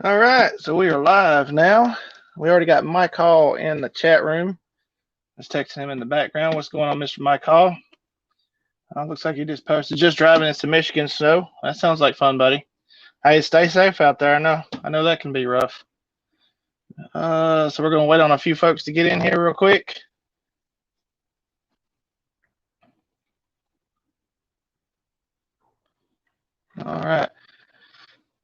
All right, so we are live now. We already got Mike Hall in the chat room. I was texting him in the background. What's going on, Mr. Mike Hall? Looks like he just posted. Just driving into Michigan snow. That sounds like fun, buddy. Hey, stay safe out there. I know that can be rough. So we're gonna wait on a few folks to get in here real quick. All right,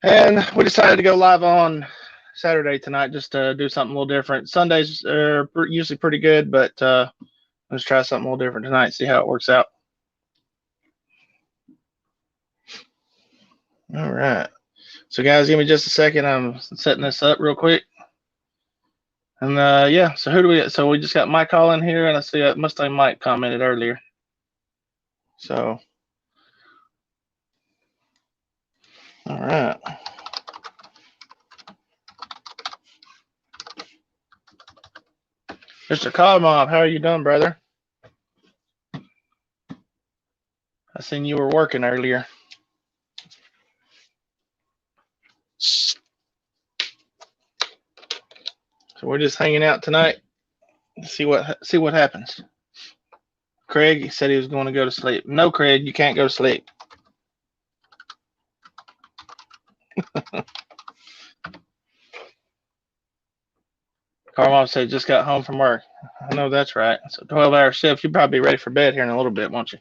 and we decided to go live on Saturday tonight just to do something a little different. Sundays are usually pretty good, but let's try something a little different tonight. See how it works out. All right. So, guys, give me just a second. I'm setting this up real quick. And yeah, so who do we get? So we just got Mike Hall in here, and I see Mustang Mike commented earlier. So, all right. Mr. Codmob, how are you doing, brother? I seen you were working earlier. So we're just hanging out tonight. See what happens. Craig said he was going to go to sleep. No, Craig, you can't go to sleep. Carmon said just got home from work. I know that's right. So 12-hour shift. You'll probably be ready for bed here in a little bit, won't you?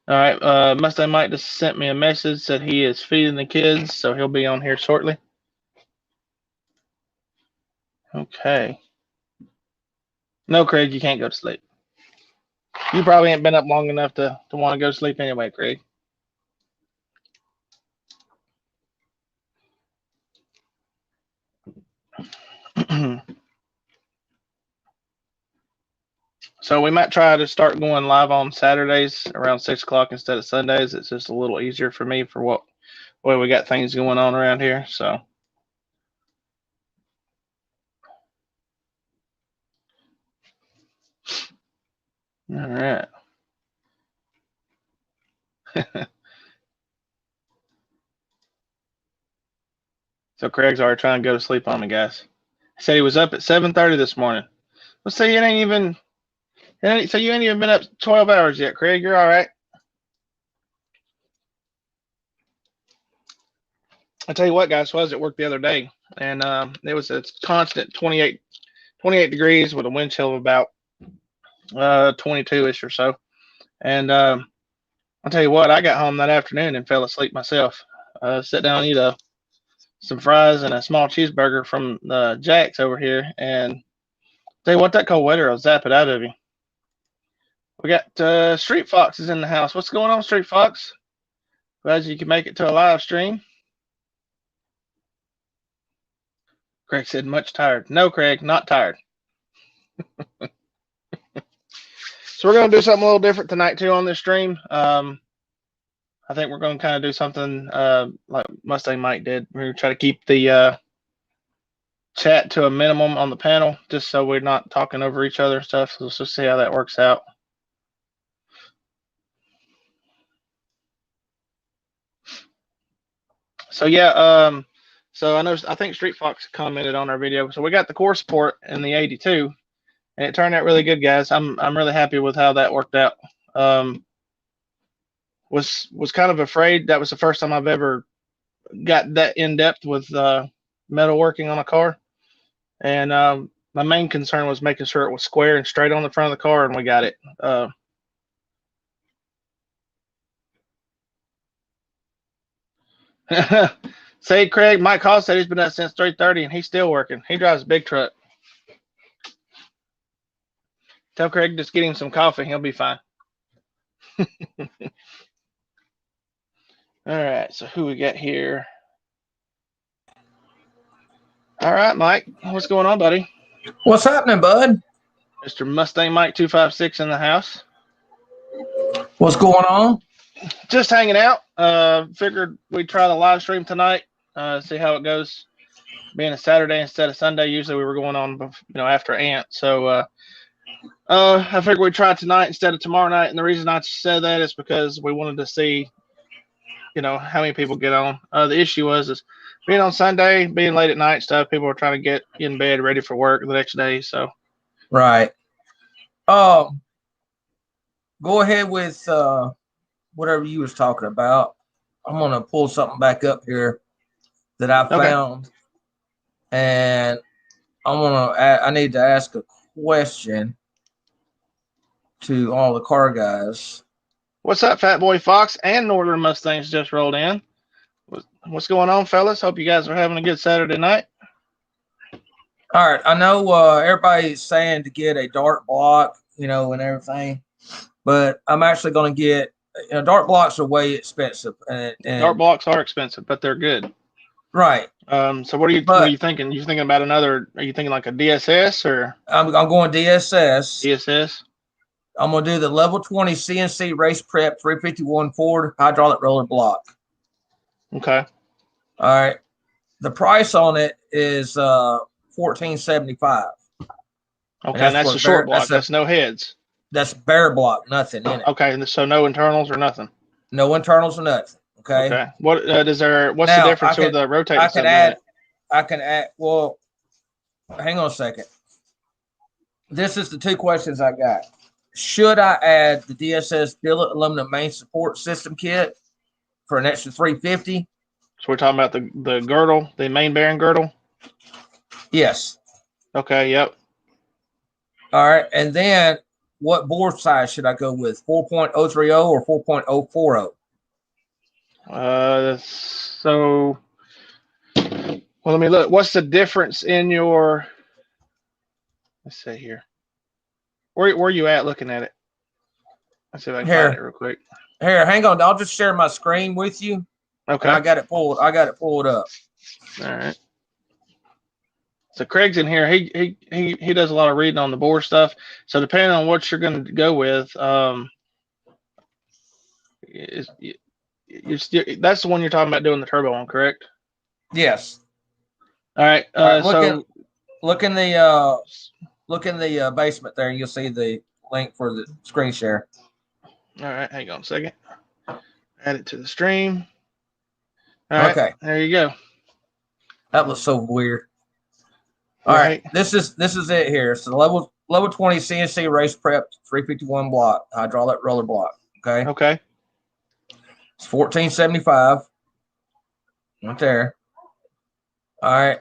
All right. Mustang Mike just sent me a message, said he is feeding the kids, so he'll be on here shortly. Okay. No, Craig, you can't go to sleep. You probably ain't been up long enough to want to go to sleep anyway, Craig. So we might try to start going live on Saturdays around 6 o'clock instead of Sundays. It's just a little easier for me for what way we got things going on around here. So. All right. So Craig's already trying to go to sleep on me, guys. He said he was up at 7:30 this morning. Let's say it ain't even. So you ain't even been up 12 hours yet, Craig. You're all right. I tell you what, guys. So I was at work the other day, and it was a constant 28 degrees with a wind chill of about 22-ish or so. And I'll tell you what, I got home that afternoon and fell asleep myself. Sat down and eat some fries and a small cheeseburger from Jack's over here, and tell you what, that cold weather will zap it out of you. We got Street Foxes in the house. What's going on, Street Fox? Glad you can make it to a live stream. Craig said, much tired. No, Craig, not tired. So we're going to do something a little different tonight, too, on this stream. I think we're going to kind of do something like Mustang Mike did. We're going to try to keep the chat to a minimum on the panel, just so we're not talking over each other and stuff. So let's just see how that works out. So yeah, so I think Street Fox commented on our video. So we got the core support in the 82, and it turned out really good, guys. I'm really happy with how that worked out. Was kind of afraid. That was the first time I've ever got that in depth with metalworking on a car, and my main concern was making sure it was square and straight on the front of the car, and we got it. Say, Craig, Mike Hall said he's been up since 3:30 and he's still working. He drives a big truck. Tell Craig just get him some coffee. He'll be fine. All right, so who we got here? All right, Mike. What's going on, buddy? What's happening, bud? Mr. Mustang Mike 256 in the house. What's going on? Just hanging out. Figured we'd try the live stream tonight. See how it goes. Being a Saturday instead of Sunday, usually we were going on, after Ant. So I figured we'd try tonight instead of tomorrow night, and the reason I said that is because we wanted to see, how many people get on. The issue was being on Sunday, being late at night stuff. People were trying to get in bed, ready for work the next day. So, Right. Go ahead with whatever you was talking about. I'm gonna pull something back up here that I okay. found, and I need to ask a question to all the car guys. What's up, Fat Boy Fox and Northern Mustangs just rolled in. What's going on, fellas? Hope you guys are having a good Saturday night. All right, I know everybody's saying to get a dart block, and everything, but I'm actually going to get. Dart blocks are way expensive, and Dart blocks are expensive, but they're good. Right. So what are you thinking? You thinking about another? Are you thinking like a DSS or? I'm going DSS. DSS. I'm going to do the level 20 CNC race prep 351 Ford hydraulic roller block. Okay. All right. The price on it is $14.75. Okay, and that's a short block. That's no heads. That's bare block, nothing in it. Okay, so no internals or nothing. No internals or nothing. Okay. Okay. What is there? What's the difference with the rotating? I can add. Well, hang on a second. This is the two questions I got. Should I add the DSS billet aluminum main support system kit for an extra $350? So we're talking about the girdle, the main bearing girdle? Yes. Okay, yep. All right. And then what bore size should I go with? 4.030 or 4.040? So, well, let me look. What's the difference in your, let's see here. Where are you at looking at it? Let's see if I can find it real quick. Here, hang on. I'll just share my screen with you. Okay. I got it pulled up. All right. So Craig's in here. He does a lot of reading on the board stuff. So depending on what you're going to go with, that's the one you're talking about doing the turbo on, correct? Yes. All right. Look in the basement there. You'll see the link for the screen share. All right. Hang on a second. Add it to the stream. All right. Okay. There you go. That was so weird. All right. This is it here. So level 20 CNC race prep 351 block hydraulic roller block. Okay. Okay. It's $14.75. Right there. All right.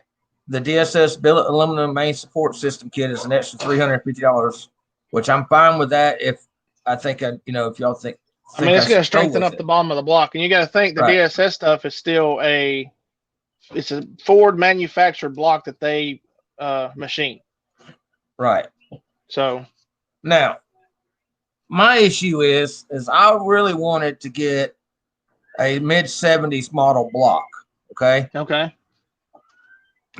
The DSS billet aluminum main support system kit is an extra $350, which I'm fine with that. If y'all think. I mean, it's going to strengthen up the bottom of the block, and you got to think the DSS stuff is still it's a Ford manufactured block that they machine. Right. So now, my issue is I really wanted to get a mid-70s model block. Okay. Okay.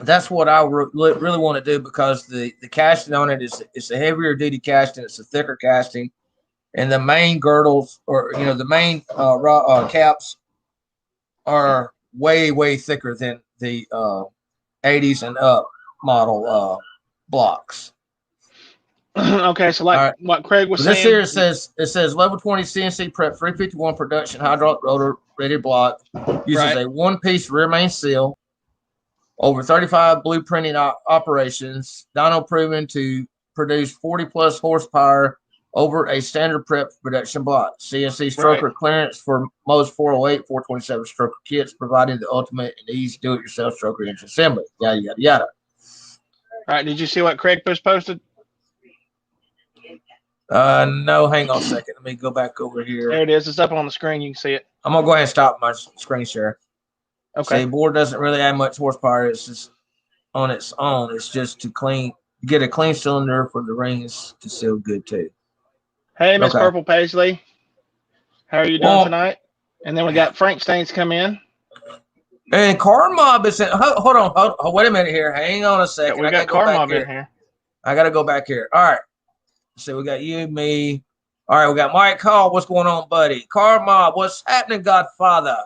That's what I really want to do because the casting on it is a heavier duty casting. It's a thicker casting, and the main girdles or the main caps are way thicker than the 80s and up model blocks. Okay, so what Craig was saying. This here says level 20 CNC prep 351 production hydraulic rotor rated block uses a one-piece rear main seal. Over 35 blueprinting operations, dyno proven to produce 40 plus horsepower over a standard prep production block. CNC stroker clearance for most 408, 427 stroker kits, providing the ultimate and easy do-it-yourself stroker engine assembly. Yada, yada, yada. All right, did you see what Craig posted? No, hang on a second. Let me go back over here. There it is. It's up on the screen. You can see it. I'm going to go ahead and stop my screen share. Okay. The board doesn't really have much horsepower. It's just on its own. It's just to get a clean cylinder for the rings to seal good too. Hey, Miss Purple Paisley. How are you doing tonight? And then we got Frank Staines come in. And Car Mob is in. Hold on. Wait a minute here. Hang on a second. Yeah, we got Car Mob in here. I got to go back here. All right. So we got you, me. All right. We got Mike Hall. What's going on, buddy? Car Mob. What's happening, Godfather?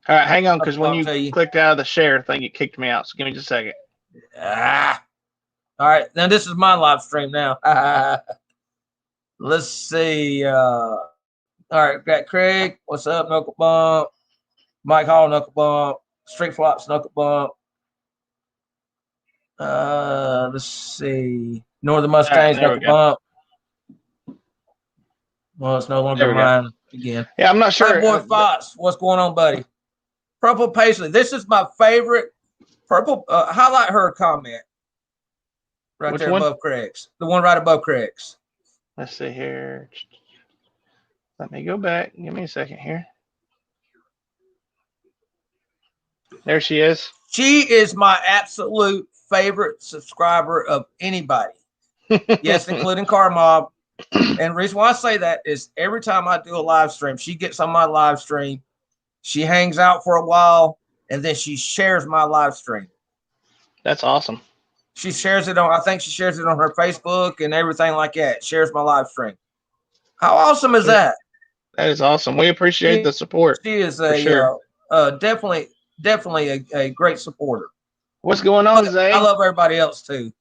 All right, hang on, because when you clicked out of the share thing, it kicked me out. So give me just a second. All right, now this is my live stream now. Let's see. All right, got Craig. What's up, Knuckle Bump? Mike Hall, Knuckle Bump. Street Flops, Knuckle Bump. Let's see. Northern Mustangs, Knuckle Bump. Well, it's no longer mine again. Yeah, I'm not sure. Boy Fox, what's going on, buddy? Purple Paisley. This is my favorite. Purple. Highlight her comment. Right. Which there one? Above Craig's. The one right above Craig's. Let's see here. Let me go back. Give me a second here. There she is. She is my absolute favorite subscriber of anybody. Yes, including Car Mob. And the reason why I say that is every time I do a live stream, she gets on my live stream. She hangs out for a while, and then she shares my live stream. That's awesome. She shares it on, I think she shares it on her Facebook and everything like that. Shares my live stream. How awesome is that? That is awesome. We appreciate the support. She is definitely a great supporter. What's going on, Zay? I love everybody else too.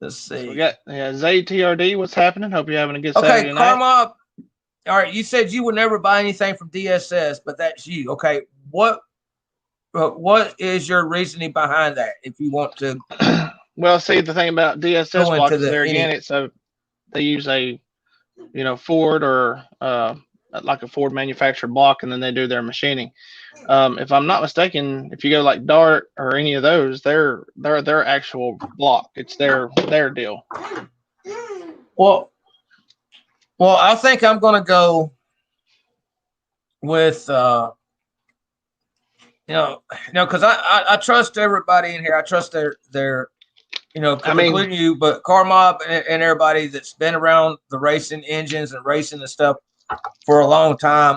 Let's see. So we got Zay TRD. What's happening? Hope you're having a good Saturday night. Okay, Karma. All right, you said you would never buy anything from DSS, but that's you. Okay, what is your reasoning behind that? If you want to, well, see, the thing about DSS blocks there again, it's they use a Ford or like a Ford manufactured block, and then they do their machining. If I'm not mistaken, if you go like Dart or any of those, they're their actual block. It's their deal. Well, I think I'm going to go with, because I trust everybody in here. I trust their including you, but Car Mob and everybody that's been around the racing engines and racing and stuff for a long time.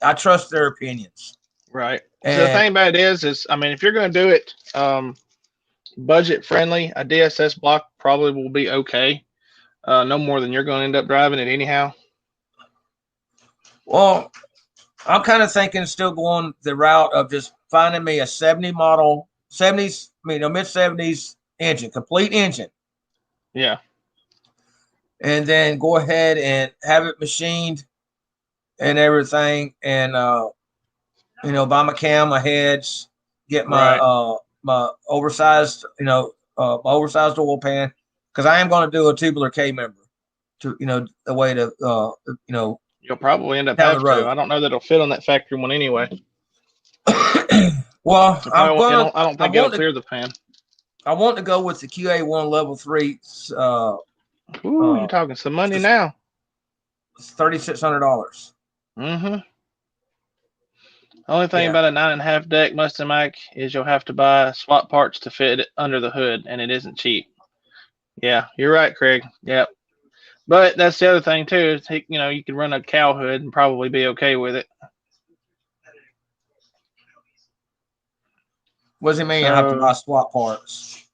I trust their opinions. Right. So the thing about it is if you're going to do it budget friendly, a DSS block probably will be okay. No more than you're going to end up driving it anyhow. Well, I'm kind of thinking still going the route of just finding me a 70 model, 70s, mid 70s engine, complete engine. Yeah. And then go ahead and have it machined and everything, and buy my cam, my heads, get my my oversized, oversized oil pan, because I am going to do a tubular K member to the way to you'll probably end up having to. I don't know that it'll fit on that factory one anyway. Well, I don't think it'll clear the pan. I want to go with the QA1 level 3. You're talking some money now. It's $3,600. Mm-hmm. Only thing about a 9.5 deck Mustang Mach is you'll have to buy swap parts to fit it under the hood, and it isn't cheap. Yeah, you're right, Craig. Yep. But that's the other thing too. You could run a cow hood and probably be okay with it. What does it mean? You have to buy swap parts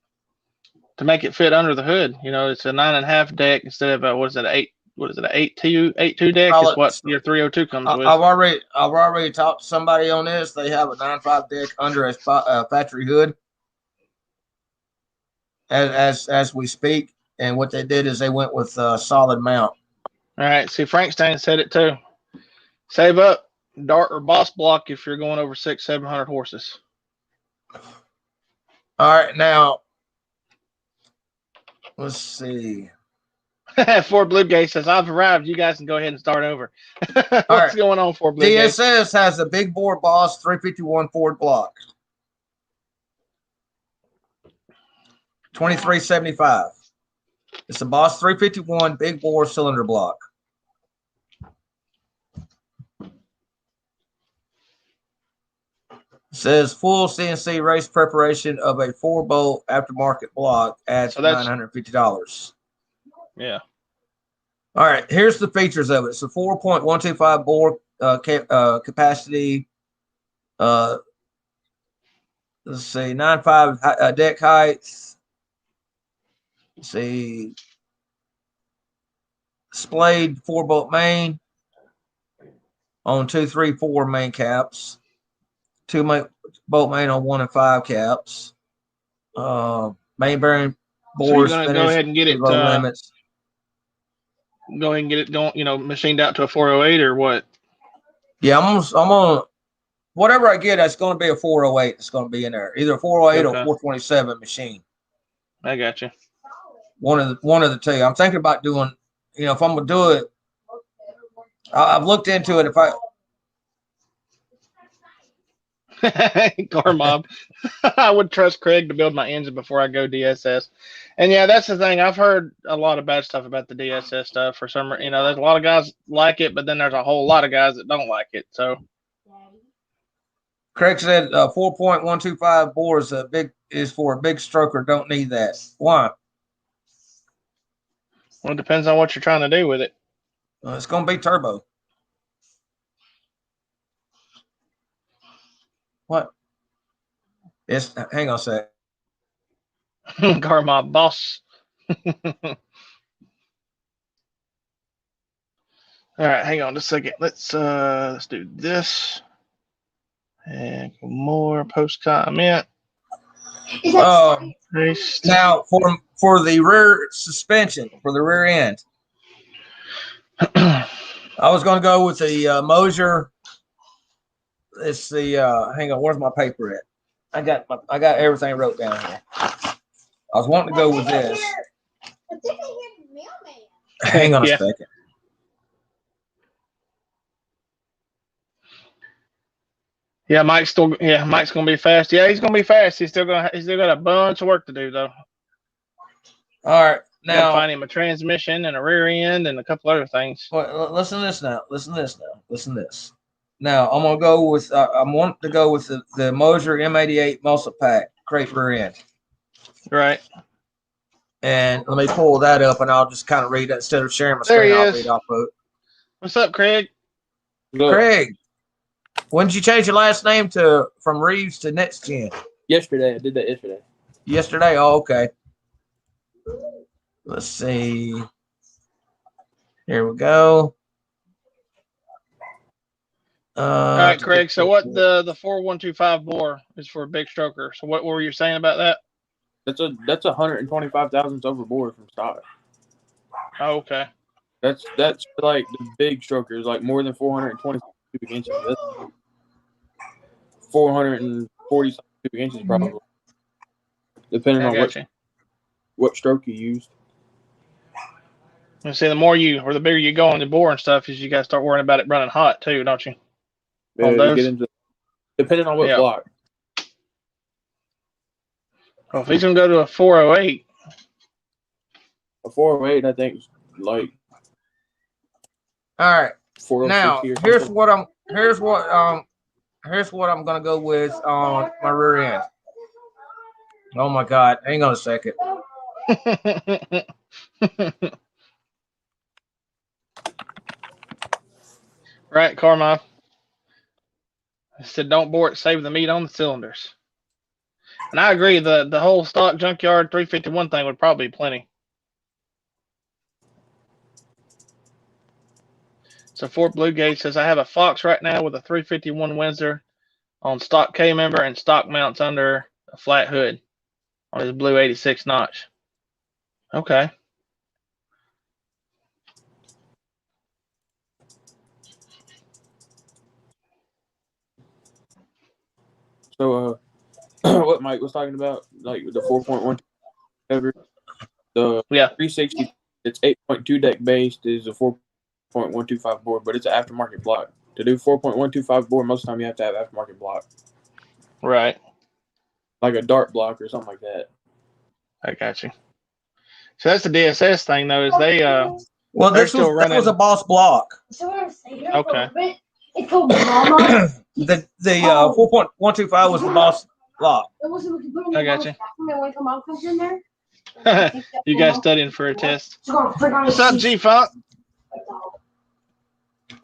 to make it fit under the hood. It's a 9.5 deck instead of a, what is it, an 8.2 deck is what your 302 comes with. I've already talked to somebody on this. They have a 9.5 deck under a factory hood as we speak. And what they did is they went with a solid mount. All right. See, Frankenstein said it too. Save up Dart or Boss block if you're going over 600-700 horses. All right. Now, let's see. Ford Bluegate says, I've arrived. You guys can go ahead and start over. What's going on, Ford Bluegate? DSS has a big bore Boss 351 Ford block. $2,375. It's a Boss 351 big bore cylinder block. It says full CNC race preparation of a 4-bolt aftermarket block adds $950. Yeah. All right. Here's the features of it. It's a 4.125 bore capacity. Let's see, 9.5 deck height. Let's see, splayed 4-bolt main on 2, 3, 4 main caps. 2 bolt main on 1 and 5 caps. main bearing So you're bores. gonna go ahead and get it. Low limits. Go ahead and get it going. Machined out to a 408 or what? Yeah, I'm gonna whatever I get, that's going to be a 408. It's going to be in there, either a 408 or 427 machine. I got you. One of the two. I'm thinking about doing. If I'm gonna do it, I've looked into it. If Car mob. I would trust Craig to build my engine before I go DSS. And yeah, that's the thing. I've heard a lot of bad stuff about the DSS stuff for some. There's a lot of guys like it, but then there's a whole lot of guys that don't like it. So Craig said 4.125 bore is for a big stroker. Don't need that. Why? Well, it depends on what you're trying to do with it. It's going to be turbo. What? Hang on a sec. Car mob boss. All right, hang on just a second. Let's do this. And more post comment. Now for the rear suspension, for the rear end, I was going to go with the Moser. It's the hang on, where's my paper at? I got everything wrote down here. I was wanting to go with this. Hang on a second. Yeah, Mike's gonna be fast. Yeah, he's gonna be fast. He's still got a bunch of work to do though. All right, now gotta find him a transmission and a rear end and a couple other things. Well, listen to this now. Listen to this. Now I'm gonna go with I want to go with the Moser M88 Mulsa Pack crate rear end. Right. And let me pull that up, and I'll just kind of read that instead of sharing my screen. I'll read off of it. What's up, Craig? Good. Craig, when did you change your last name from Reeves to NextGen? Yesterday. I did that yesterday. Yesterday? Oh, okay. Let's see. Here we go. All right, Craig. So what the 4125 bore is for a big stroker. So what were you saying about that? That's 125 thousandths overboard from stock. Oh, okay. That's like the big strokers, like more than 420 cubic inches. That's 440 cubic inches probably, depending on what stroke you used. And see, the bigger you go on the bore and stuff, is you got to start worrying about it running hot too, don't you? Yeah, you get into, depending on what block. Well, if he's gonna go to a 408, a 408, I think, is like. All right. Now here's what I'm gonna go with on my rear end. Oh my God! Hang on a second. Right, Carmine. I said, don't bore it, save the meat on the cylinders. And I agree, the whole stock junkyard 351 thing would probably be plenty. So Fort Blue Gate says, I have a Fox right now with a 351 Windsor on stock K member and stock mounts under a flat hood on his blue 86 notch. Okay. So, what Mike was talking about, like the 4.1 cover, the 360, it's 8.2 deck based is a 4.125 board, but it's an aftermarket block. To do 4.125 board, most of the time you have to have aftermarket block. Right. like a dart block or something like that. I got you. So that's the DSS thing, though. Is they well, this was a Boss block. Okay. It's called Mama. The 4.125 was the Boss block. I got you. You guys studying for a test? What's up, G-Funk?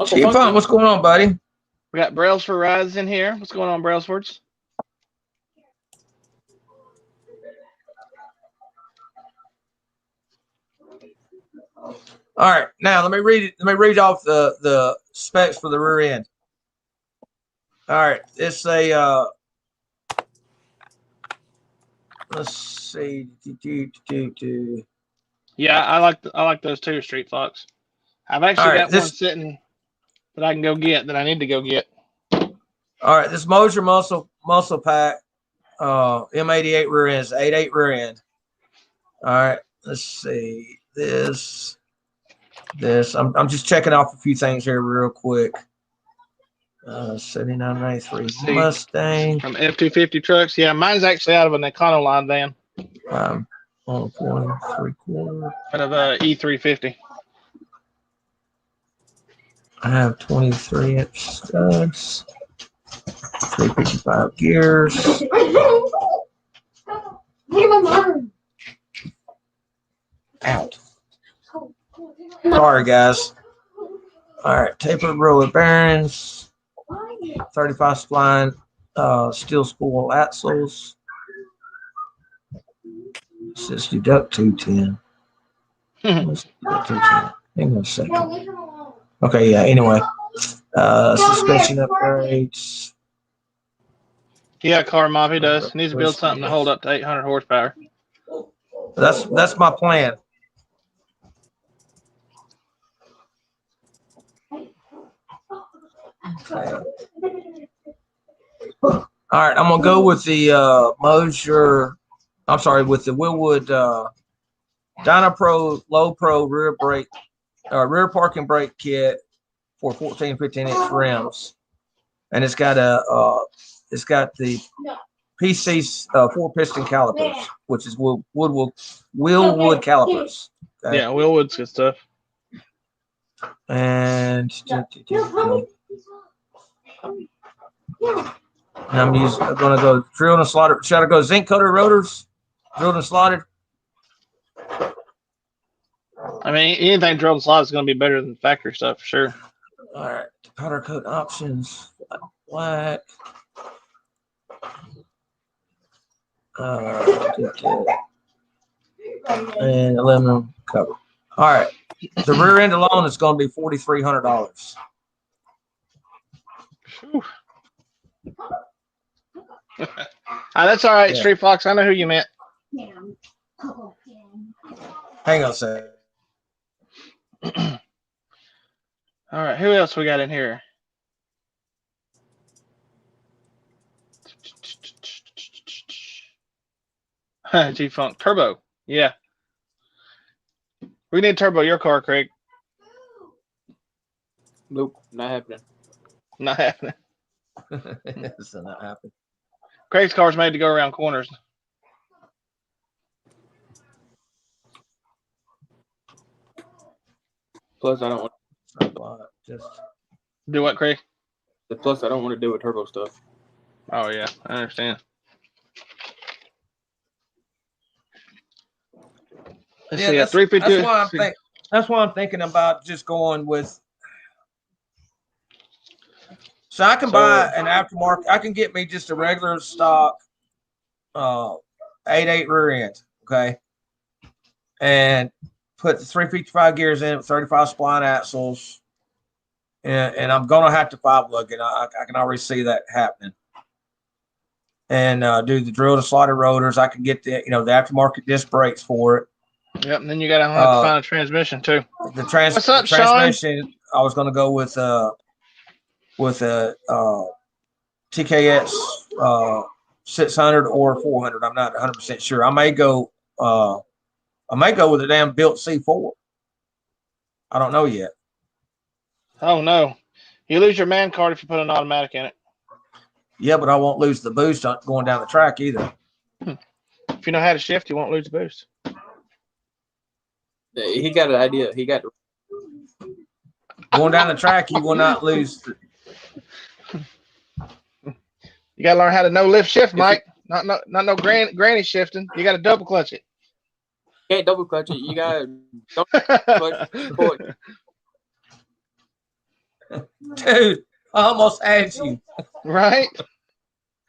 G-Funk, what's going on, buddy? We got Brailsford Rides in here. What's going on, Brailsfords? All right, now let me read off the specs for the rear end. All right, it's a let's see. Yeah, I like those too, Street Fox. I've actually got one sitting that I can go get that I need to go get. All right, this Moser muscle pack, M88 rear end, 8.8 rear end. All right, let's see this. I'm just checking off a few things here real quick. 7993 Mustang from F250 trucks. Yeah, mine's actually out of an Econoline van. On 4.75. Out of a E350. I have 23-inch studs, 355 gears. Out. Sorry, guys. All right, tapered roller bearings, 35 spline, steel spool axles. Says deduct 210. Let's deduct 210. Hang on a second. Okay, yeah. Anyway, suspension upgrades. Yeah, car mob. He does. He needs to build something to hold up to 800 horsepower. That's my plan. Okay. All right, I'm gonna go with the Moser. I'm sorry, with the Willwood Dynapro Low Pro rear parking brake kit for 14, 15-inch rims, and it's got the PC 4-piston calipers, which is Willwood calipers. Okay? Yeah, Willwood's good stuff. And I'm going to go drilled and slotted. Should I go zinc coated rotors? Drilled and slotted? I mean, anything drilled and slotted is going to be better than factory stuff for sure. All right. Powder coat options. Black. And aluminum cover. All right. The rear end alone is going to be $4,300. That's all right, yeah. Street Fox. I know who you meant. Hang on a second. All right, who else we got in here? G-Funk Turbo. Yeah. We need turbo your car, Craig. Nope, not happening. Not happening. It's not happening. Craig's car's made to go around corners. Plus, I don't want to just do what, Craig? Plus, I don't want to do with turbo stuff. Oh yeah, I understand. Let's see, 352. That's why I'm thinking about just going with. So I can buy an aftermarket. I can get me just a regular stock 8.8 rear end, okay, and put the 355 gears in with 35 spline axles, and I'm gonna have to 5-lug it. I can already see that happening. And do the drilled and slotted rotors. I can get the aftermarket disc brakes for it. Yep, and then you got to have to find a transmission too. The transmission, Sean? I was going to go with a TKX 600 or 400. I'm not 100% sure. I may go with a damn built C4. I don't know yet. Oh no, you lose your man card if you put an automatic in it. Yeah, but I won't lose the boost going down the track either. If you know how to shift, you won't lose the boost. He got an idea. He got going down the track. You will not lose. You got to learn how to no lift shift, Mike. Not no granny shifting. You got to double clutch it. You can't double clutch it. You got to double clutch it. Dude, I almost had you. Right?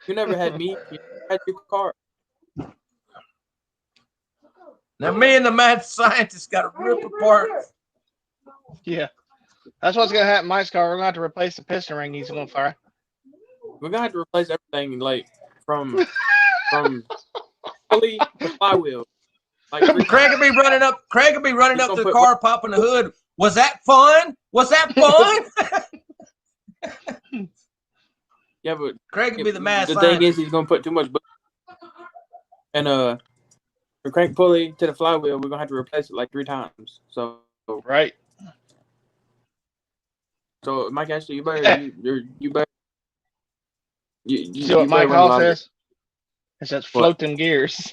You never had me. You had your car. Now, me and the mad scientist got to rip apart. Yeah. That's what's going to happen in Mike's car. We're going to have to replace the piston ring he's going to fire. We're going to have to replace everything, like, from pulley, the flywheel. Like Craig would be running up. Craig would be running up to the car, popping the hood. Was that fun? Was that fun? Yeah, but Craig would be the mad The scientist. thing is, he's gonna put too much. And the crank pulley to the flywheel, we're gonna have to replace it like 3 times. So Right. So Mike Ashley, you better you See what Mike better Hall says? It says float them gears.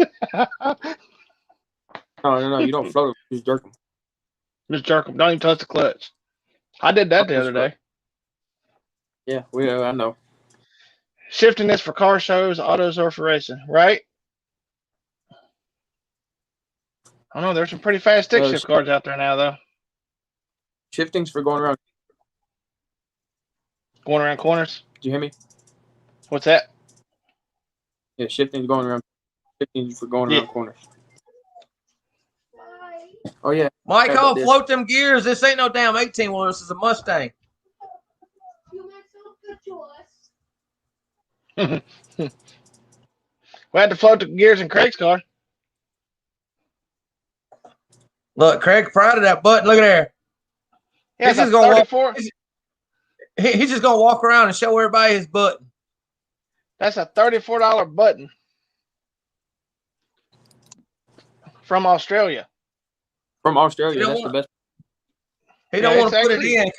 No, you don't float them. Just jerk them. Just jerk them. Don't even touch the clutch. I did that the other day. Yeah, I know. Shifting this for car shows, autos, or for racing, right? I don't know. There's some pretty fast stick shift cars out there now, though. Shifting's for going around. Going around corners. Did you hear me? What's that? Yeah, shifting's going around. Shifting's for going around corners. Oh yeah, Mike, I'll float them gears. This ain't no damn 18-wheeler. This is a Mustang. We had to float the gears in Craig's car. Look, Craig, proud of that button. Look at there. Yeah, he's just gonna walk around and show everybody his button. That's a $34 button from Australia. From Australia, that's the best. He don't want to put it in.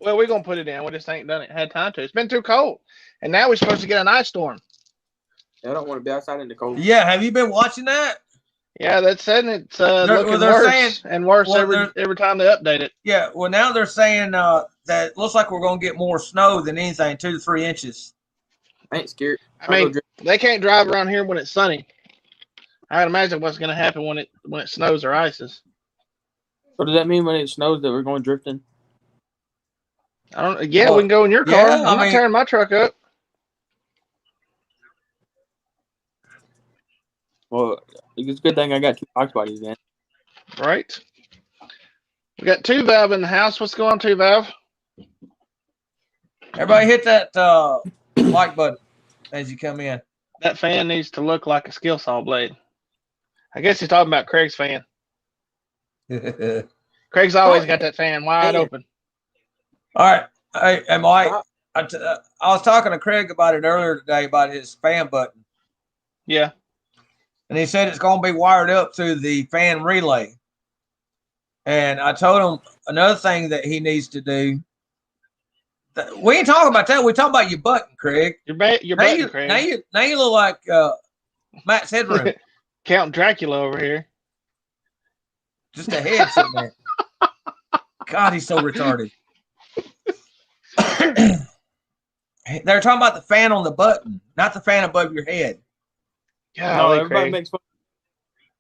Well, we're gonna put it in. We just ain't had time to. It's been too cold, and now we're supposed to get an ice storm. I don't want to be outside in the cold. Yeah, have you been watching that? Yeah, that's saying it's looking worse and worse every time they update it. Yeah, well, now they're saying that it looks like we're going to get more snow than anything, 2 to 3 inches. I ain't scared. I mean, they can't drive around here when it's sunny. I would imagine what's going to happen when it snows or ices. So does that mean when it snows that we're going drifting? I don't. Yeah, we can go in your car. Yeah, I'm not tearing my truck up. Well, it's a good thing I got 2 box bodies then. Right. We got 2-valve in the house. What's going on, 2-valve? Everybody hit that like button as you come in. That fan needs to look like a skill saw blade. I guess he's talking about Craig's fan. Craig's always got that fan wide open. All right. Hey, Mike, I was talking to Craig about it earlier today about his fan button. Yeah. And he said it's going to be wired up through the fan relay. And I told him another thing that he needs to do. We ain't talking about that. We're talking about your button, Craig. Your button, Craig. Now you look like Matt's headroom. Count Dracula over here. Just a head sitting there. God, he's so retarded. They're talking about the fan on the button, not the fan above your head. No, everybody makes fun.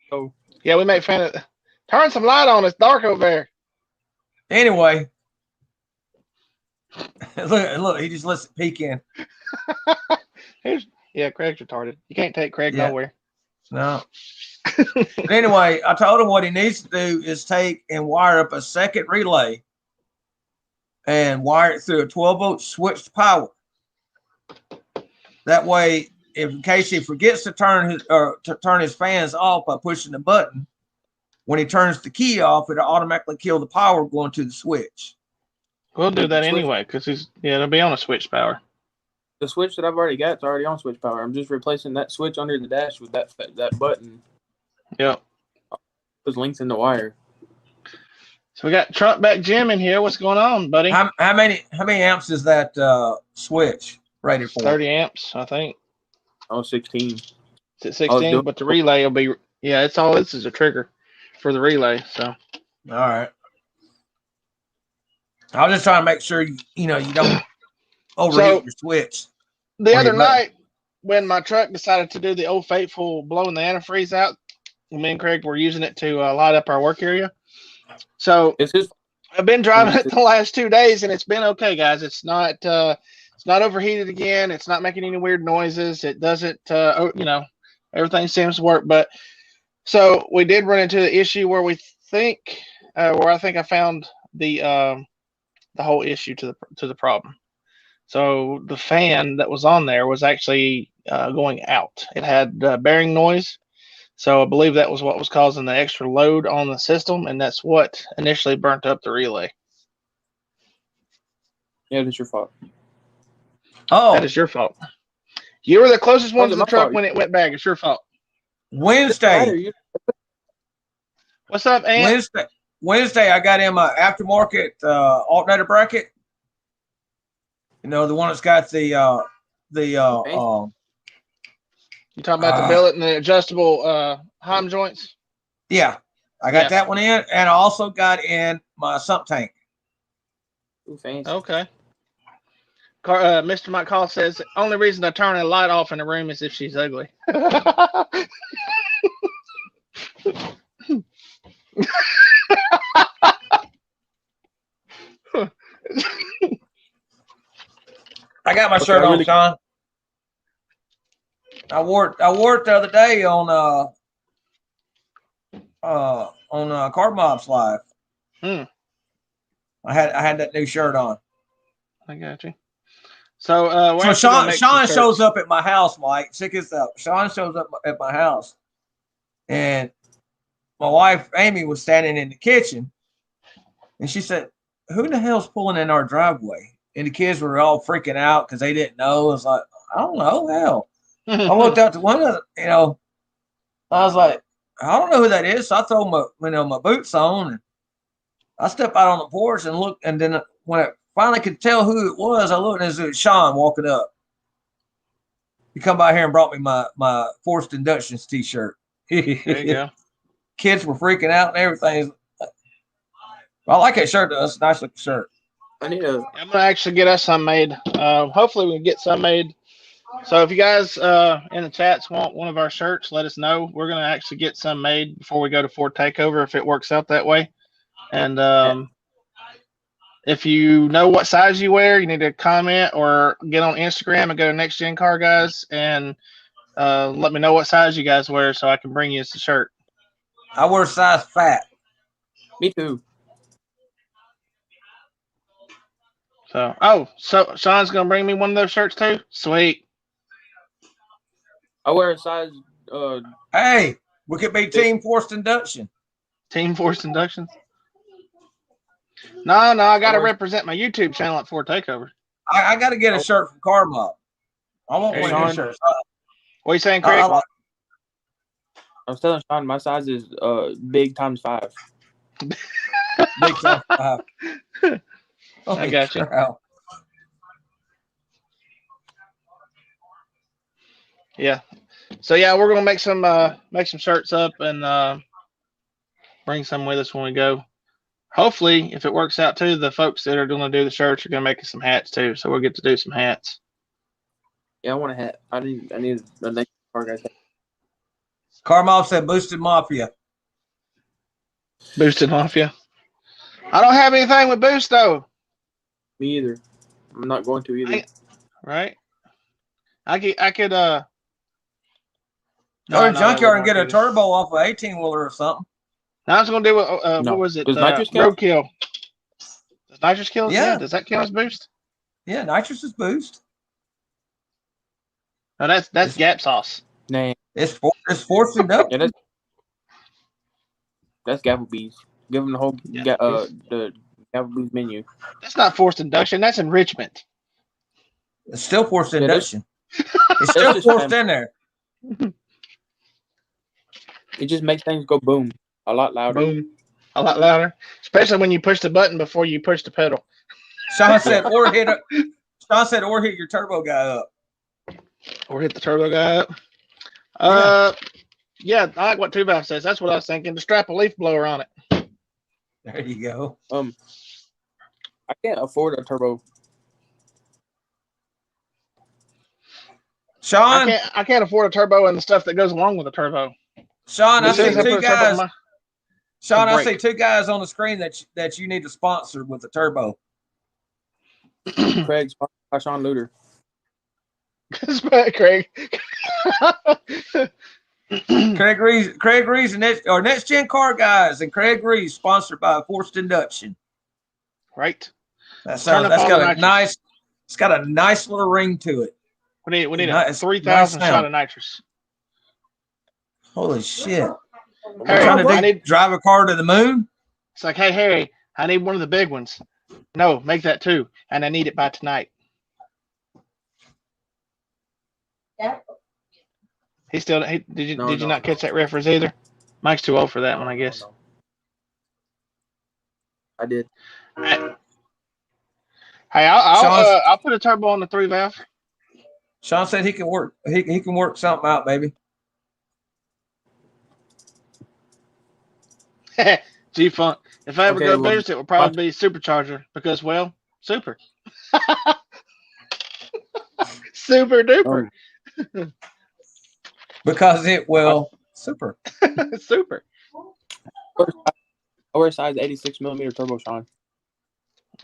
So yeah, we make fun of it. Turn some light on. It's dark over there. Anyway, look, he just lets it peek in. Yeah, Craig's retarded. You can't take Craig nowhere. No. But anyway, I told him what he needs to do is take and wire up a second relay and wire it through a 12-volt switch to power. That way, in case he forgets to turn his fans off by pushing the button, when he turns the key off, it'll automatically kill the power going to the switch. We'll do that anyway because it'll be on a switch power. The switch that I've already got is already on switch power. I'm just replacing that switch under the dash with that button. Yep. Those links in the wire. So we got Trump back Jim in here. What's going on, buddy? How many amps is that switch rated for? 30 amps, I think. Oh, 16. It's at 16, but the relay will be it's all this is a trigger for the relay. So all right. I was just trying to make sure you don't overheat your switch. The other night when my truck decided to do the old faithful blowing the antifreeze out, me and Craig were using it to light up our work area. So I've been driving it the last 2 days and it's been okay, guys. It's not overheated again. It's not making any weird noises. It doesn't, everything seems to work. But so we did run into the issue where I think I found the whole issue to the problem. So the fan that was on there was actually going out. It had bearing noise. So I believe that was what was causing the extra load on the system, and that's what initially burnt up the relay. Yeah, that's your fault. Oh, That is your fault. You were the closest one to the truck fault? when it went back. It's your fault. Wednesday. What's up, Ant? Wednesday, I got in my aftermarket alternator bracket. You know, the one that's got the You talking about the billet and the adjustable HOM joints? Yeah, I got that one in, and I also got in my sump tank. Ooh, fancy. Okay. Mr. Mike Hall says, only reason I turn a light off in a room is if she's ugly. I got my shirt on, Sean. I wore it the other day on Car Mobs Live. I had that new shirt on. I got you. So Sean shows up at my house, Mike. Check this out. Sean shows up at my house, and my wife Amy was standing in the kitchen, and she said, "Who the hell's pulling in our driveway?" And the kids were all freaking out because they didn't know. I was like, I don't know, hell. I looked out the window, you know. I was like, I don't know who that is. So I throw my boots on, and I step out on the porch and look. And then when I finally could tell who it was, I looked and it was Sean walking up. He come by here and brought me my Forced Inductions T-shirt. There you go. Kids were freaking out and everything. I like that shirt though. It's a nice looking shirt. I'm gonna actually get us some made. Hopefully we can get some made. So if you guys in the chats want one of our shirts, let us know. We're gonna actually get some made before we go to Ford Takeover if it works out that way. And if you know what size you wear, you need to comment or get on Instagram and go to Next Gen Car Guys and let me know what size you guys wear so I can bring you a shirt. I wear size fat. Me too. So Sean's gonna bring me one of those shirts too. Sweet. I wear a size. Hey, we could be Team Forced Induction. Team Forced Inductions. No, I gotta represent my YouTube channel at Ford Takeover. I got to get a shirt from Car Mob. I want one of your shirts. What are you saying, Craig? I was telling Sean my size is big times 5. Big times 5. I got you. Yeah. So yeah, we're gonna make some shirts up and bring some with us when we go. Hopefully, if it works out too, the folks that are gonna do the shirts are gonna make us some hats too. So we'll get to do some hats. Yeah, I want a hat. I need a Next Car Guys hat. Car Mob said Boosted Mafia. Boosted Mafia. I don't have anything with Boost though. Me either. I'm not going to either. Right? I could Go to junkyard and get a turbo off an 18-wheeler or something. Now I was gonna do what was it? Nitrous count? Roadkill. Does nitrous kill? Yeah. Does that count as Boost? Yeah, nitrous is Boost. No, that's Gap Sauce. Nah. It's forced induction. Yeah, that's Gapplebees. Give them the whole the Gapplebees menu. That's not forced induction. That's enrichment. It's still forced induction. It's still forced in there. It just makes things go boom a lot louder. Boom, a lot louder, especially when you push the button before you push the pedal. Sean said, or hit your turbo guy up. Or hit the turbo guy up. Yeah, I like what Two Valve says. That's what I was thinking. To strap a leaf blower on it. There you go. I can't afford a turbo. Sean, I can't afford a turbo and the stuff that goes along with a turbo. Sean, I see two guys. Sean, I break. see two guys on the screen that you need to sponsor with a turbo. Craig, by Sean Luter. Craig. Craig Reeves and Next Gen Car Guys and Craig Reeves, sponsored by Forced Induction. Right. That's got a nice little ring to it. We need Nice- 3,000 nice shot sound. of nitrous. Holy shit! Harry, Trying to I need. drive a car to the moon? It's like, hey Harry, I need one of the big ones. No, make that 2, and I need it by tonight. Yeah. He still did you No, did you no, not catch no. that reference either? Mike's too old for that one, I guess. No. I did. Hey, I'll put a turbo on the 3 valve. Sean said he can work. He can work something out, baby. G-Funk. If I ever Okay, go well, boost, it will probably be supercharger because, well, super. Super duper. Because it will super. Super. I wear size 86 millimeter turbo, Sean.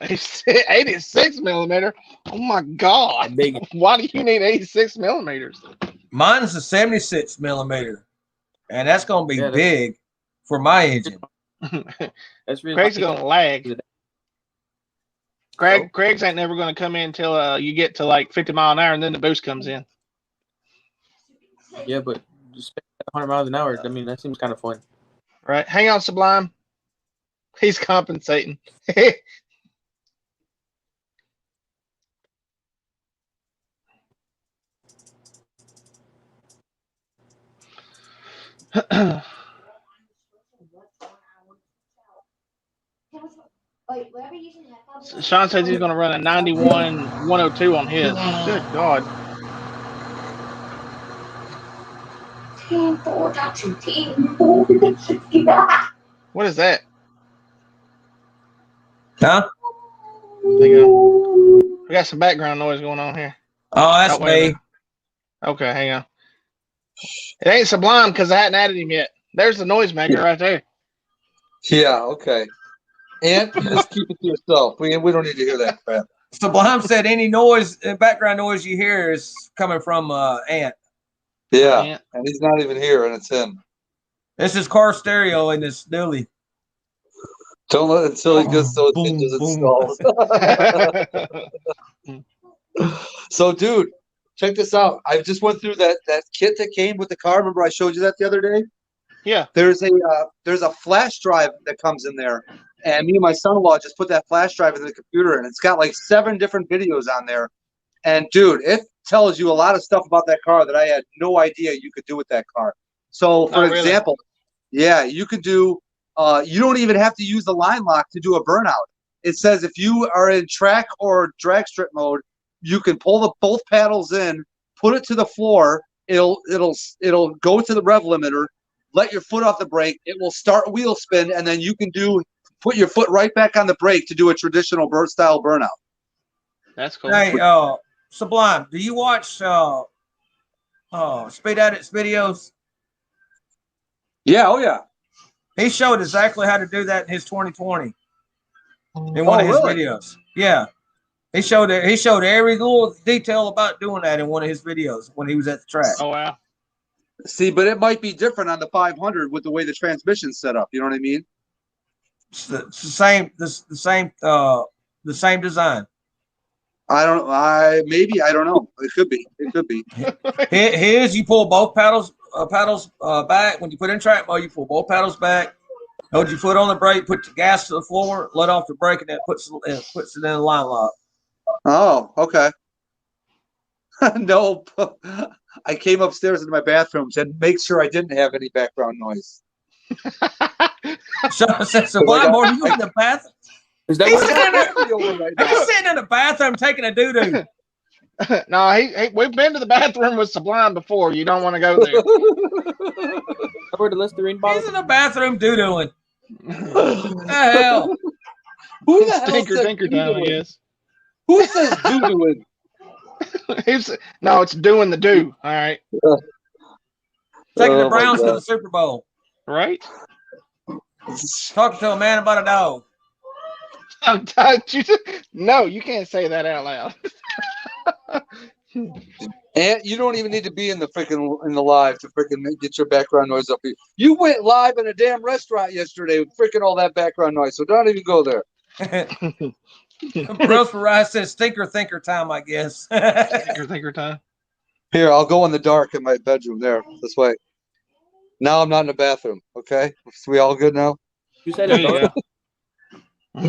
86 millimeter. Oh my God. Big. Why do you need 86 millimeters? Mine's a 76 millimeter, and that's gonna be Yeah, that's- big for my engine. That's really Craig's gonna lag. Craig's ain't never gonna come in until you get to like 50 mile an hour, and then the boost comes in. Yeah, but just 100 miles an hour. I mean, that seems kind of fun. Right? Hang on, Sublime. He's compensating. Sean says he's going to run a 91 102 on his. Good God. What is that? Huh? Hang on. We got some background noise going on here. Oh, that's wait a me. minute. Okay, hang on. It ain't Sublime because I hadn't added him yet. There's the noisemaker right there. Yeah, okay. And you just keep it to yourself. We don't need to hear that crap. Sublime said any noise, background noise you hear is coming from Ant. Yeah, Yeah. and he's not even here, and it's him. This is car stereo in this Dilly. Don't let it until he gets those Boom, hinges boom. installed. So, dude, check this out. I just went through that kit that came with the car. Remember I showed you that the other day? Yeah. There's a flash drive that comes in there, and me and my son-in-law just put that flash drive in the computer, and it's got like 7 different videos on there. And dude, it tells you a lot of stuff about that car that I had no idea you could do with that car. So, for really? example, yeah, you could do. You don't even have to use the line lock to do a burnout. It says if you are in track or drag strip mode, you can pull both paddles in, put it to the floor. It'll go to the rev limiter. Let your foot off the brake. It will start wheel spin, and then you can put your foot right back on the brake to do a traditional style burnout. That's cool. Hey, Sublime, do you watch Speed Addicts videos? Yeah, oh yeah. He showed exactly how to do that in his 2020 in one of his really? videos. Yeah. He showed every little detail about doing that in one of his videos when he was at the track. Oh, wow. See, but it might be different on the 500 with the way the transmission's set up. You know what I mean? It's the same design. I don't know. It could be. Here's you pull both paddles back. When you put in track mode, you pull both paddles back. Hold your foot on the brake, put the gas to the floor, let off the brake, and that puts it in the line lock. Oh, okay. No, I came upstairs into my bathroom and make sure I didn't have any background noise. So why more you in the bathroom? Is that He's what sitting in the bathroom taking a doo doo. No, we've been to the bathroom with Sublime before. You don't want to go there. where the Listerine He's bottle? in the bathroom doo dooing. The hell? Who the hell Stinker said Tinker Town, I guess. Who says doo-dooing? No, it's doing the do. All right. Taking the Oh, my Browns to God. the Super Bowl. Right? Talking to a man about a dog. No, you can't say that out loud. And you don't even need to be in the live to get your background noise up here. You went live in a damn restaurant yesterday with all that background noise, so don't even go there. Rose Rice says stinker thinker time, I guess. Tinker Tinker Time. Here, I'll go in the dark in my bedroom. There, this way. Now I'm not in the bathroom. Okay, so we all good now? You said There it you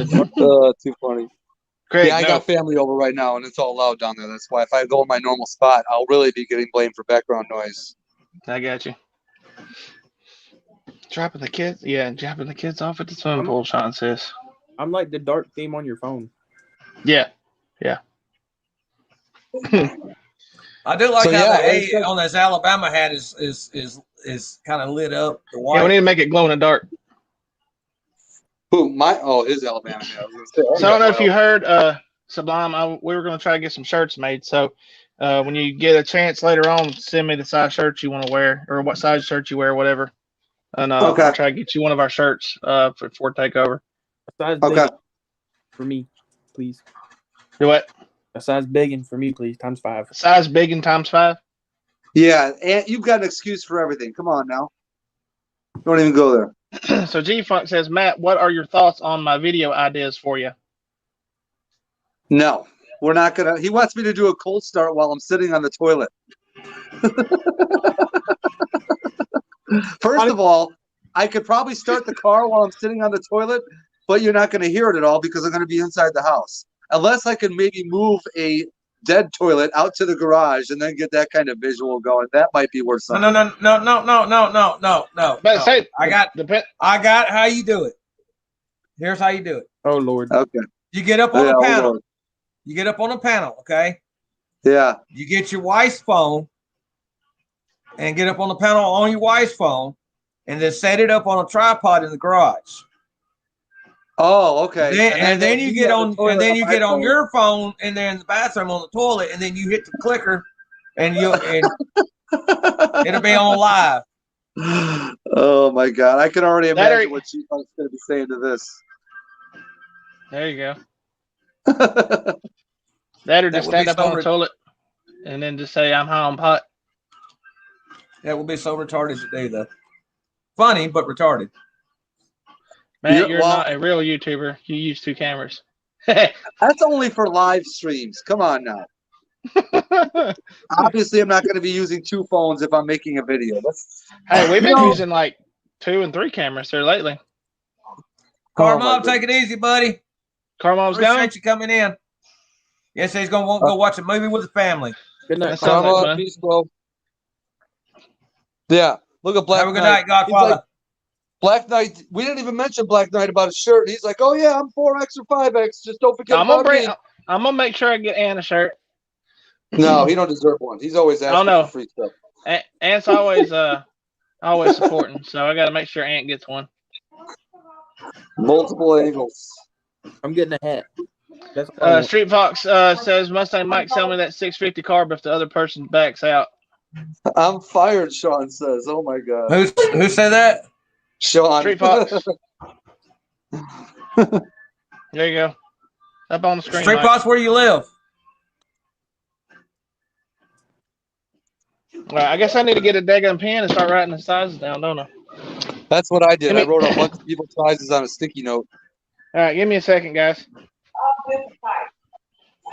dark. go. Too funny. Great. Yeah, I got family over right now, and it's all loud down there. That's why if I go in my normal spot, I'll really be getting blamed for background noise. I got you. Dropping the kids? Yeah, dropping the kids off at the swimming pool, Sean says. I'm like the dark theme on your phone. Yeah. Yeah. I do like So, how yeah, the A on this Alabama hat is kind of lit up. The white. Yeah, we need to make it glow in the dark. Who? His Alabama. Yeah, I was gonna say, So I don't know if you heard, Sublime, we were going to try to get some shirts made. So when you get a chance later on, send me the size shirt you want to wear or what size shirt you wear, whatever. And Okay. I'll try to get you one of our shirts for takeover. A size Okay. big for me, please. Do what? A size big and for me, please, times 5. Size big and times 5? Yeah, and you've got an excuse for everything. Come on now. Don't even go there. So G Funk says, Matt, what are your thoughts on my video ideas for you? No, we're not gonna. He wants me to do a cold start while I'm sitting on the toilet. First of all, I could probably start the car while I'm sitting on the toilet, but you're not going to hear it at all because I'm going to be inside the house. Unless I can maybe move a dead toilet out to the garage and then get that kind of visual going. That might be worth something. No. But say, I got how you do it. Here's how you do it. Oh Lord. Okay. You get up on the panel. Lord. You get up on a panel, okay? Yeah. You get your wife's phone and get up on the panel on your wife's phone and then set it up on a tripod in the garage. Oh, okay. And then you get on your phone and then in the bathroom on the toilet and then you hit the clicker and it'll be on live. Oh my God. I can already imagine what she's going to be saying to this. There you go. That or just stand up on the toilet and then just say, I'm high on pot. That will be so retarded today, though. Funny, but retarded. Man, you're not a real YouTuber. You use 2 cameras. That's only for live streams. Come on now. Obviously, I'm not going to be using 2 phones if I'm making a video. Hey, we've been using like 2 and 3 cameras here lately. Car Mom, take it easy, buddy. Car Mom's down. Appreciate you coming in. Yes, he's going to go watch a movie with his family. Good night. Car Mom. Peace, bro. Yeah, look at Black Have a good night, Godfather. Like, Black Knight. We didn't even mention Black Knight about his shirt. He's like, "Oh yeah, I'm 4X or 5X. Just don't forget about me." I'm gonna make sure I get Ant a shirt. No, he don't deserve one. He's always asking for free stuff. Ant's always supporting, so I got to make sure Ant gets one. Multiple angles. I'm getting a hat. Street Fox says Mustang Mike sell me that 650 carb if the other person backs out. I'm fired, Sean says. Oh my God. Who said that? Sean. Street Fox. There you go. Up on the screen. Street Fox, where do you live? Well, I guess I need to get a daggone pen and start writing the sizes down, don't I? That's what I did. I wrote a bunch of people's sizes on a sticky note. All right, give me a second, guys.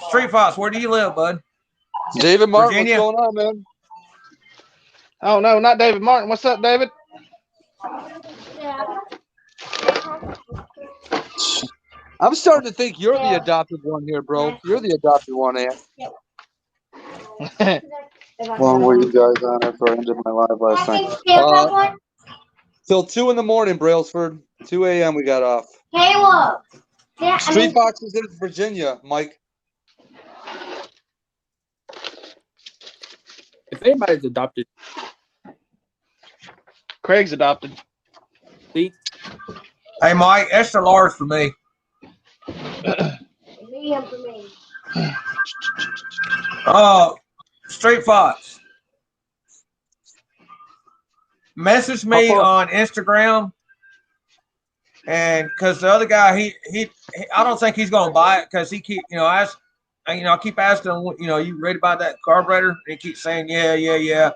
Street Fox, where do you live, bud? David Martin, Virginia. what's going on, man? Oh, no, not David Martin. What's up, David? I'm starting to think you're the adopted one here, bro. You're the adopted one, Ant. How long were you guys on after I ended my live last night? Till 2 in the morning, Brailsford. 2 a.m. we got off. Caleb. Street Fox is in Virginia, Mike. If anybody's adopted, Craig's adopted. see? Hey, Mike, extra large for me. Medium for me. Street Fox. Message me on Instagram, and because the other guy, he I don't think he's gonna buy it because he keep I keep asking him, you ready to buy that carburetor? And he keeps saying yeah,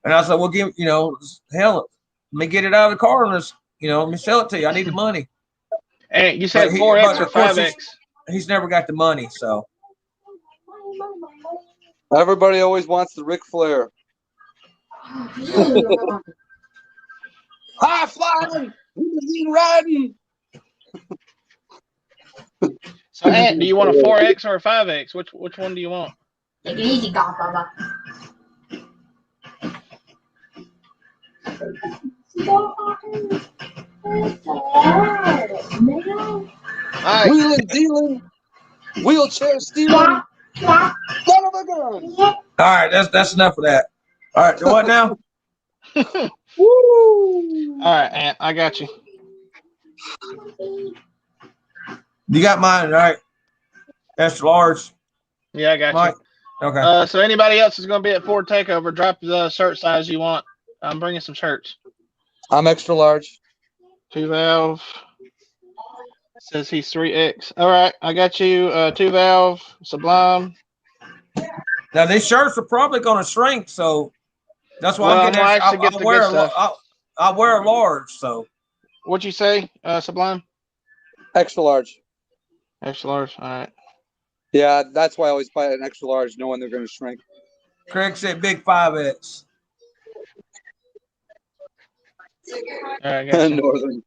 and I said, well, hell, let me get it out of the car and let me sell it to you. I need the money. And you said 4X or 5X. He's never got the money, so. Everybody always wants the Ric Flair. High flying, limousine riding. So, Ant, do you want a 4X or a 5X? Which one do you want? Take it easy, Godfather. All right. Wheeling, dealing, wheelchair stealing, son of a gun. All right, that's enough of that. All right, what now? Woo! All right, Ant, I got you. You got mine, right? Extra large. Yeah, I got Mike. you. Okay. So anybody else is going to be at Ford Takeover, drop the shirt size you want. I'm bringing some shirts. I'm extra large. 2 valve. Says he's 3X. All right, I got you 2 valve Sublime. Now these shirts are probably going to shrink, so that's why Well, I'm getting. I'm gonna actually get the good stuff. I wear a large, so. What'd you say, Sublime? Extra large. Extra large. All right. Yeah, that's why I always buy an extra large, knowing they're going to shrink. Craig said big 5X. All right, got you. Northern.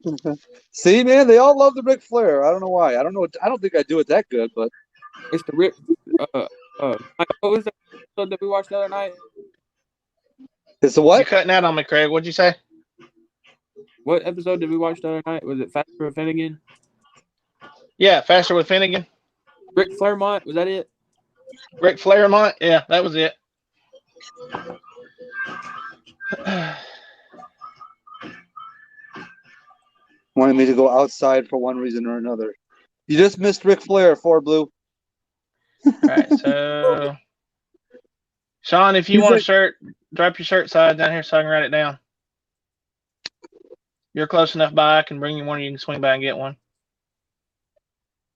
See, man, they all love the Ric Flair. I don't know why. I don't know. I don't think I do it that good, but It's the Rick. What was that episode that we watched the other night? it's the You what? cutting out on me, Craig. What'd you say? What episode did we watch the other night? Was it Faster with Finnegan? Yeah, Faster with Finnegan. Rick Claremont, was that it? Rick Flairmont. Yeah, that was it. Wanted me to go outside for one reason or another. You just missed Ric Flair, 4 Blue. All right, so Sean, if you want a shirt, drop your shirt size down here so I can write it down. You're close enough by, I can bring you one, you can swing by and get one.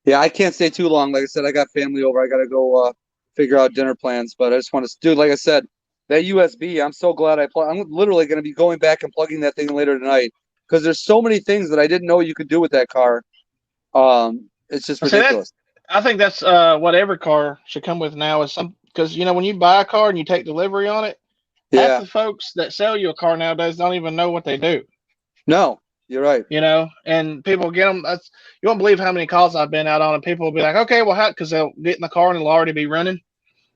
Yeah, I can't stay too long. Like I said, I got family over. I got to go figure out dinner plans. But I just want to, dude, like I said, that USB, I'm so glad I'm literally going to be going back and plugging that thing later tonight because there's so many things that I didn't know you could do with that car. It's just ridiculous. I think that's what every car should come with now is some, because, you know, when you buy a car and you take delivery on it, half the folks that sell you a car nowadays don't even know what they do. No. You're right. You know, and people get them. You won't believe how many calls I've been out on, and people will be like, "Okay, well, how?" Because they'll get in the car and it'll already be running.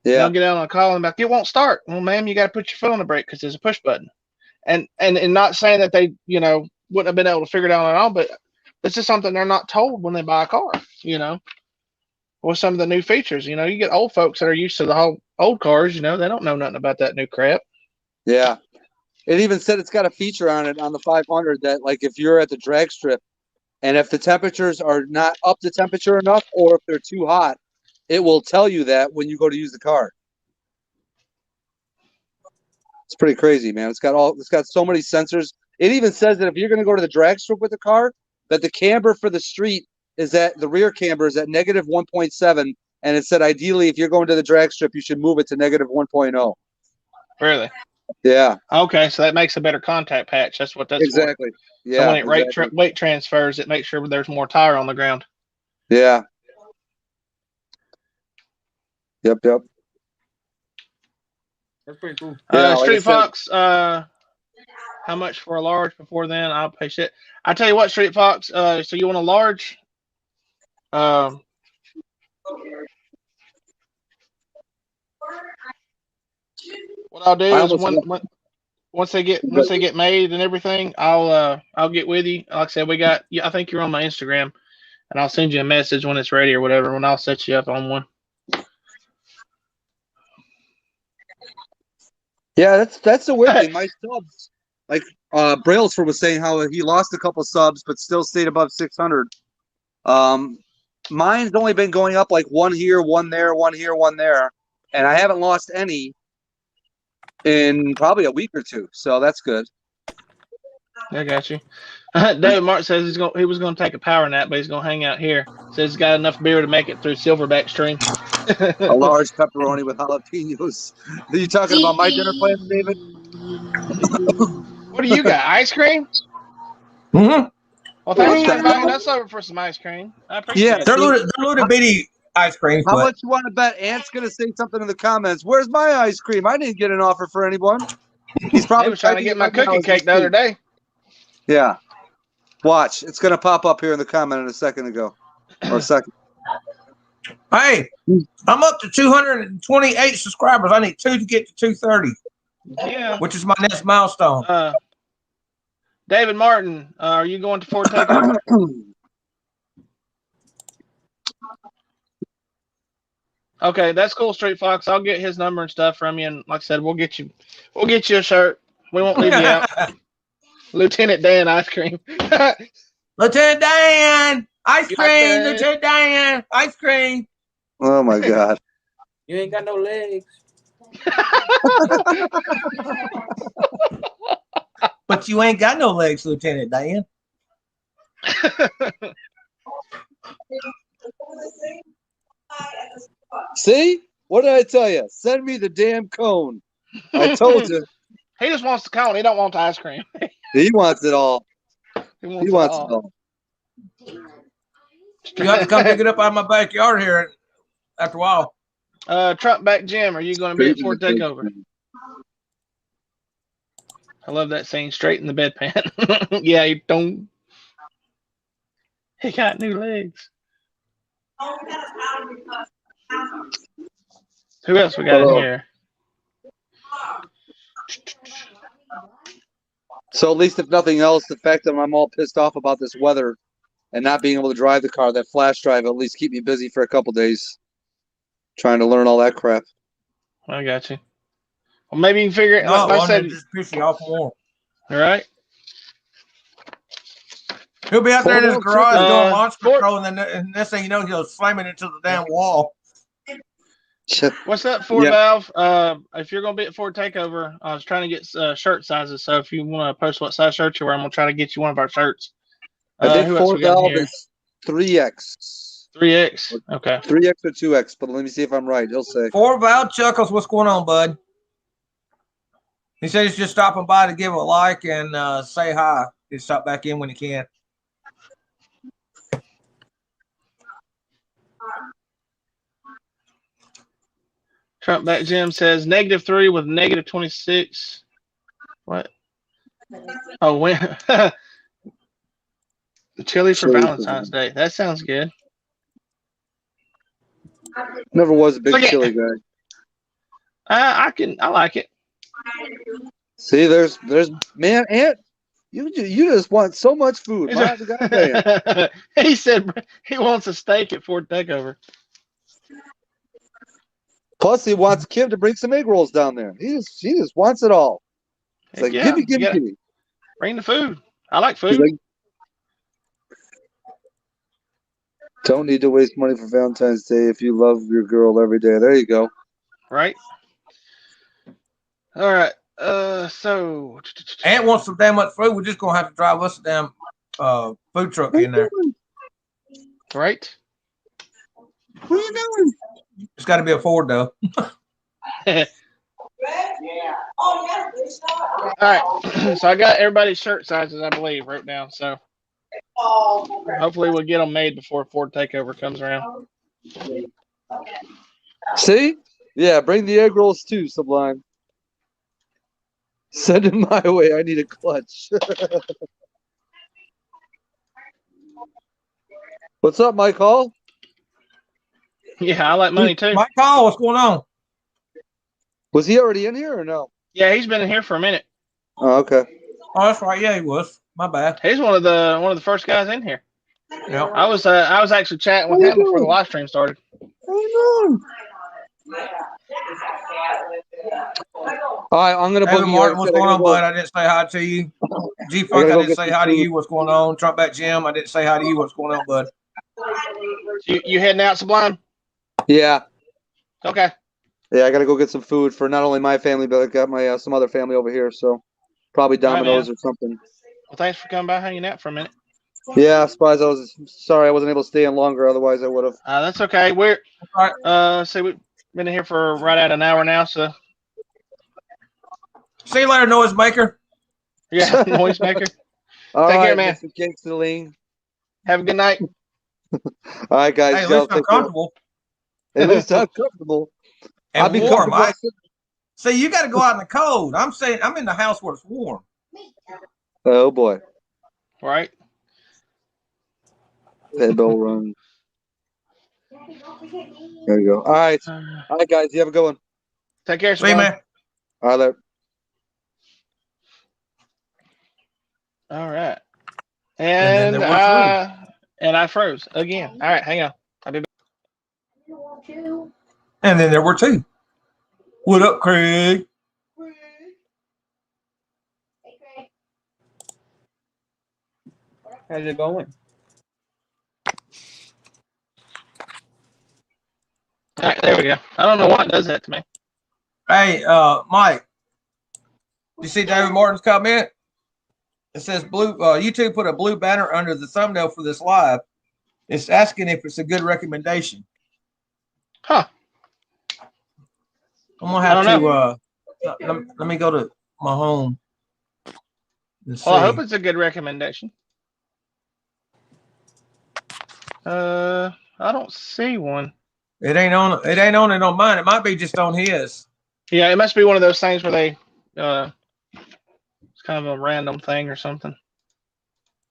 Yeah. They'll get out on a call and be like, "It won't start." Well, ma'am, you got to put your foot on the brake because there's a push button. And not saying that they, you know, wouldn't have been able to figure it out at all, but it's just something they're not told when they buy a car. You know, with some of the new features. You know, you get old folks that are used to the whole old cars. You know, they don't know nothing about that new crap. Yeah. It even said it's got a feature on it on the 500 that, like, if you're at the drag strip and if the temperatures are not up to temperature enough or if they're too hot, it will tell you that when you go to use the car. It's pretty crazy, man. It's got so many sensors. It even says that if you're going to go to the drag strip with the car, that the camber for the street is at the rear camber is at negative 1.7, and it said ideally if you're going to the drag strip, you should move it to negative 1.0. Really? Yeah. Okay, so that makes a better contact patch. That's what that's exactly. for. Yeah. So when it weight transfers, it makes sure there's more tire on the ground. Yeah. Yep. That's pretty cool. Yeah, Street Fox, how much for a large before then? I'll pay shit. I tell you what, Street Fox, so you want a large? What I'll do is once they get made and everything, I'll get with you. Like I said, I think you're on my Instagram, and I'll send you a message when it's ready or whatever. When I'll set you up on one. Yeah, that's the weird thing. My subs, like Brailsford was saying, how he lost a couple subs but still stayed above 600. Mine's only been going up like one here, one there, one here, one there, and I haven't lost any in probably a week or two. So that's good. I got you. David Martin says he was going to take a power nap, but he's going to hang out here. Says he's got enough beer to make it through Silverback Stream. A large pepperoni with jalapenos. Are you talking about my dinner plans, David? What do you got? Ice cream? Mm-hmm. Well, thanks for inviting us over for some ice cream. I appreciate it. They're little bitty ice cream. How but much you want to bet Ant's going to say something in the comments? Where's my ice cream? I didn't get an offer for anyone. He's I probably was trying to get my cookie cake the other day. Yeah. Watch. It's going to pop up here in the comment in a second ago. Or a second. Hey, I'm up to 228 subscribers. I need 2 to get to 230. Yeah. Which is my next milestone. David Martin, are you going to Ford Takeover? Okay, that's cool, Street Fox. I'll get his number and stuff from you, and like I said, we'll get you a shirt. We won't leave you out. Lieutenant Dan ice cream. Lieutenant Dan, ice cream. Lieutenant Dan, ice cream. Oh my God. You ain't got no legs. But you ain't got no legs, Lieutenant Dan. See? What did I tell you? Send me the damn cone. I told you. He just wants the cone. He don't want the ice cream. He wants it all. He wants it all. You have to come pick it up out of my backyard here after a while. Trump back Jim, are you going to be at Ford Takeover? I love that scene. Straight in the bedpan. Yeah, he don't. He got new legs. Who else we got in here? So at least if nothing else, the fact that I'm all pissed off about this weather and not being able to drive the car, that flash drive at least keep me busy for a couple days trying to learn all that crap. I got you. Well, maybe you can figure it out. No, I said just piss you off more. All right. He'll be out there in his garage doing launch control, and then and next thing you know, he'll slamming into the damn wall. What's up, Ford Valve? If you're going to be at Ford Takeover, I was trying to get shirt sizes. So if you want to post what size shirt you wear, I'm going to try to get you one of our shirts. I think Ford Valve is 3X. 3X. Okay. 3X or 2X, but let me see if I'm right. He'll say. Ford Valve Chuckles, what's going on, bud? He said he's just stopping by to give a like and say hi. He'll stop back in when he can. Trump back Jim says -3 with -26. What? Oh, when? Chili for Valentine's Day. That sounds good. Never was a big chili guy. I like it. See, there's man, Ant. You just want so much food. He said he wants a steak at Ford Takeover. Plus, he wants Kim to bring some egg rolls down there. He just wants it all. It's like, give me. Bring the food. I like food. Like, don't need to waste money for Valentine's Day if you love your girl every day. There you go. Right. All right. So Ant wants some damn much food. We're just gonna have to drive us a damn food truck in there. Right. Where you going? It's got to be a Ford though. All right. So I got everybody's shirt sizes, I believe, wrote down. So hopefully we'll get them made before Ford Takeover comes around. See? Yeah, bring the egg rolls too, Sublime. Send them my way. I need a clutch. What's up, Mike Hall? Yeah, I like money too. Mike Hall, what's going on? Was he already in here or no? Yeah, he's been in here for a minute. Oh, okay. Oh, that's right. Yeah, he was. My bad. He's one of the first guys in here. Yeah. I was actually chatting with him before the live stream started. All right, I'm gonna Evan Martin, what's going on, bud? I didn't say hi to you. G Funk, I didn't say hi to you. What's going on? Trump back Jim, I didn't say hi to you. What's going on, bud? You heading out, Sublime? Yeah. Okay. Yeah, I gotta go get some food for not only my family, but I got my some other family over here. So probably Domino's or something. Well, thanks for coming by, hanging out for a minute. Yeah, I suppose I was sorry I wasn't able to stay in longer. Otherwise, I would have. That's okay. We're so we've been in here for right at an hour now. So see you later, noisemaker. Yeah, noisemaker. All Take right, care, man. Mr. Gangsterling. Have a good night. All right, guys. Hey, at least I'm comfortable. At least I'm comfortable. And I'll be warm. comfortable. See, you got to go out in the cold. I'm saying I'm in the house where it's warm. Oh boy. Right. That bell rung. There you go. All right, guys. You have a good one. Take care, See you, man. All right. Later. All right. And And I froze again. All right, hang on. I'll be back. And then there were two. What up, Craig? How's it going? All right, there we go. I don't know why it does that to me. Hey, Mike. You see David Martin's comment? It says YouTube put a blue banner under the thumbnail for this live. It's asking if it's a good recommendation. Huh. I'm gonna have to let me go to my home. Well, I hope it's a good recommendation. I don't see one. It ain't on it on mine. It might be just on his. Yeah, it must be one of those things where they it's kind of a random thing or something.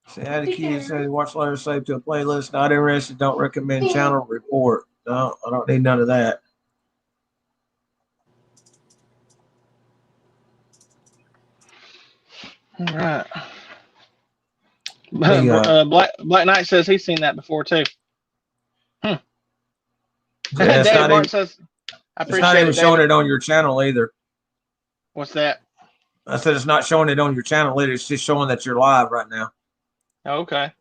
See, add a key says watch later save to a playlist. Not interested, don't recommend channel report. No, I don't need none of that. All right. Black Knight says he's seen that before too. Yeah, Dave Martin says, I appreciate it's not even it, showing David. it on your channel either. What's that? I said it's not showing it on your channel either. It's just showing that you're live right now. Oh, okay.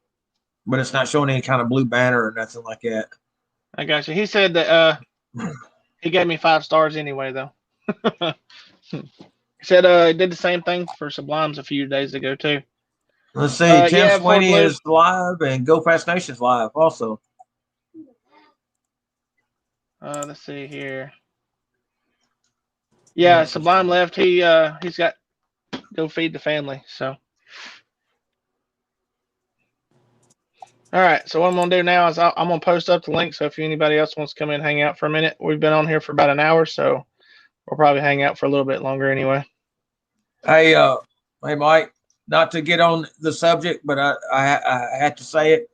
But it's not showing any kind of blue banner or nothing like that. I got you. He said that he gave me 5 stars anyway, though. He said he did the same thing for Sublimes a few days ago too. Let's see. Tim Yeah, Sweeney Fort Blue. is live and Go Fast Nation's live also. Let's see here. Yeah, Sublime left. He's got go feed the family. So, all right. So what I'm gonna do now is I'm gonna post up the link. So if anybody else wants to come in and hang out for a minute, we've been on here for about an hour, so we'll probably hang out for a little bit longer anyway. Hey, Mike. Not to get on the subject, but I had to say it.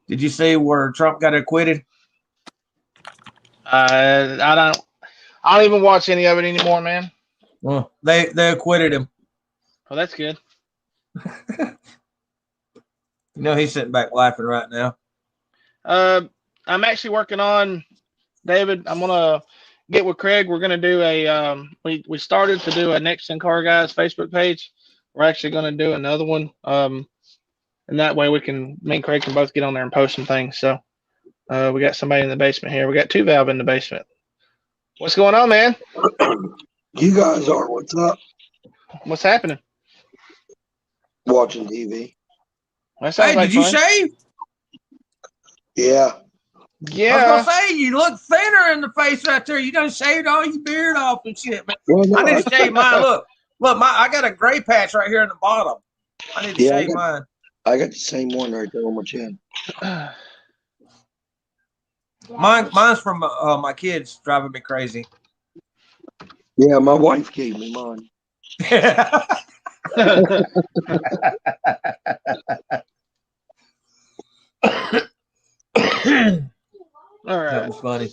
Did you see where Trump got acquitted? I don't even watch any of it anymore, man. Well, they acquitted him. Well, that's good. You know he's sitting back laughing right now. I'm actually working on, David. I'm gonna get with Craig. We're gonna do a we started to do a Next Gen Car Guys Facebook page. We're actually gonna do another one. And that way me and Craig can both get on there and post some things. So we got somebody in the basement here. We got 2 Valve in the basement. What's going on, man? You guys are. What's up? What's happening? Watching TV. That sounds Hey, like did you fun. shave? Yeah. Yeah. I was gonna say you look thinner in the face right there. You done shaved all your beard off and shit, man. Well, no, I need to shave mine. Look, I got a gray patch right here in the bottom. I need to shave mine. I got the same one right there on my chin. Mine's from my kids driving me crazy. Yeah, my wife gave me mine. All right. That was funny.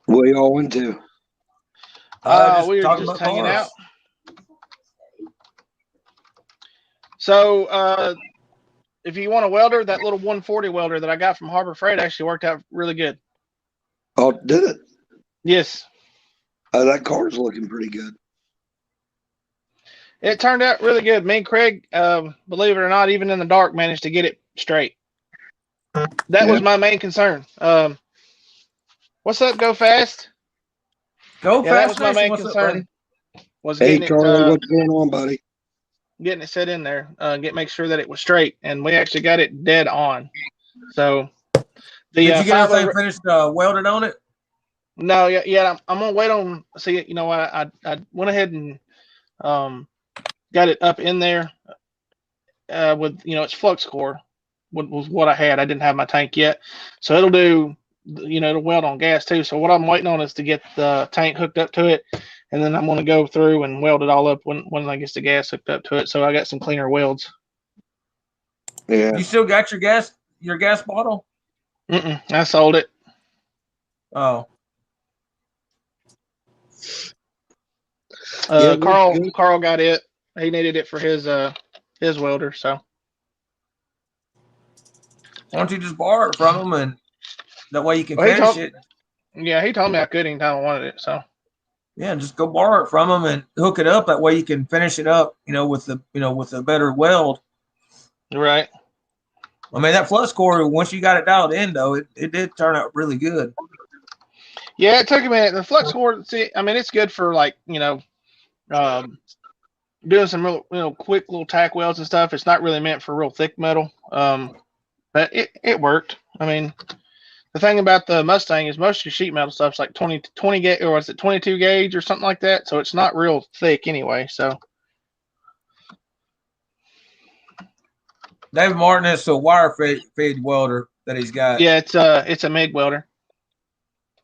What y'all into? We were just hanging out. So, if you want a welder, that little 140 welder that I got from Harbor Freight actually worked out really good. Oh, did it? Yes. That car's looking pretty good. It turned out really good. Me and Craig, believe it or not, even in the dark, managed to get it straight. That was my main concern. What's up, Go Fast? Go That Fast. was my main What's concern. Hey, Charlie, what's going on, buddy? Getting it set in there, make sure that it was straight, and we actually got it dead on. So, did you get everything finished welded on it? No, yeah. I'm gonna wait on. See, you know what? I went ahead and got it up in there with it's flux core, was what I had. I didn't have my tank yet, so it'll do. It'll weld on gas too. So what I'm waiting on is to get the tank hooked up to it, and then I'm going to go through and weld it all up when I get the gas hooked up to it. So I got some cleaner welds. Yeah. You still got your gas bottle? I sold it. Oh. Carl got it. He needed it for his welder. So why don't you just borrow it from him, and that way you can finish it? Yeah, he told me I could anytime I wanted it. So yeah, just go borrow it from him and hook it up. That way you can finish it up. With a better weld. Right. I mean, that flux core, once you got it dialed in, though, it did turn out really good. Yeah, it took a minute. The flux core, it's good for doing some real, quick little tack welds and stuff. It's not really meant for real thick metal. But it worked. I mean, the thing about the Mustang is most of your sheet metal stuff's like 20 gauge, or was it 22 gauge or something like that? So it's not real thick anyway. So David Martin has a wire feed welder that he's got. Yeah, it's a MIG welder.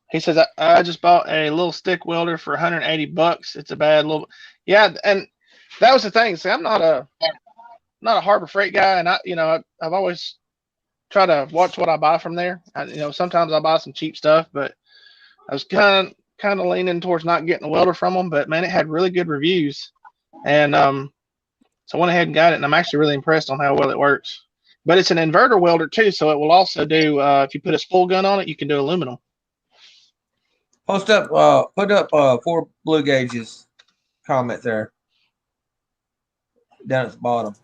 He says I just bought a little stick welder for $180. It's a bad little. Yeah, and that was the thing. See, I'm not a Harbor Freight guy, and I've always try to watch what I buy from there. Sometimes I buy some cheap stuff, but I was kind of leaning towards not getting a welder from them. But man, it had really good reviews, and so I went ahead and got it, and I'm actually really impressed on how well it works. But it's an inverter welder too, so it will also do if you put a spool gun on it, you can do aluminum. Put up 4 blue gauges. Comment there. Down at the bottom.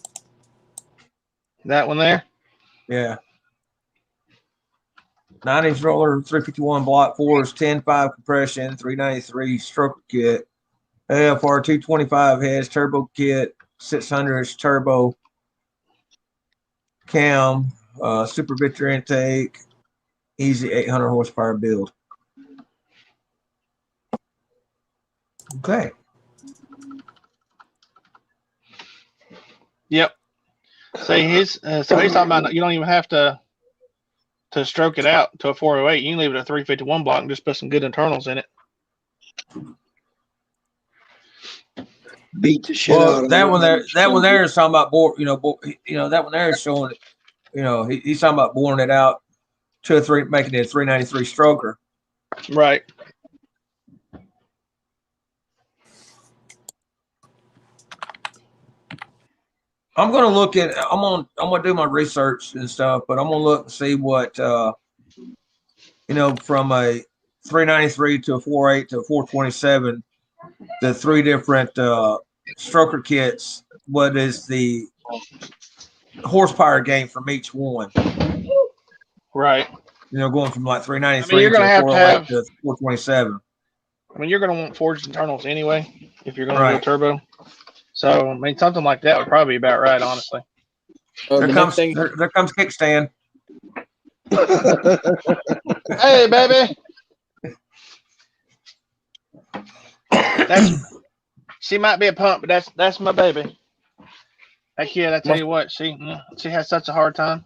That one there? Yeah. 9-inch roller, 351 block force, 10.5 compression, 393 stroker kit, AFR 225 heads, turbo kit, 600 turbo cam, super Victor intake, easy 800 horsepower build. Okay. Yep. See, he's talking about you don't even have to stroke it out to a 408. You can leave it at 351 block and just put some good internals in it. Beat the shit out of that one there. That one there is talking about that one there is showing it. He's talking about boring it out to a 3, making it a 393 stroker. Right. I'm gonna look at. I'm gonna do my research and stuff, but I'm gonna look and see what from a 393 to a 48 to a 427, the 3 different stroker kits. What is the horsepower gain from each one? Right. Going from like 393 you're gonna to have 408 to 427. You're gonna want forged internals anyway if you're gonna do a turbo. So, something like that would probably be about right, honestly. There comes kickstand. Hey, baby. She might be a pump, but that's my baby. That kid, I tell you what, she has such a hard time.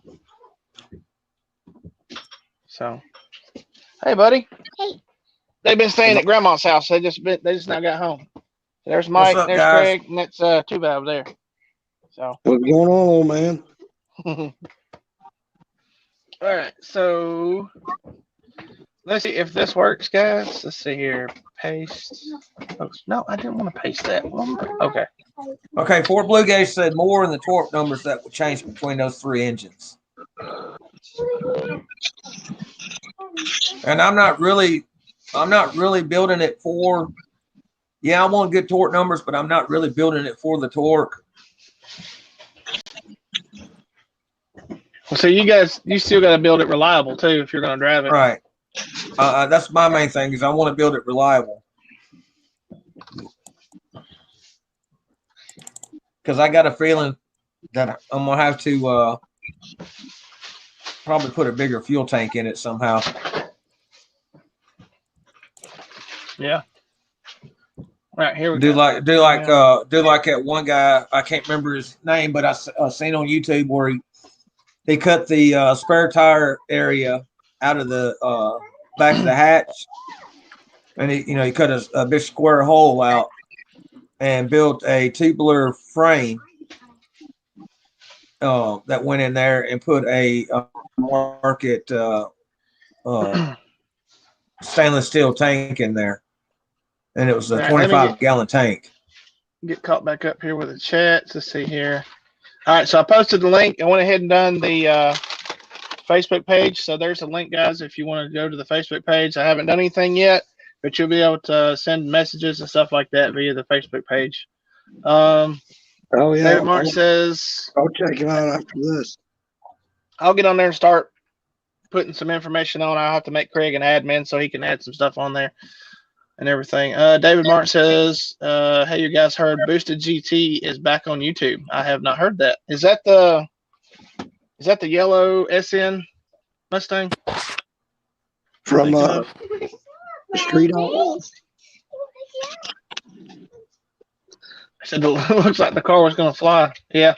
So, hey, buddy. Hey. They've been staying at Grandma's house. They just now got home. There's Mike, up, there's guys? Craig, and that's 2 valve there. So What's going on, old man? all right, so let's see if this works, guys. Let's see here. Paste. Oh, no, I didn't want to paste that one. Okay. Okay, Fort Blue Gauge said more in the torque numbers that would change between those 3 engines. And I'm not really building it for. Yeah, I want good torque numbers, but I'm not really building it for the torque. So you still got to build it reliable too if you're going to drive it. Right. That's my main thing is I want to build it reliable. Because I got a feeling that I'm going to have to probably put a bigger fuel tank in it somehow. Yeah. Right, here we do go. like that one guy. I can't remember his name, but I seen on YouTube where he cut the spare tire area out of the back of the hatch, and he cut a big square hole out and built a tubular frame that went in there and put a market stainless steel tank in there, and it was a 25-gallon tank. Get caught back up here with the chats. Let's see here. All right, so I posted the link. I went ahead and done the Facebook page. So there's a link, guys, if you want to go to the Facebook page. I haven't done anything yet, but you'll be able to send messages and stuff like that via the Facebook page. Oh yeah. David Martin says, I'll check it out after this. I'll get on there and start putting some information on. I'll have to make Craig an admin so he can add some stuff on there and everything. David Martin says, hey, you guys heard Boosted GT is back on YouTube. I have not heard that. Is that the yellow SN Mustang? From Street Outlaws? I said, it looks like the car was going to fly. Yeah.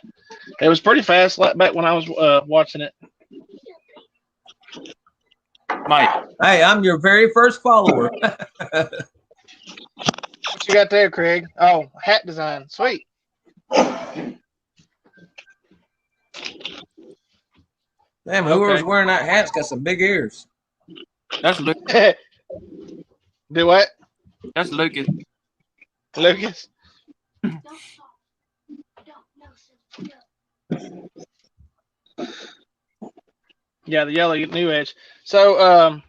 It was pretty fast back when I was watching it. Mike. Hey, I'm your very first follower. What you got there, Craig? Oh, hat design. Sweet. Damn, whoever's wearing that hat's got some big ears. That's Lucas. Do what? That's Lucas. Lucas? Yeah, the yellow New Edge. So,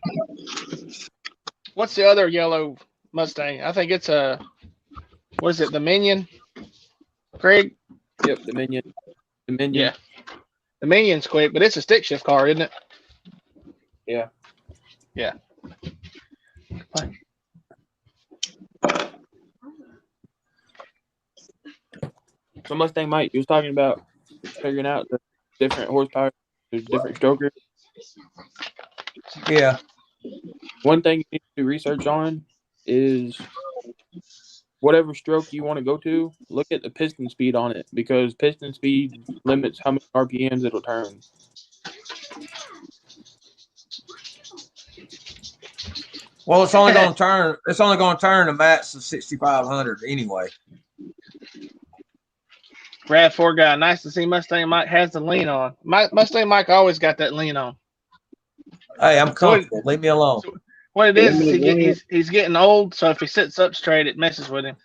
what's the other yellow Mustang? I think it's what is it, the Minion? Craig? Yep, the Minion. The Minion. Yeah. The Minion's quick, but it's a stick shift car, isn't it? Yeah. Yeah. So Mustang Mike, you was talking about figuring out the different horsepower, there's different strokers. Yeah. One thing you need to do research on is whatever stroke you want to go to, look at the piston speed on it, because piston speed limits how many RPMs it'll turn. Well, it's only going to turn. It's only going to turn a max of 6,500 anyway. RAV4 guy, nice to see Mustang Mike has the lean on. Mustang Mike always got that lean on. Hey, I'm comfortable. Leave me alone. So what it is he's getting old, so if he sits up straight, it messes with him.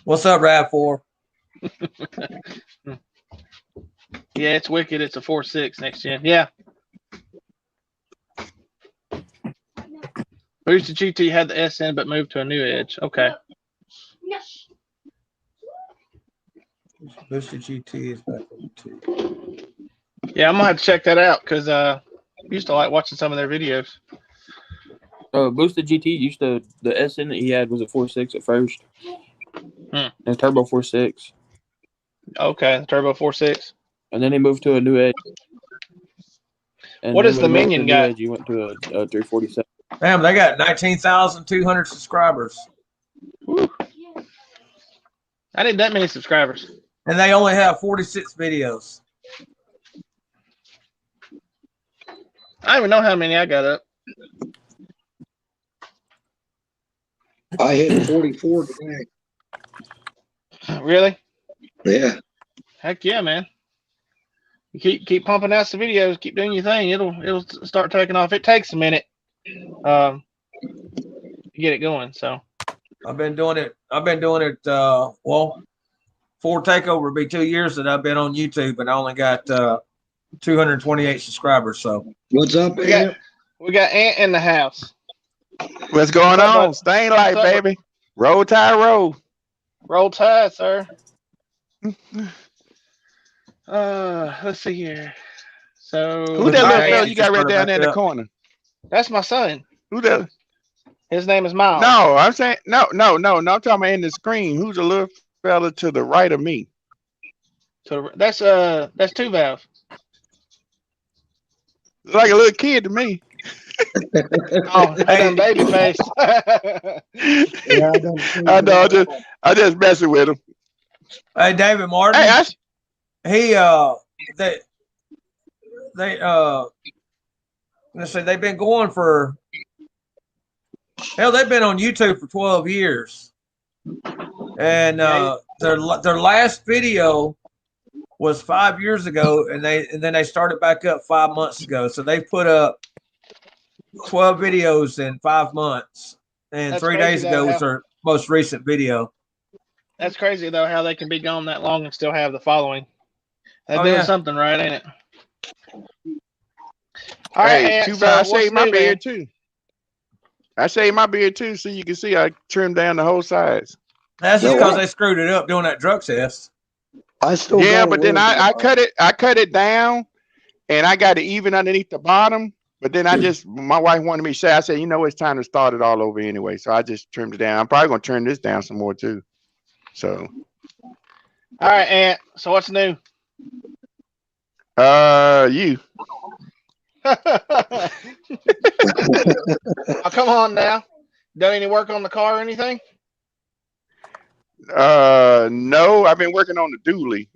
What's up, RAV4? Yeah, it's wicked. It's a 4.6 next gen. Yeah. Boosted GT had the SN but moved to a New Edge. Okay. Boosted GT is back on YouTube. Yeah, I'm gonna have to check that out because I used to like watching some of their videos. Boosted GT the SN that he had was a 4.6 at first. And turbo 4.6. Okay, the turbo 4.6. And then he moved to a New Edge. And what is the Minion guy? You went to a 347. Damn, they got 19,200 subscribers. Woo. I didn't that many subscribers. And they only have 46 videos. I don't even know how many I got up. I hit 44 today. Really? Yeah. Heck yeah, man. You keep pumping out some videos, keep doing your thing. It'll start taking off. It takes a minute to get it going. So I've been doing it. Well, for Takeover will be 2 years that I've been on YouTube, and I only got 228 subscribers. So what's up? We got Ant in the house. What's going on? Stain Light, baby. Roll Tide roll. Roll Tide, sir. Let's see here. So who that little fella you got right down there in the corner? That's my son. Who that? His name is Miles. No, I'm saying no. I'm talking about in the screen. Who's the little fella to the right of me? So that's 2Valve. Like a little kid to me. Oh, hey, baby face. Yeah, I know. I just messing with him. Hey, David Martin. Hey, let's say they've been going for hell. They've been on YouTube for 12 years, and their last video was 5 years ago, and then they started back up 5 months ago. So they put up 12 videos in 5 months, and That's 3 crazy, days though, ago was how- their most recent video. That's crazy though, how they can be gone that long and still have the following. They're Oh, doing yeah. something right, ain't it? All right, Hey, Ant, too so bad I what's shaved my new, beard man? too. I shaved my beard too, so you can see I trimmed down the whole sides. That's just No, because I- they screwed it up doing that drug test. I still Yeah, got a but then little I bit, I cut it down, and I got it even underneath the bottom. But then my wife wanted me to say, I said, you know, it's time to start it all over anyway. So I just trimmed it down. I'm probably gonna trim this down some more too. So, All right, Ant. So what's new? you. Oh, come on now. Done any work on the car or anything? No, I've been working on the dually.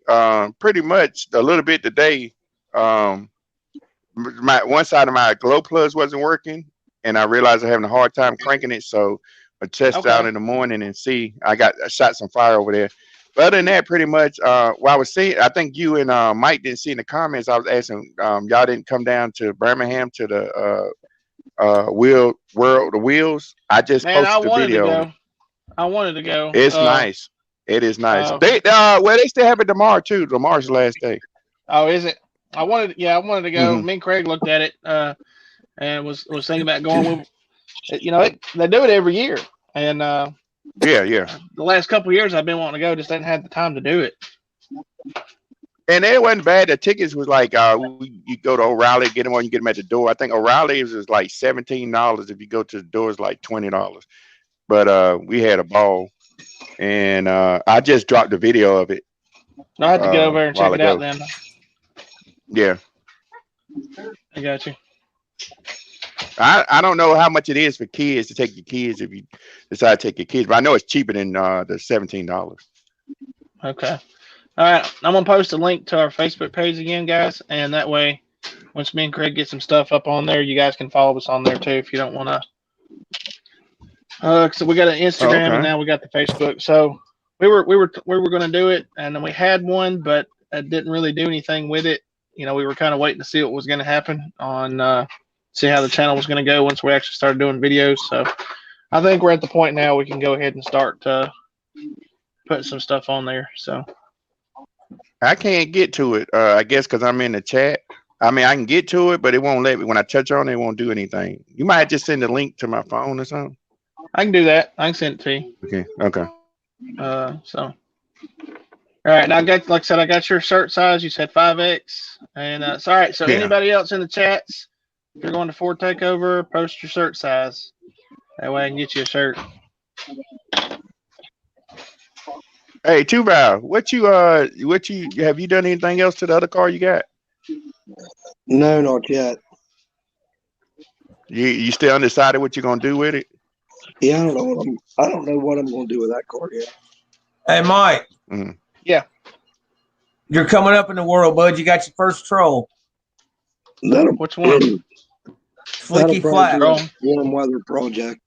Pretty much a little bit today. My one side of my glow plugs wasn't working, and I realized I'm having a hard time cranking it. So I test Okay. out in the morning and see. I shot some fire over there. But other than that, pretty much, what I was seeing, I think you and Mike didn't see in the comments. I was asking, y'all didn't come down to Birmingham to the World of Wheels. I just Man, I posted the wanted to video on it. go. I wanted to go. It's nice. It is nice. Okay. They still have it tomorrow too. Tomorrow's the last day. Oh, is it? I wanted to go. Mhm. Me and Craig looked at it, and was thinking about going. You know, they do it every year, and Yeah. the last couple of years I've been wanting to go, just didn't have the time to do it. And it wasn't bad. The tickets was like you go to O'Reilly, get them or you get them at the door. I think O'Reilly's is like $17. If you go to the door, it's like $20. But we had a ball, and I just dropped the video of it. I had to get over there and check while it out. ago. Then Yeah, I got you. I don't know how much it is for kids to take your kids if you decide to take your kids, but I know it's cheaper than the $17. Okay. All right. I'm gonna post a link to our Facebook page again, guys, and that way, once me and Craig get some stuff up on there, you guys can follow us on there too if you don't want to. So we got an Instagram Okay. and now we got the Facebook. So we were gonna do it, and then we had one, but I didn't really do anything with it. You know, we were kind of waiting to see what was going to happen on, see how the channel was going to go once we actually started doing videos. So I think we're at the point now we can go ahead and start putting some stuff on there. So I can't get to it. I guess because I'm in the chat. I mean, I can get to it, but it won't let me. When I touch on it, it won't do anything. You might just send a link to my phone or something. I can do that. I can send it to you. Okay. So all right, now I got, like I said, I got your shirt size. You said 5X, and it's all right. So Yeah. anybody else in the chats, if you're going to Ford Takeover, post your shirt size. That way I can get you a shirt. Hey, Tuval, what you have you done anything else to the other car you got? No, not yet. You still undecided what you're gonna do with it? Yeah, I don't know what I'm going to do with that car yet. Hey, Mike. Mhm. Yeah. You're coming up in the world, bud. You got your first troll. That'll, Which one? Flicky that'll Flat. probably be a warm weather project.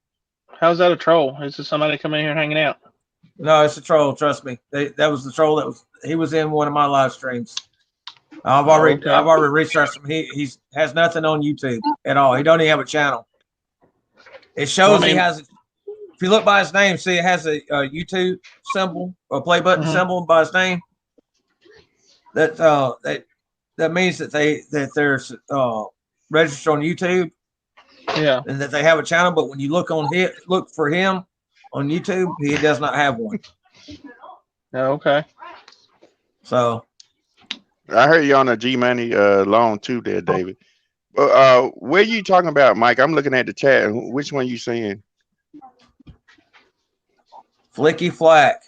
How's that a troll? Is this somebody coming in here and hanging out? No, it's a troll. Trust me. That was the troll he was in one of my live streams. I've already researched him. He has nothing on YouTube at all. He don't even have a channel. It shows he has. If you look by his name, see it has a YouTube symbol or play button symbol by his name. That means that they're registered on YouTube. Yeah. And that they have a channel. But when you look for him on YouTube, he does not have one. Oh, okay. So I heard you on a G Money loan too, there, David. Where you talking about, Mike? I'm looking at the chat. Which one you seeing? Flicky Flack.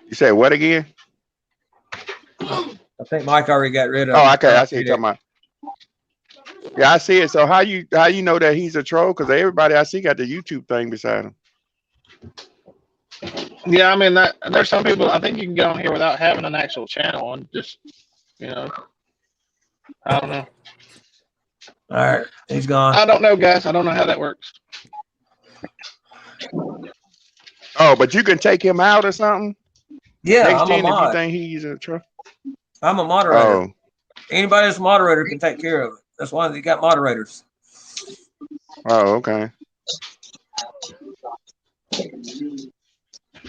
You said what again? I think Mike already got rid of. Oh, okay. I see you talking about. Yeah, I see it. So how you know that he's a troll? Because everybody I see got the YouTube thing beside him. Yeah, I mean there's some people. I think you can get on here without having an actual channel and just, you know, I don't know. All right, he's gone. I don't know, guys. I don't know how that works. Oh, but you can take him out or something. Yeah, Next I'm a gen, if you mod. think he's a trouble. I'm a moderator. Oh, Anybody that's a moderator can take care of it. That's why they got moderators. oh, okay.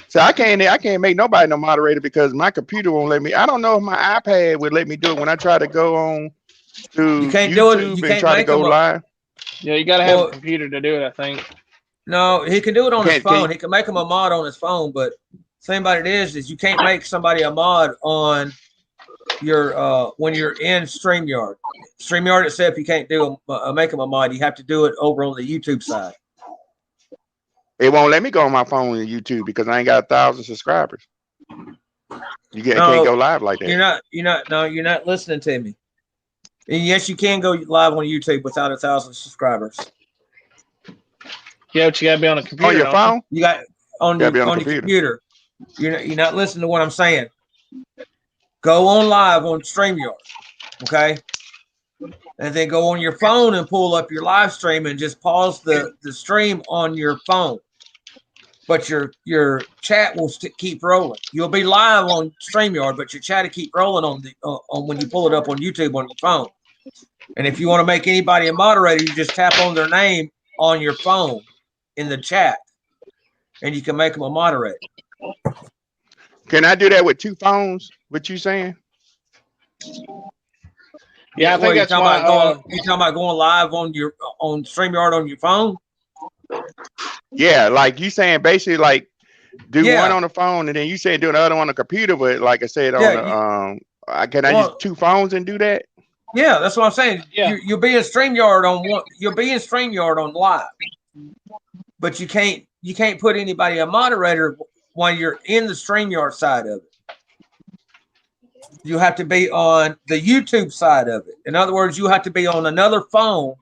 So I can't make nobody no moderator because my computer won't let me. I don't know if my iPad would let me do it when I try to go on to You can't do it. YouTube You and can't try to make go them live. Yeah, you got to have Well- a computer to do it, I think. No, he can do it on his Can phone. you- He can make him a mod on his phone, but the thing about it is you can't make somebody a mod on your when you're in StreamYard. StreamYard itself, you can't do make him a mod. You have to do it over on the YouTube side. It won't let me go on my phone and YouTube because I ain't got 1,000 subscribers. You No, can't go live like that. You're not listening to me. And yes, you can go live on YouTube without 1,000 subscribers. Yeah, but you got to be on a computer. On your don't phone? You got on Gotta be your on on the your computer. You're not listening to what I'm saying. Go on live on StreamYard, okay? And then go on your phone and pull up your live stream and just pause the stream on your phone. But your chat will keep rolling. You'll be live on StreamYard, but your chat will keep rolling on when you pull it up on YouTube on your phone. And if you want to make anybody a moderator, you just tap on their name on your phone in the chat, and you can make them a moderator. Can I do that with 2 phones? What you saying? Yeah, I think that's why. You talking about going live on StreamYard on your phone? Yeah, like you saying basically like do Yeah. one on the phone and then you saying do another one on the computer, but like I said on the can I use 2 phones and do that? Yeah, that's what I'm saying. Yeah. You'll be in StreamYard on one. You'll be in StreamYard on live, but you can't put anybody a moderator while you're in the StreamYard side of it. You have to be on the YouTube side of it. In other words, you have to be on another phone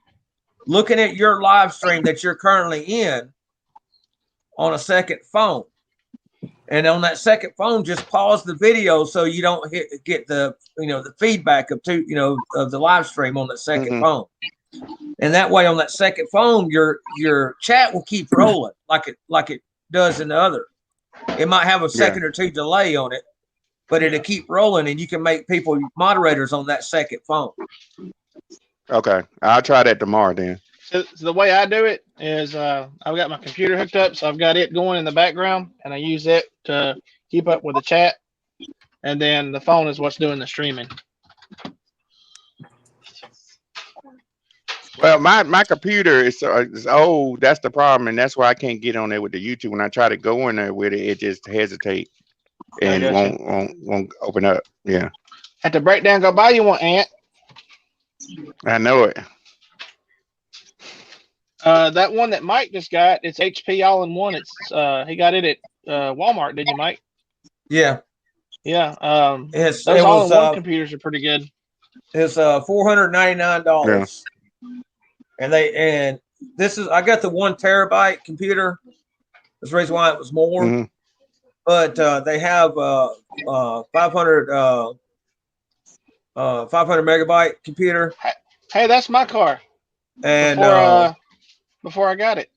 looking at your live stream that you're currently in on a second phone. And on that second phone, just pause the video so you don't get the the feedback of of the live stream on the 2nd phone. And that way, on that second phone, your chat will keep rolling like it does in the other. It might have a second or 2 delay on it, but it'll keep rolling, and you can make people moderators on that second phone. Okay. I'll try that tomorrow then. So the way I do it is I've got my computer hooked up, so I've got it going in the background, and I use it to keep up with the chat. And then the phone is what's doing the streaming. Well, my computer is old. That's the problem, and that's why I can't get on there with the YouTube. When I try to go in there with it, it just hesitates and won't open up. Yeah. At the breakdown, go buy you one, Ant. I know it. That one that Mike just got, it's HP all-in-one. It's he got it at Walmart, didn't you, Mike? Yeah. Yeah. Those all-in-one computers are pretty good. It's $499. And this is I got the 1 terabyte computer. That's the reason why it was more. But they have 500 megabyte computer. Hey, that's my car. And before I got it.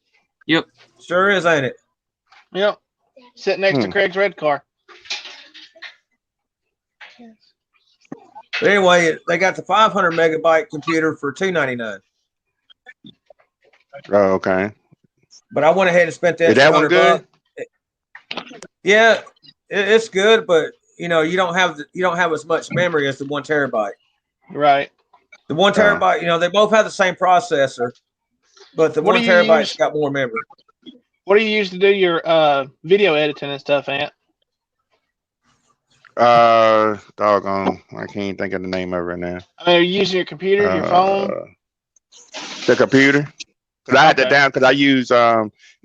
Yep. Sure is, ain't it? Yep. Sitting next to Craig's red car. But anyway, they got the 500 megabyte computer for $299. Oh, okay. But I went ahead and spent that. Is that one good? Yeah, it's good, but you don't have as much memory as the 1 terabyte. Right. The 1 terabyte, they both have the same processor, but the 1 terabyte's got more memory. What do you use to do your video editing and stuff, Ant? Doggone. I can't think of the name of it right now. I mean, are you using your computer, your phone? The computer. Because I had to down because I use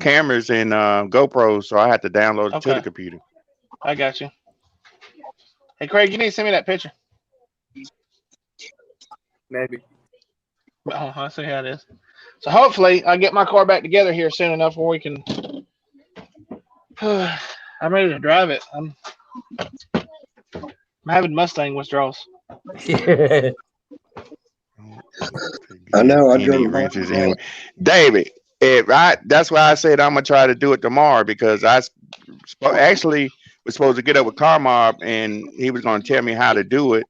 cameras and GoPros, so I had to download it to the computer. I got you. Hey, Craig, you need to send me that picture. Maybe. Oh, I see how it is. So hopefully I get my car back together here soon enough where we can. I'm ready to drive it. I'm having Mustang withdrawals. I know. I He drove need him wrenches off. anyway. David, that's why I said I'm gonna try to do it tomorrow because actually was supposed to get up with Carmob and he was gonna tell me how to do it.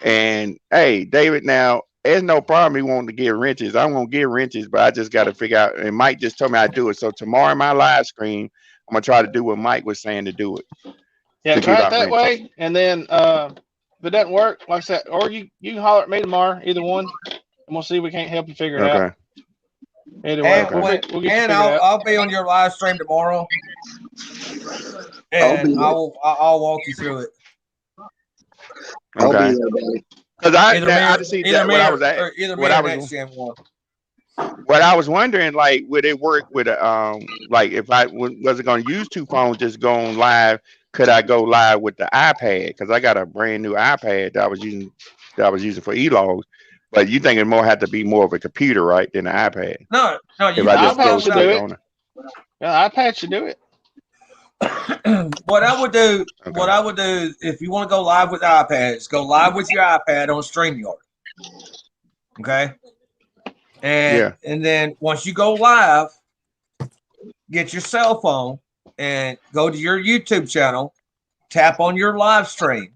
And hey, David, now there's no problem. He wanting to get wrenches. I'm gonna get wrenches, but I just got to figure out. And Mike just told me how to do it. So tomorrow in my live stream, I'm gonna try to do what Mike was saying to do it. Yeah, to try give it out that wrenches. way, and then if it doesn't work, like I said, or you can holler at me tomorrow, either one, and we'll see if we can't help you figure it out. Okay. Either way, And, we'll when- get you and figured out. I'll be on your live stream tomorrow, I'll be and there. I'll walk you through it. I'll be Okay. there, buddy. Because Either me, I or, see either that me, what I or, was at. or either me What or I was next gen one. what I was wondering, like, would it work with a like if I wasn't going to use two phones, just going live? Could I go live with the iPad? Because I got a brand new iPad that I was using for e-logs. But you think it more had to be more of a computer, right, than an iPad? No, If you I can just iPad go should do straight it. on it. Yeah, iPad should do it. what I would do, Okay. if you want to go live with iPads, go live with your iPad on StreamYard. Okay. And then once you go live, get your cell phone and go to your YouTube channel, tap on your live stream.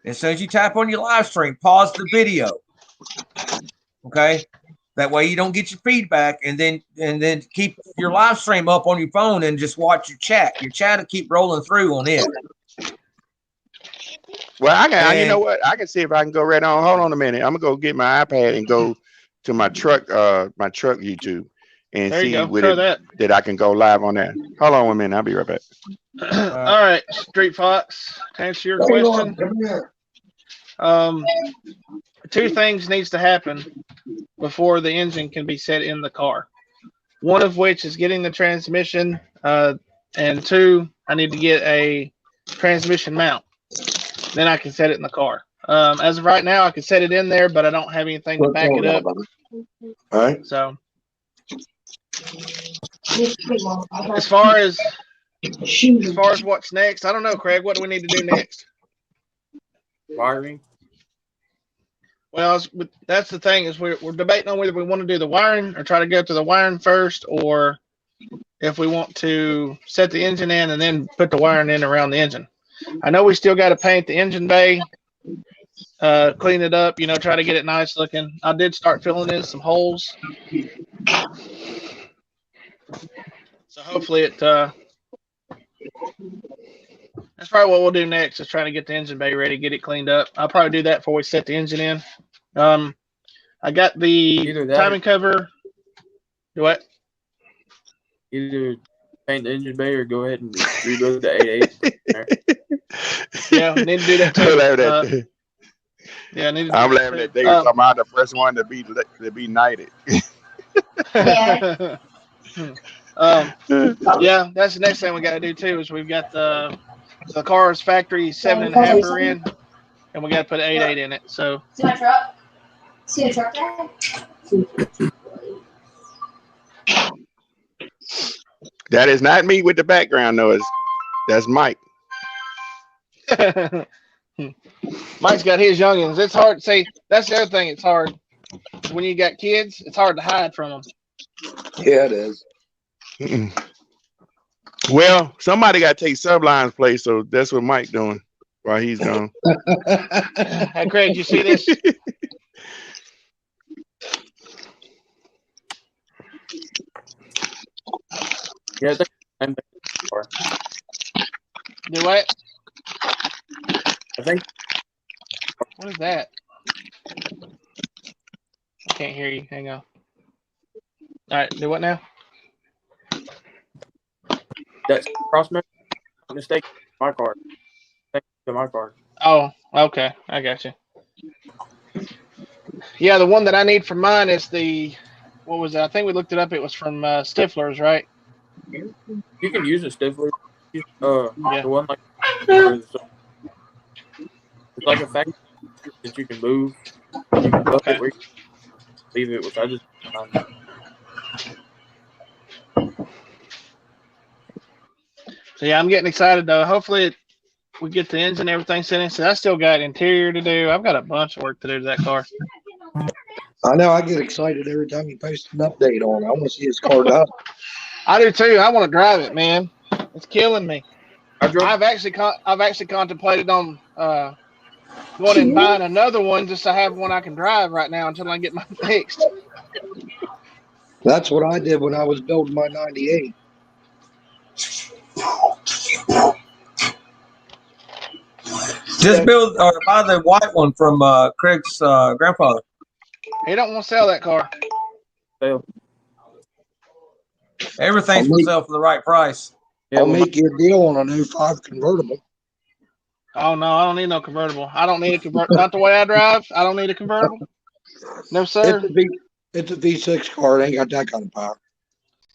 As soon as you tap on your live stream, pause the video. Okay. That way you don't get your feedback, and then keep your live stream up on your phone and just watch your chat. Your chat will keep rolling through on it. Well, I can. You And- know what? I can see if I can go right on. Hold on a minute. I'm gonna go get my iPad and go to my truck YouTube and There you see go. with Try it that I can go live on that. Hold on 1 minute. I'll be right back. All right, Street Fox. To answer your question, two things needs to happen before the engine can be set in the car. One of which is getting the transmission, and two, I need to get a transmission mount. Then I can set it in the car. As of right now, I can set it in there, but I don't have anything to back it up. All right. So, as far as what's next, I don't know, Craig. What do we need to do next? Wiring. Well, that's the thing is we're debating on whether we want to do the wiring or try to go to the wiring first, or if we want to set the engine in and then put the wiring in around the engine. I know we still got to paint the engine bay, clean it up, try to get it nice looking. I did start filling in some holes. So hopefully that's probably what we'll do next is try to get the engine bay ready, get it cleaned up. I'll probably do that before we set the engine in. I got the timing cover. Do what? Either paint the engine bay or go ahead and rebuild the 88. Yeah, we need to do that too. Yeah, I need to I'm laughing at David talking about the first one to be knighted. Yeah. Yeah, that's the next thing we got to do too. Is we've got the car's factory 7.5 in, and we got to put an 8.8 in it. So See my truck? See the truck there? That is not me with the background noise. That's Mike. Mike's got his youngins. It's hard to see. That's the other thing. It's hard when you got kids. It's hard to hide from them. Yeah, it is. Well, somebody got to take Sublime's place, so that's what Mike doing while he's gone. Hey, Craig, you see this? Yeah, I think Do what? I think What is that? I can't hear you. Hang on. All right, do what now? that's cross mistake. My card. Thank you to my card. Oh, okay. I got you. Yeah, the one that I need for mine is what was it? I think we looked it up. It was from Stifler's, right? You can use a Stifler. Yeah. The one like it's like a factory that you can move. You can buff it where you leave it, which I just So yeah, I'm getting excited though. Hopefully we get the engine and everything set in. So I still got interior to do. I've got a bunch of work to do to that car. I know I get excited every time you post an update on. I want to see his car done. I do too. I want to drive it, man. It's killing me. I drove. I've actually contemplated on going and buying another one just to have one I can drive right now until I get mine fixed. That's what I did when I was building my 98. Just build or buy the white one from Craig's grandfather. He don't want to sell that car. Sale. Everything's for sale for the right price. Yeah, I'll well, make you a deal on a 05 convertible. Oh no, I don't need no convertible. I don't need a convertible. Not the way I drive. I don't need a convertible. No sir. It's a V6 car. It ain't got that kind of power.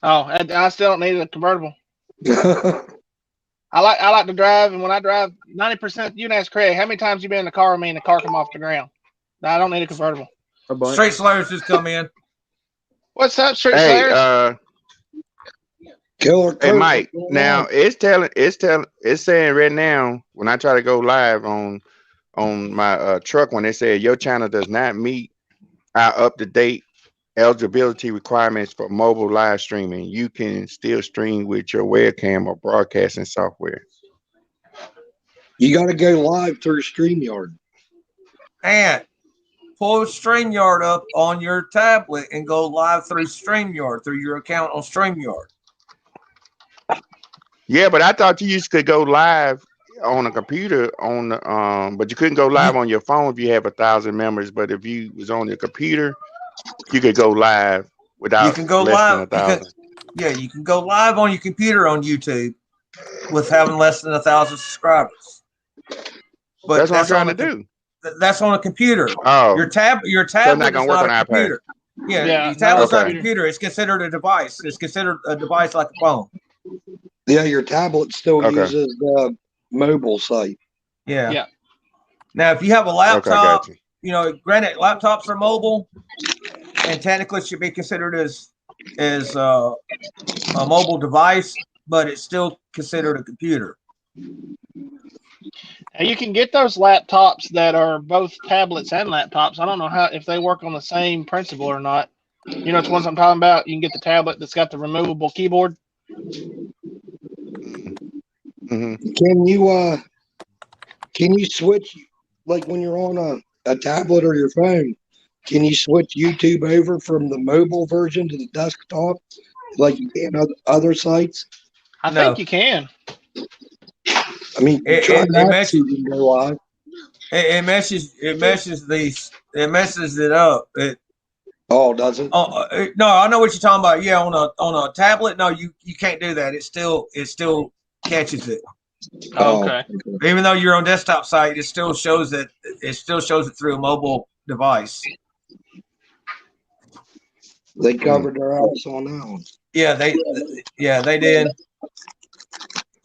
Oh, I still don't need a convertible. I like to drive, and when I drive, 90%. You can ask Craig, how many times you been in the car with me and the car come off the ground? No, I don't need a convertible. a bunch. Straight Slayers just come in. What's up, Street Hey, Slayers? Killer. hey, Kurt, Mike. what's going Now on? it's saying right now when I try to go live on my truck, when they say your channel does not meet our up-to-date eligibility requirements for mobile live streaming, you can still stream with your webcam or broadcasting software. You got to go live through StreamYard. And pull StreamYard up on your tablet and go live through StreamYard, through your account on StreamYard. Yeah, but I thought you could go live on a computer on the but you couldn't go live on your phone if you have 1,000 members. But if you was on your computer, you could go live without You can go less live. than 1,000. Yeah, you can go live on your computer on YouTube with having less than 1,000 subscribers. But That's what I'm trying on to do. That's on a computer. Oh, Your tablet not gonna is work not on a iPad. computer. Yeah, Yeah, your tablet's not a okay. computer. It's considered a device. It's considered a device like a phone. Yeah, your tablet still Okay. uses the mobile site. Yeah. Yeah. Now, if you have a okay, laptop, got you. you know, granted, laptops are mobile, and technically should be considered as a mobile device, but it's still considered a computer. And you can get those laptops that are both tablets and laptops. I don't know if they work on the same principle or not. You know, it's ones I'm talking about. You can get the tablet that's got the removable keyboard. hmm Can you switch, like when you're on a tablet or your phone, can you switch YouTube over from the mobile version to the desktop like you can other sites? I No. think you can. I mean, It try that meshes- so you can go live. It meshes it up. Oh, does it? No, I know what you're talking about. Yeah, on a tablet, no, you can't do that. It still catches it. Oh, okay. Even though you're on desktop site, it still shows it through a mobile device. They covered their ass on that one. Yeah, they did.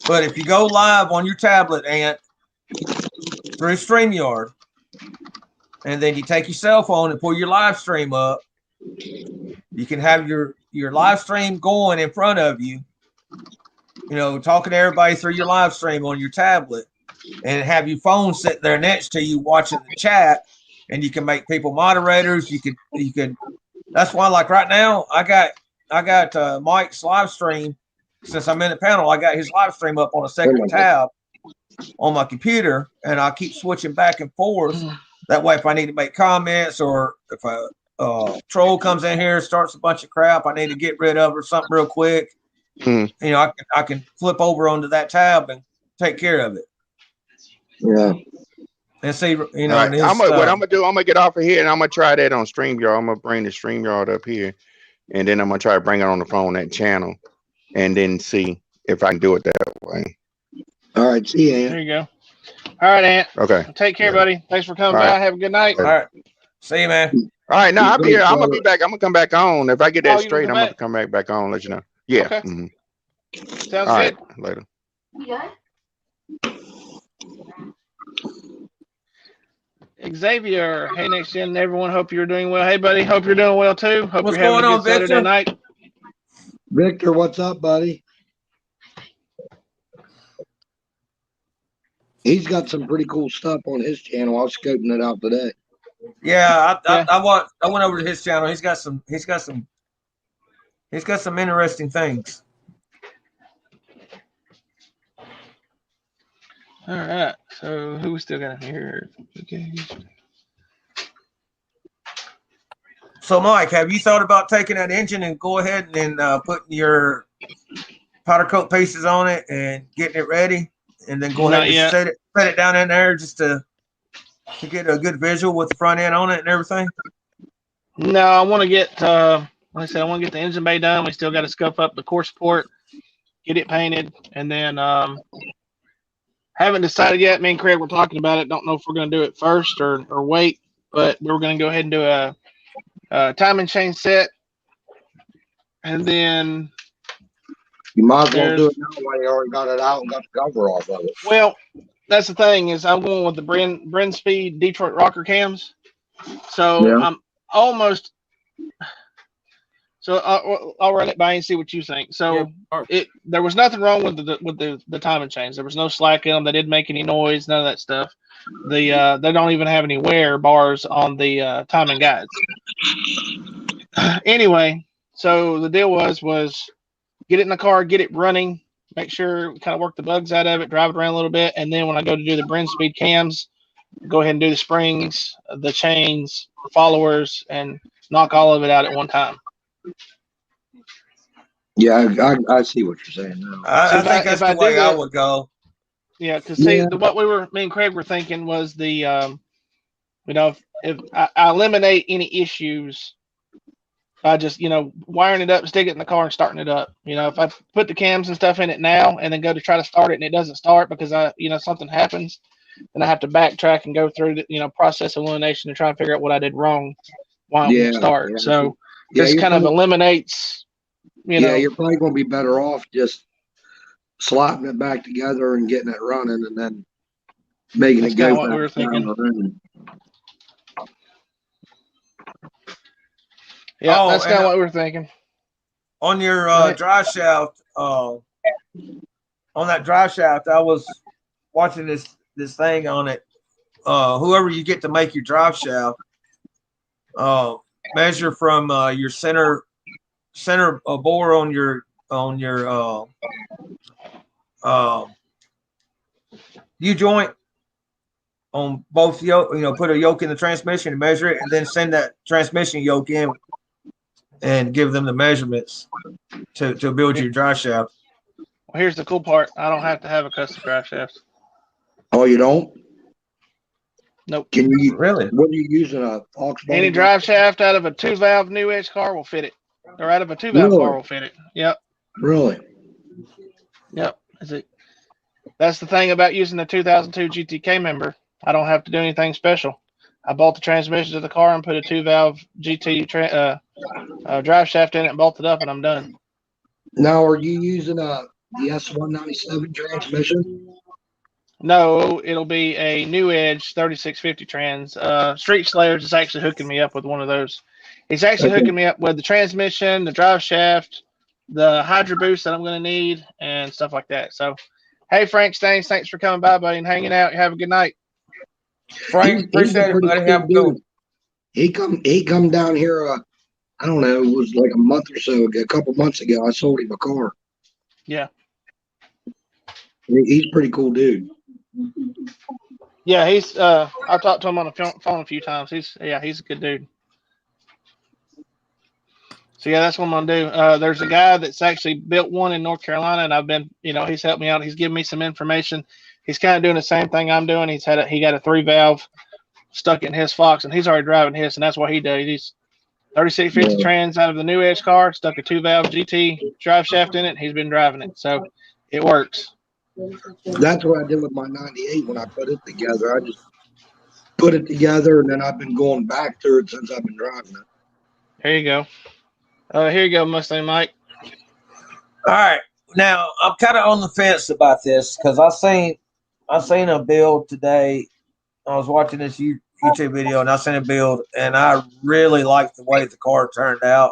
But if you go live on your tablet and through StreamYard, and then you take your cell phone and pull your live stream up, you can have your live stream going in front of you, you know, talking to everybody through your live stream on your tablet, and have your phone sitting there next to you watching the chat, and you can make people moderators. You could. That's why, like right now, I got Mike's live stream. Since I'm in the panel, I got his live stream up on a second tab on my computer, and I keep switching back and forth. That way, if I need to make comments or if a troll comes in here and starts a bunch of crap I need to get rid of or something real quick, you know, I can flip over onto that tab and take care of it. Yeah. And see, you know, All right. What I'm gonna get off of here and I'm gonna try that on StreamYard. I'm gonna bring the StreamYard up here, and then I'm gonna try to bring it on the phone, that channel, and then see if I can do it that way. All right. See you, Ant. There you go. All right, Ant. Okay. Take care, buddy. Thanks for coming All right. by. Have a good night. all right, see you, man. All right. No, I'll be here. I'm gonna be back. I'm gonna come back on. If I get that Oh, you straight, gonna I'm come gonna come back on. Let you know. Yeah. Okay. Mhm. Sounds All good. right. Later. You done? Xavier, hey, next gen, everyone. Hope you're doing well. Hey, buddy. Hope you're doing well too. Hope What's you're having going a on, good Saturday Victor? night. Victor, what's up, buddy? He's got some pretty cool stuff on his channel. I was scoping it out today. Yeah, I went over to his channel. He's got some interesting things. All right. So who we still got here? Okay. So, Mike, have you thought about taking that engine and go ahead and putting your powder coat pieces on it and getting it ready, and then go ahead and set it down in there just to get a good visual with the front end on it and everything? No, I want to get, like I said, I want to get the engine bay done. We still got to scuff up the core support, get it painted, and then haven't decided yet. Me and Craig were talking about it. Don't know if we're going to do it first or wait, but we're going to go ahead and do a timing chain set, and then you might as well do it now while you already got it out and got the cover off of it. Well, that's the thing is I'm going with the Brend Speed Detroit rocker cams, so I'm almost. So I'll run it by and see what you think. So there was nothing wrong with the timing chains. There was no slack in them. They didn't make any noise. None of that stuff. They don't even have any wear bars on the timing guides. Anyway, so the deal was get it in the car, get it running, make sure kind of work the bugs out of it, drive it around a little bit, and then when I go to do the Brend Speed cams, go ahead and do the springs, the chains, the followers, and knock all of it out at one time. Yeah, I see what you're saying now. I think that's the way I would go. Yeah, because what me and Craig were thinking was the, if I eliminate any issues by just, wiring it up, stick it in the car and starting it up. If I put the cams and stuff in it now and then go to try to start it and it doesn't start because something happens, then I have to backtrack and go through the, process of elimination to try and figure out what I did wrong, why it won't start. Yeah. So this kind of eliminates, Yeah, you're probably going to be better off just slapping it back together and getting it running and then making it go. What we were thinking. Yeah, that's kind of what we were thinking. On your drive shaft, on that drive shaft, I was watching this thing on it. Whoever you get to make your drive shaft, measure from your center bore on your U-joint on both yoke. Put a yoke in the transmission and measure it, and then send that transmission yoke in and give them the measurements to build your drive shaft. Well, here's the cool part. I don't have to have a custom drive shaft. Oh, you don't? Nope. Can you really? What are you using? A Fox? Any drive shaft out of a 2-valve new edge car will fit it, or out of a 2-valve car will fit it. Yep. Really? Yep. That's the thing about using the 2002 GTK member. I don't have to do anything special. I bolt the transmission to the car and put a 2-valve GT drive shaft in it and bolt it up, and I'm done. Now, are you using the S197 transmission? No, it'll be a New Edge 3650 trans. Street Slayers is actually hooking me up with one of those. He's actually hooking me up with the transmission, the drive shaft, the Hydro Boost that I'm going to need, and stuff like that. So, hey, Frank Staines, thanks for coming by, buddy, and hanging out. Have a good night. Frank, appreciate it, buddy. Have a good one. He come down here. I don't know. It was like a month or so ago, a couple months ago. I sold him a car. Yeah. He's a pretty cool dude. Yeah, he's. I talked to him on the phone a few times. He's a good dude. So yeah, that's what I'm gonna do. There's a guy that's actually built one in North Carolina, and I've been, he's helped me out. He's given me some information. He's kind of doing the same thing I'm doing. He got a 3-valve stuck in his Fox, and he's already driving his, and that's what he did. He's 3650 trans out of the New Edge car, stuck a 2-valve GT drive shaft in it. And he's been driving it, so it works. That's what I did with my 98 when I put it together. I just put it together, and then I've been going back to it since I've been driving it. There you go. Here you go, Mustang Mike. All right. Now, I'm kind of on the fence about this because I seen a build today. I was watching this YouTube video, and I seen a build, and I really liked the way the car turned out.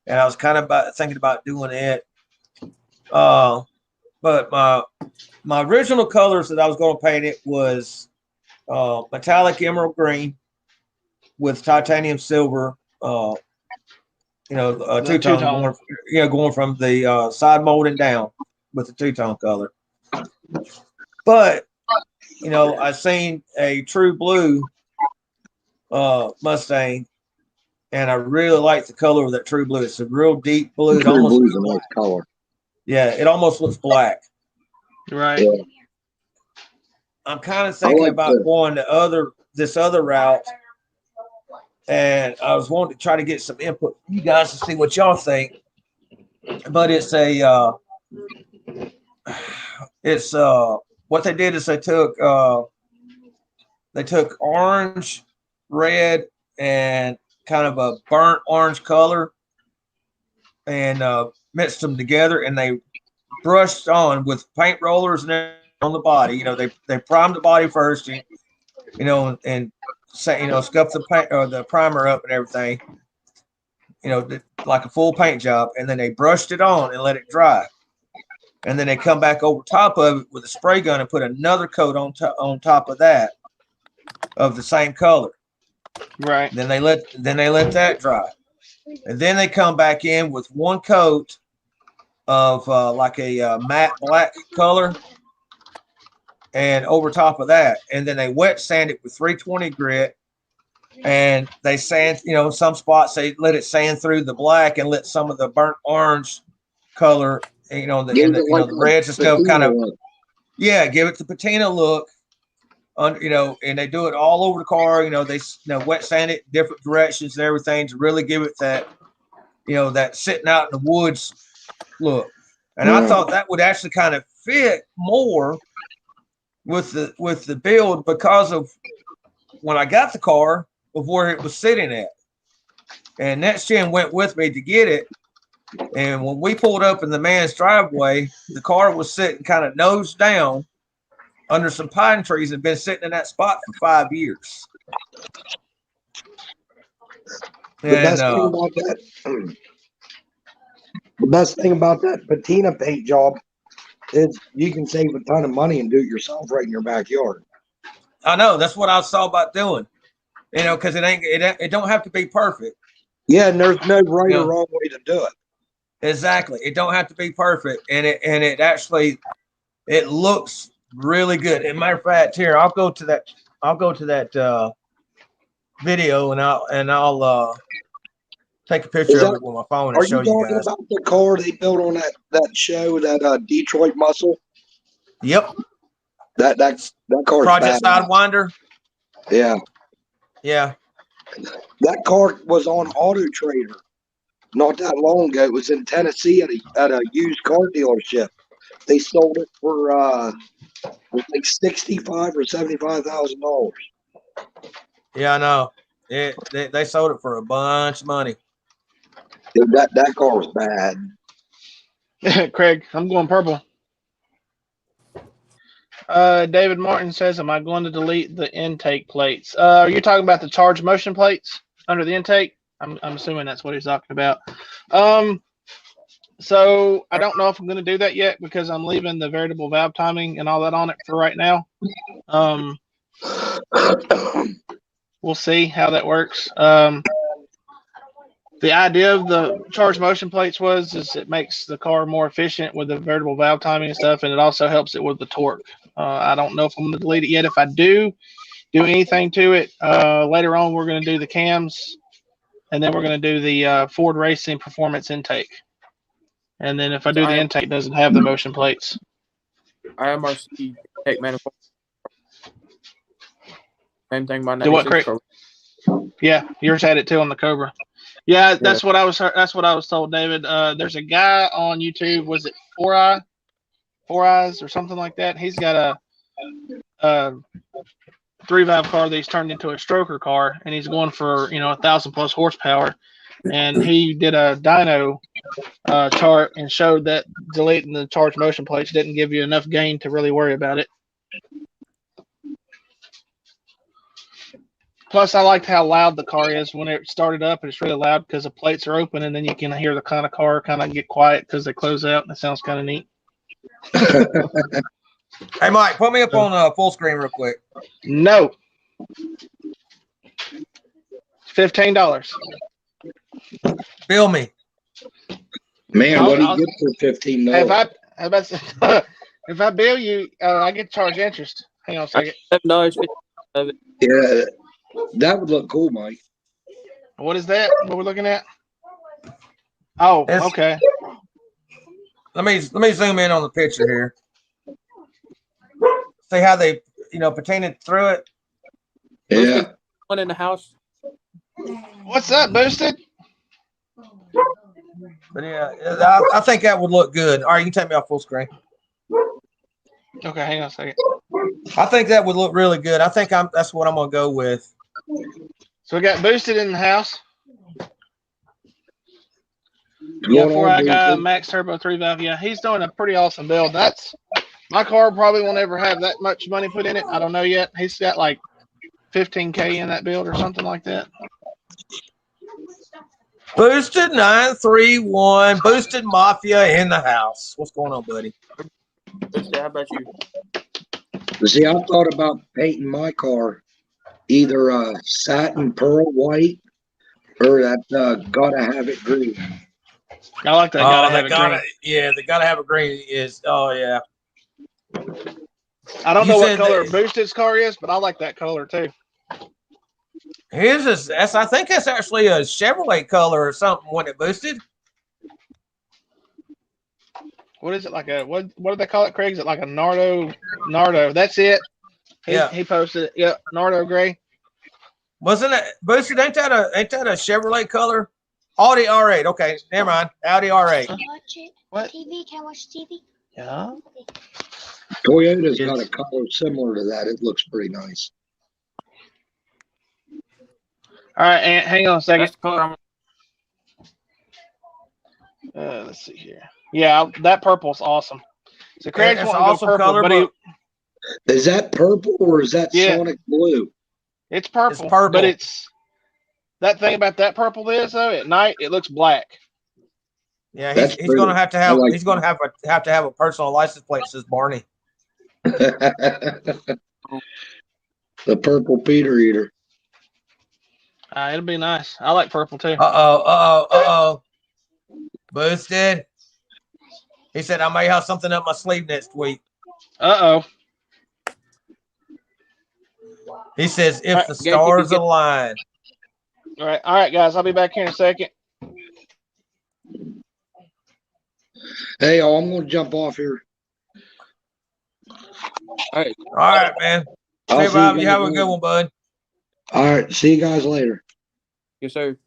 And I was kind of thinking about doing it. But my original colors that I was going to paint it was metallic emerald green, with titanium silver, two-tone going from the side molding down with the two-tone color. But I seen a true blue Mustang, and I really like the color of that true blue. It's a real deep blue. It almost blue's a nice color. Yeah, it almost looks black. Right. Yeah. I'm kind of thinking about going this other route, and I was wanting to try to get some input from you guys to see what y'all think. But it's what they did is they took orange, red, and kind of a burnt orange color, and mixed them together, and they brushed on with paint rollers and everything on the body. They primed the body first, and scuffed the paint or the primer up and everything, like a full paint job, and then they brushed it on and let it dry. And then they come back over top of it with a spray gun and put another coat on top of that of the same color. Right. Then they let that dry, and then they come back in with one coat of like a matte black color, and over top of that, and then they wet sand it with 320 grit, and they sand. Some spots they let it sand through the black and let some of the burnt orange color. The reds and stuff kind of, give it the patina look, and they do it all over the car. They wet sand it different directions and everything to really give it that, that sitting out in the woods look. And I thought that would actually kind of fit more with the build because of when I got the car of where it was sitting at. And Next Gen went with me to get it. And when we pulled up in the man's driveway, the car was sitting kind of nose down under some pine trees and been sitting in that spot for 5 years. The best thing about that patina paint job is you can save a ton of money and do it yourself right in your backyard. I know, that's what I saw about doing. Because it don't have to be perfect. Yeah, and there's no right or wrong way to do it. Exactly. It don't have to be perfect. And it actually looks really good. As a matter of fact, here, I'll go to that video and I'll take a picture of it with my phone and show you guys. Are you talking about the car they built on that show, that Detroit Muscle? Yep. That car. Project Sidewinder. Yeah. Yeah. That car was on Auto Trader not that long ago. It was in Tennessee at a used car dealership. They sold it for like $65,000 or $75,000. Yeah, I know. They sold it for a bunch of money. Dude, that car was bad. Craig, I'm going purple. David Martin says, am I going to delete the intake plates? Are you talking about the charge motion plates under the intake? I'm assuming that's what he's talking about. So I don't know if I'm going to do that yet because I'm leaving the variable valve timing and all that on it for right now. We'll see how that works. The idea of the charge motion plates is it makes the car more efficient with the variable valve timing and stuff, and it also helps it with the torque. I don't know if I'm going to delete it yet. If I do anything to it, later on we're going to do the cams, and then we're going to do the Ford Racing Performance intake. And then if I do the intake, it doesn't have the motion plates. IMRC intake manifold. Same thing. My do what, Craig? Yeah, yours had it too on the Cobra. Yeah, that's what I was told, David. There's a guy on YouTube. Was it Four Eyes or something like that? He's got a 3-valve car that he's turned into a stroker car, and he's going for 1,000+ horsepower. And he did a dyno chart and showed that deleting the charge motion plates didn't give you enough gain to really worry about it. Plus, I liked how loud the car is when it started up. It's really loud because the plates are open, and then you can hear the kind of car kind of get quiet because they close out, and it sounds kind of neat. Hey, Mike, put me up on full screen real quick. No. $15. Bill me. Man, I'll- what do I'll- you get for $15? If I bill you, I get charged interest. Hang on a second. $7 Yeah, that would look cool, Mike. What is that? What we're looking at? Oh, It's- okay. Let me zoom in on the picture here. See how they, patinted through it. Yeah. One in the house. What's up, Boosted? But yeah, I think that would look good. All right, you can take me off full screen. Okay, hang on a second. I think that would look really good. I think that's what I'm gonna go with. So we got Boosted in the house. Going Yeah, on, 4i guy, Boosted? Max Turbo 3 valve. Yeah, he's doing a pretty awesome build. My car probably won't ever have that much money put in it. I don't know yet. He's got like 15K in that build or something like that. Boosted 931, Boosted Mafia in the house. What's going on, buddy? How about you? See, I thought about painting my car either satin pearl white or that gotta have it green. I like that. Gotta have it green. Yeah, the gotta have a green is. Oh yeah. I don't You know what said color that- Boosted's car is, but I like that color too. His is. I think that's actually a Chevrolet color or something when it Boosted. What is it like a what do they call it, Craig? Is it like a Nardo? That's it. He posted it. Yep, Nardo gray. Wasn't it Boosted? Ain't that a Chevrolet color? Audi R8. Okay, never mind. Audi R8. Watch it. What? TV? Can I watch TV? Yeah. Toyota's got a color similar to that. It looks pretty nice. All right, Ant, hang on a second. That's the color I'm. Let's see here. Yeah, that purple's awesome. So Craig's It's wanting to go awesome purple, color, but Is that purple or is that Yeah. Sonic blue? it's purple. It's purple. But it's that thing about that purple is though. At night, it looks black. Yeah, That's he's gonna pretty. have to I have. like He's gonna have to have a personal license plate that says Barney. The purple Peter Eater. It'll be nice. I like purple too. Boosted. He said I may have something up my sleeve next week. He says if Alright, the stars align. All right, guys. I'll be back here in a second. Hey, I'm going to jump off here. All right. All right, man. I'll Hey, see Bob, you guys have a later. good one, bud. All right. See you guys later. Yes, sir.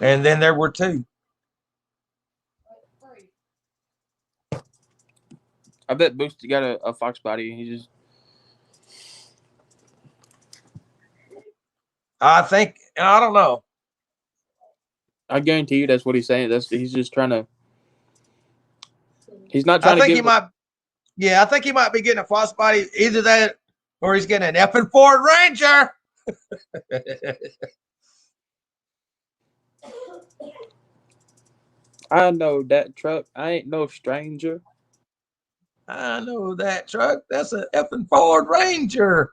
And then there were two. I bet Boosted got a Fox body. He just. I think, I don't know. I guarantee you that's what he's saying. He's just trying to. He's not trying I think to he give. might. Yeah, I think he might be getting a Fox body. Either that, or he's getting an effing Ford Ranger. I know that truck. I ain't no stranger. I know that truck. That's an effing Ford Ranger.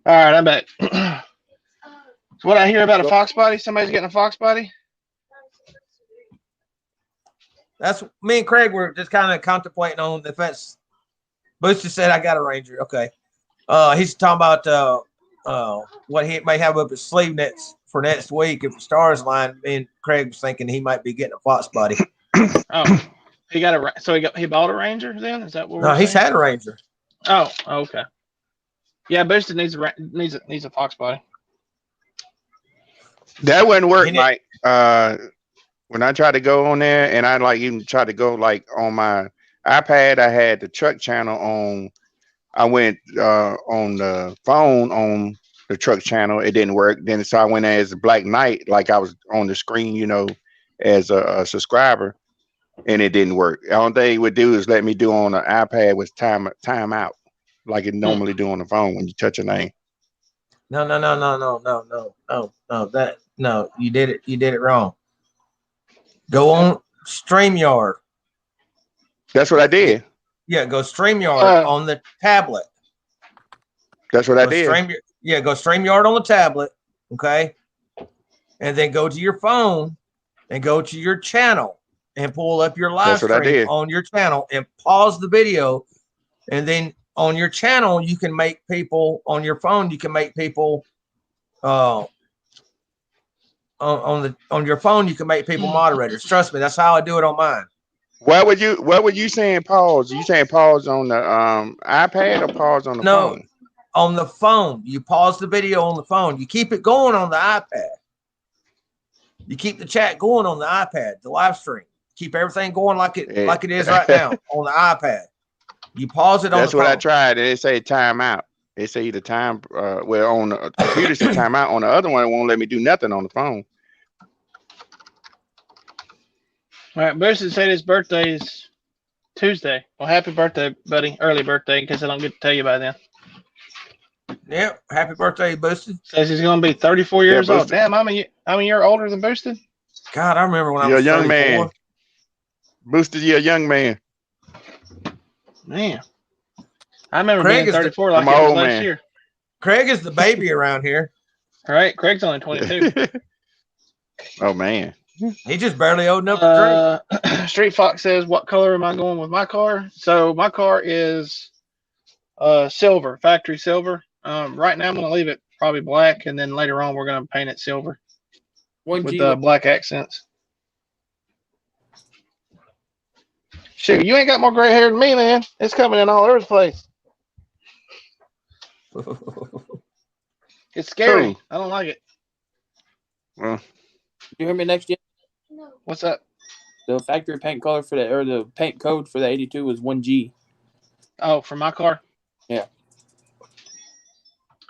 All right, I'm back. So what I hear about a Fox body? Somebody's getting a Fox body? That's me and Craig were just kind of contemplating on if that's. Booster said I got a Ranger. Okay. He's talking about what he may have up his sleeve for next week if the stars line. Me and Craig was thinking he might be getting a Fox body. Oh, he got a so he bought a Ranger then? Is that what? No, we're he's saying? had a Ranger. Oh, okay. Yeah, Boosted needs a Fox body. That wouldn't work, He did- Mike. When I tried to go on there, and I even tried to go on my iPad, I had the truck channel on. I went on the phone on the truck channel. It didn't work. Then so I went as a Black Knight, like I was on the screen, as a subscriber, and it didn't work. The only thing it would do is let me do on the iPad was time out, like it normally do on the phone when you touch a name. No. You did it wrong. Go on StreamYard. That's what I did. Yeah, go StreamYard on the tablet. That's what I Go did. go StreamYard on the tablet. Okay. And then go to your phone and go to your channel and pull up your live stream on your channel and pause the video. And then on your channel, you can make people on your phone. You can make people on your phone. You can make people moderators. Trust me, that's how I do it on mine. What were you saying? Pause. Are you saying pause on the iPad or pause on the phone? On the phone. You pause the video on the phone. You keep it going on the iPad. You keep the chat going on the iPad, the live stream. Keep everything going like it is right now on the iPad. You pause it on the phone. That's what I tried. It say timeout. It say either time. Well, on the computer it say timeout. On the other one, it won't let me do nothing on the phone. All right, Boosted said his birthday is Tuesday. Well, happy birthday, buddy. Early birthday, in case I don't get to tell you by then. Yep. Happy birthday, Boosted. Says he's going to be 34 years old. Damn, I'm a year older than Boosted. God, I remember when I was 34. You're a young man. Boosted, you're a young man. Man. I remember being 34 like it was last year. Craig is the baby around here. All right, Craig's only 22. Oh, man. He just barely old enough to drink. Street Fox says, what color am I going with my car? So my car is silver, factory silver. Right now I'm going to leave it probably black, and then later on we're going to paint it silver with black accents. Shoot, you ain't got more gray hair than me, man. It's coming in all over the place. It's scary. True. I don't like it. You hear me next year? No. What's up? The factory paint color for the paint code for the 82 was 1G. Oh, for my car? Yeah.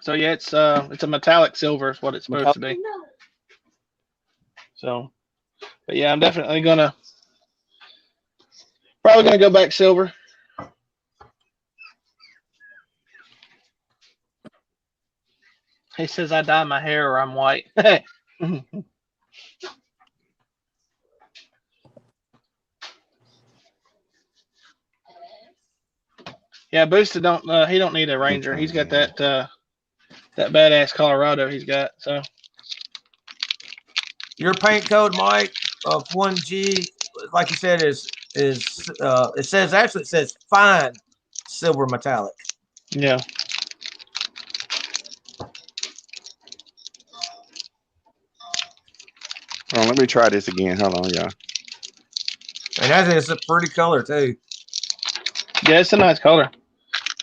So yeah, it's a metallic silver is what it's supposed to be. No. So, but yeah, I'm definitely probably gonna go back silver. He says I dye my hair or I'm white. Yeah, Boosted he don't need a Ranger. He's got that badass Colorado he's got. So your paint code, Mike, of 1G, like you said, is it says fine silver metallic. Yeah. Oh, let me try this again. Hold on, y'all. And that is a pretty color too. Yeah, it's a nice color.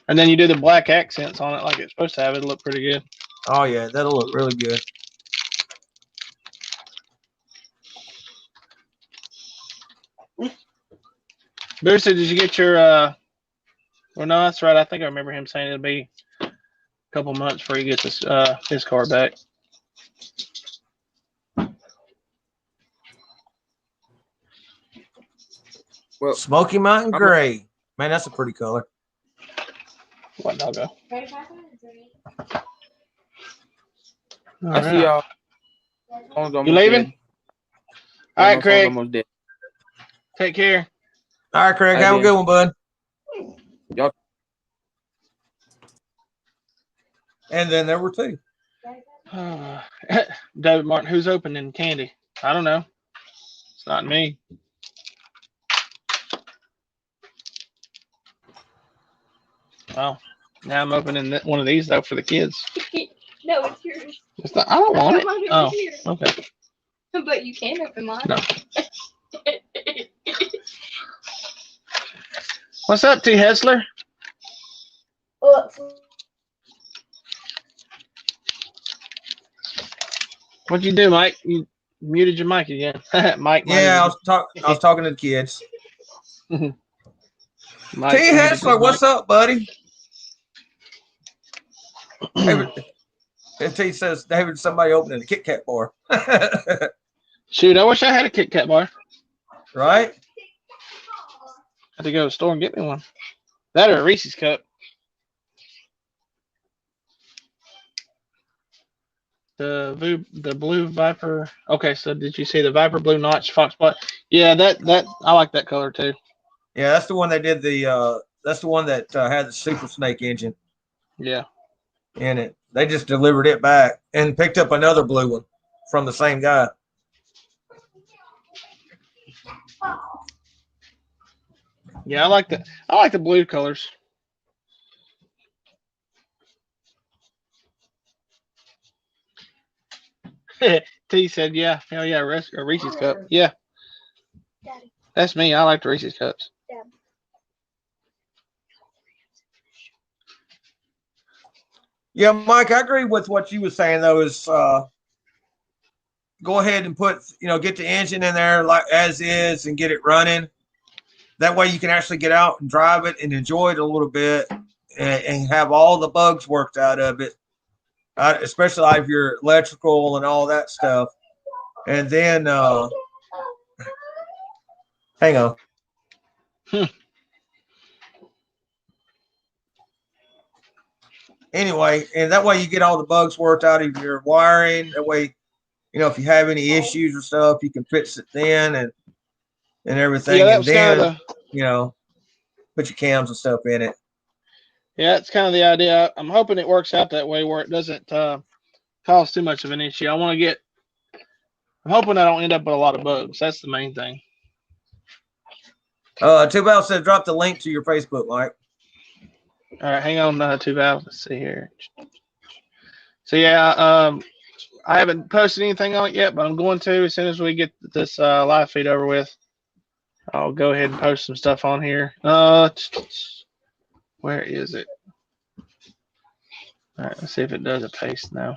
And then you do the black accents on it like it's supposed to have. It'll look pretty good. Oh yeah, that'll look really good. Boosted, did you get your well, no, that's right. I think I remember him saying it'll be a couple months before he gets his car back. Well, Smoky Mountain Gray. Man, that's a pretty color. What doggo? I see y'all. You leaving? All right, Craig. Take care. All right, Craig. Have a good one, bud. Y'all. And then there were two. David Martin, who's opening candy? I don't know. It's not me. Well, now I'm opening one of these though for the kids. No, it's yours. It's not, I don't want it. Oh, okay. But you can open mine. No. What's up, T. Hessler? What'd you do, Mike? You muted your mic again. Mike. Yeah, I was talking to the kids. T. Hessler, what's up, buddy? T says, David, somebody opening a Kit Kat bar. Shoot, I wish I had a Kit Kat bar. Right? I had to go to the store and get me one. That or a Reese's cup. The Blue Viper. Okay, so did you see the Viper Blue Notch Fox Spot? Yeah, that I like that color too. Yeah, that's the one they did the. That's the one that had the Super Snake engine Yeah. in it. They just delivered it back and picked up another blue one from the same guy. Yeah, I like the blue colors. T said, "Yeah, hell yeah, Reese's cup. Yeah, Daddy. that's me. I like the Reese's cups." Yeah, Mike, I agree with what you were saying though. Is go ahead and get the engine in there like as is and get it running. That way you can actually get out and drive it and enjoy it a little bit and have all the bugs worked out of it, especially like your electrical and all that stuff. And then, hang on. Anyway, and that way you get all the bugs worked out of your wiring. That way, if you have any issues or stuff, you can fix it then and everything. Yeah, that and was then, kind of put your cams and stuff in it. Yeah, it's kind of the idea. I'm hoping it works out that way where it doesn't cause too much of an issue. I'm hoping I don't end up with a lot of bugs. That's the main thing. Two Valve said drop the link to your Facebook, Mike. All right, hang on, Two Valve. Let's see here. So yeah, I haven't posted anything on it yet, but I'm going to as soon as we get this live feed over with. I'll go ahead and post some stuff on here. Where is it? All right, let's see if it does a paste now.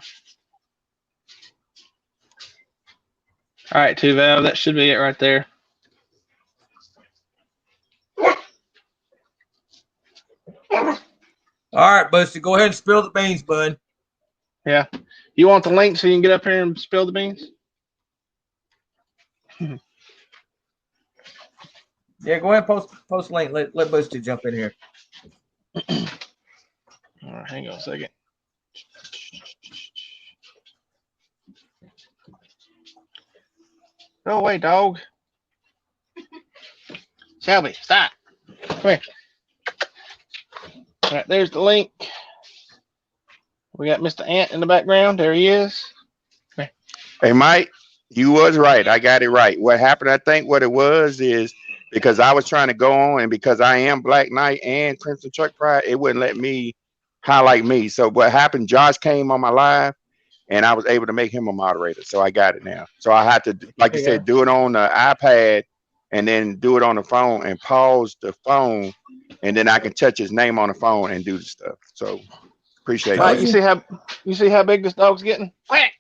All right, Two Valve, that should be it right there. All right, Busty, go ahead and spill the beans, bud. Yeah. You want the link so you can get up here and spill the beans? Yeah, go ahead and post link. Let Busty jump in here. All right, hang on a second. Go away, dog. Shelby, stop. Come here. All right, there's the link. We got Mr. Ant in the background. There he is. Hey, Mike, you was right. I got it right. What happened, I think what it was is because I was trying to go on and because I am Black Knight and Crimson Truck Pride, it wouldn't let me highlight me. So what happened, Josh came on my live and I was able to make him a moderator. So I got it now. So I had to, like you said, do it on the iPad and then do it on the phone and pause the phone. And then I can touch his name on the phone and do the stuff. So appreciate Right, it. you see how big this dog's getting? Quack!